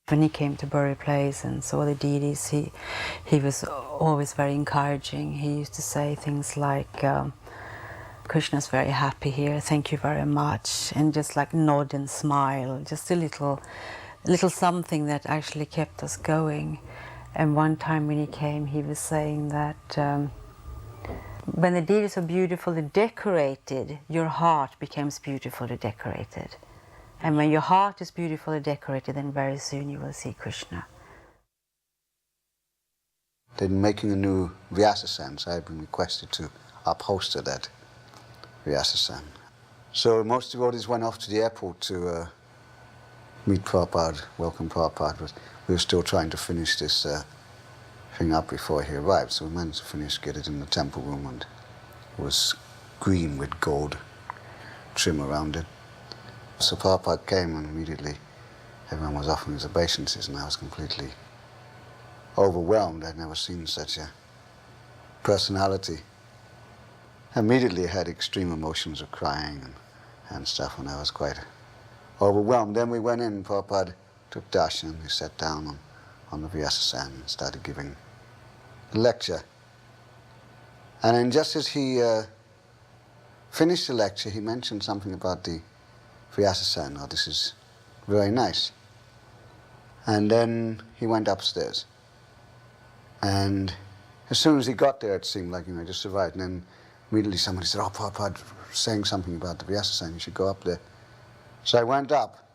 When he came to Bury Place and saw the deities, he was always very encouraging. He used to say things like, "Krishna's very happy here, thank you very much," and just like nod and smile, just a little something that actually kept us going. And one time when he came, he was saying that when the deities are beautifully decorated, your heart becomes beautifully decorated. And when your heart is beautifully decorated, then very soon you will see Krishna. They're making a new Vyasasan, so I've been requested to upholster that Vyasasan. So most devotees went off to the airport to meet Prabhupada, welcome Prabhupada, but we were still trying to finish this thing up before he arrived, so we managed to get it in the temple room, and it was green with gold trim around it. So Prabhupada came, and immediately everyone was offering his obeisances, and I was completely overwhelmed. I'd never seen such a personality. Immediately I had extreme emotions of crying and stuff, and I was quite overwhelmed. Then we went in, Prabhupada took darshan, he sat down on the Vyasasan and started giving a lecture. And then just as he finished the lecture, he mentioned something about the Vyasasan, "Oh, this is very nice." And then he went upstairs. And as soon as he got there, it seemed like, just arrived. And then immediately somebody said, "Oh, Prabhupada saying something about the Vyasasan, you should go up there." So I went up,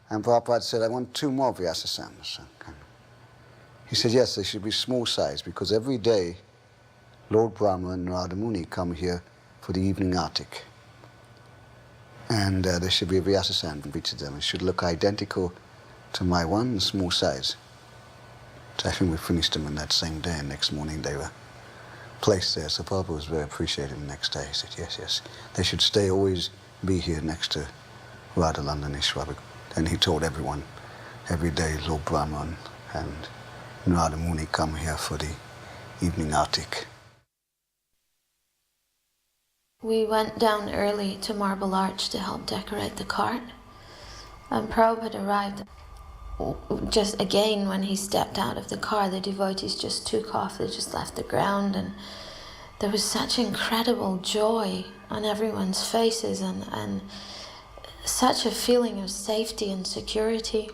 and Prabhupada said, "I want 2 more Vyasasans." He said, "Yes, they should be small size, because every day Lord Brahma and Narada Muni come here for the evening artik. And there should be a Vyasasan for each of them. It should look identical to my one, small size." So I think we finished them in that same day, and next morning they were placed there. So Prabhupada was very appreciative the next day. He said, yes, they should always be here next to Radha Landaneshwar. And he told everyone, every day Lord Brahma and Narada Muni come here for the evening artik. We went down early to Marble Arch to help decorate the cart. And Prabhupada arrived. Just again, when he stepped out of the car, the devotees just took off, they just left the ground, and there was such incredible joy on everyone's faces and such a feeling of safety and security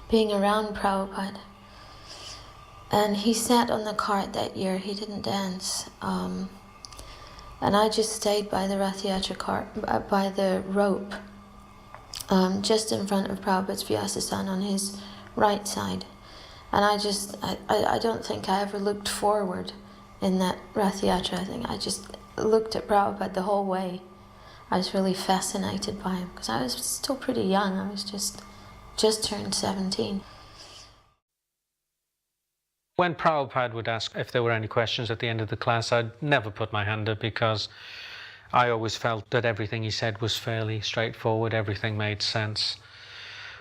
being around Prabhupada. And he sat on the cart that year, he didn't dance. And I just stayed by the Rath Yatra cart, by the rope, just in front of Prabhupada's Vyasasan on his right side. And I don't think I ever looked forward in that Rath Yatra. I think I just looked at Prabhupada the whole way. I was really fascinated by him, because I was still pretty young. I was just turned 17. When Prabhupada would ask if there were any questions at the end of the class, I'd never put my hand up, because I always felt that everything he said was fairly straightforward, everything made sense.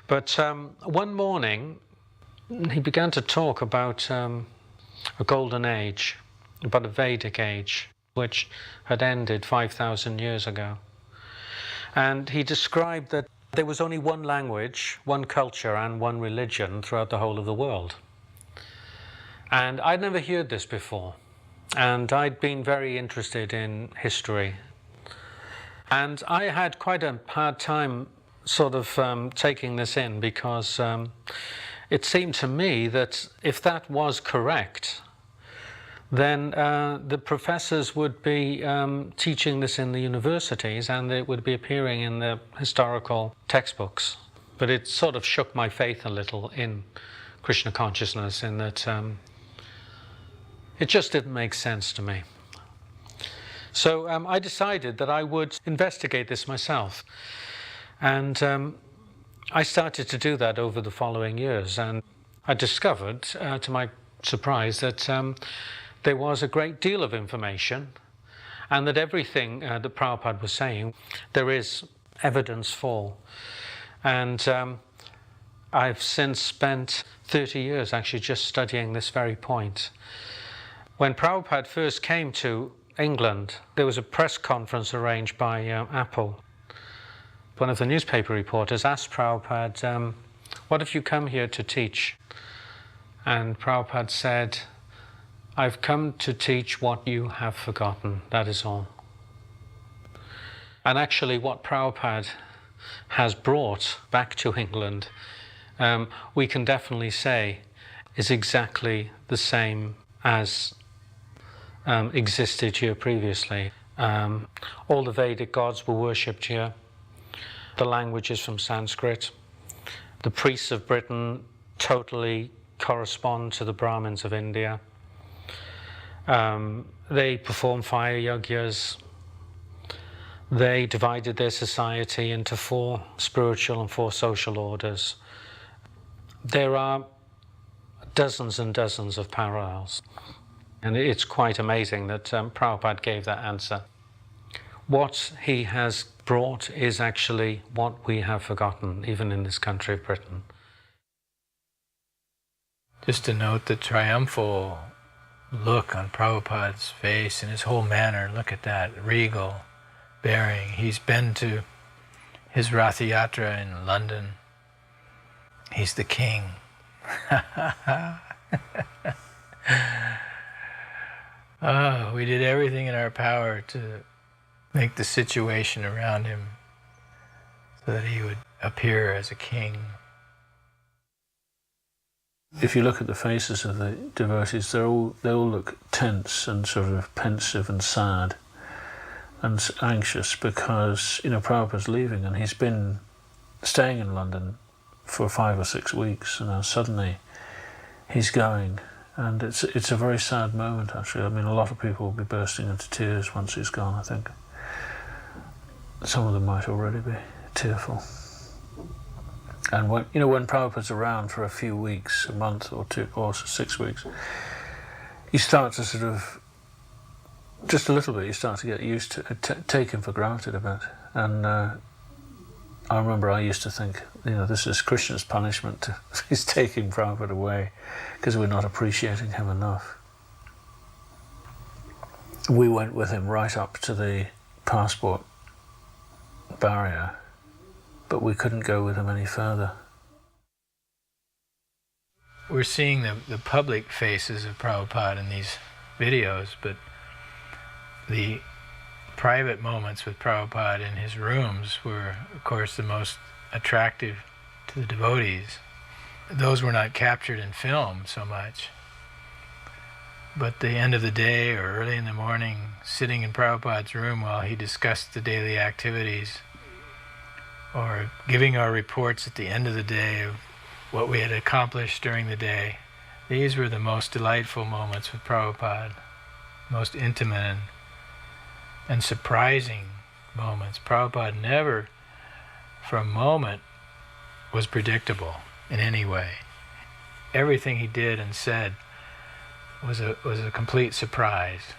But one morning, he began to talk about a golden age, about a Vedic age, which had ended 5,000 years ago. And he described that there was only one language, one culture, and one religion throughout the whole of the world. And I'd never heard this before, and I'd been very interested in history. And I had quite a hard time sort of taking this in, because it seemed to me that if that was correct, then the professors would be teaching this in the universities, and it would be appearing in the historical textbooks. But it sort of shook my faith a little in Krishna consciousness, in that it just didn't make sense to me. So I decided that I would investigate this myself, and I started to do that over the following years, and I discovered, to my surprise, that there was a great deal of information, and that everything that Prabhupada was saying, there is evidence for. And I've since spent 30 years actually just studying this very point. When Prabhupada first came to England, there was a press conference arranged by Apple. One of the newspaper reporters asked Prabhupada, what have you come here to teach? And Prabhupada said, I've come to teach what you have forgotten, that is all. And actually what Prabhupada has brought back to England, we can definitely say is exactly the same as existed here previously. All the Vedic gods were worshipped here. The language is from Sanskrit. The priests of Britain totally correspond to the Brahmins of India. They perform fire yajnas. They divided their society into 4 spiritual and 4 social orders. There are dozens and dozens of parallels. And it's quite amazing that Prabhupada gave that answer. What he has brought is actually what we have forgotten, even in this country of Britain. Just to note the triumphal look on Prabhupada's face and his whole manner, look at that regal bearing. He's been to his Ratha Yatra in London. He's the king. Oh, we did everything in our power to make the situation around him so that he would appear as a king. If you look at the faces of the devotees, they all look tense and sort of pensive and sad and anxious because, Prabhupada's leaving, and he's been staying in London for 5 or 6 weeks, and now suddenly he's going. And it's a very sad moment, actually. I mean, a lot of people will be bursting into tears once he's gone, I think. Some of them might already be tearful. And when Prabhupada's around for a few weeks, a month or 2 or 6 weeks, you start to sort of, just a little bit, you start to get used to take him for granted a bit. And I remember I used to think, this is Krishna's punishment. He's taking Prabhupada away because we're not appreciating him enough. We went with him right up to the passport barrier, but we couldn't go with him any further. We're seeing the public faces of Prabhupada in these videos, but the private moments with Prabhupada in his rooms were, of course, the most attractive to the devotees. Those were not captured in film so much. But the end of the day or early in the morning, sitting in Prabhupada's room while he discussed the daily activities, or giving our reports at the end of the day of what we had accomplished during the day, these were the most delightful moments with Prabhupada, most intimate and surprising moments. Prabhupada never, for a moment, was predictable in any way. Everything he did and said was a complete surprise.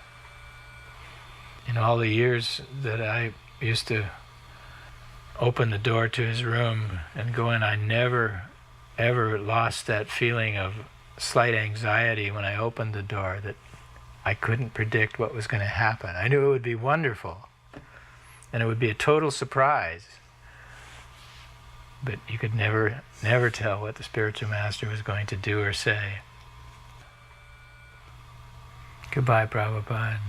In all the years that I used to open the door to his room and go in, I never, ever lost that feeling of slight anxiety when I opened the door, that I couldn't predict what was going to happen. I knew it would be wonderful, and it would be a total surprise. But you could never tell what the spiritual master was going to do or say. Goodbye, Prabhupada.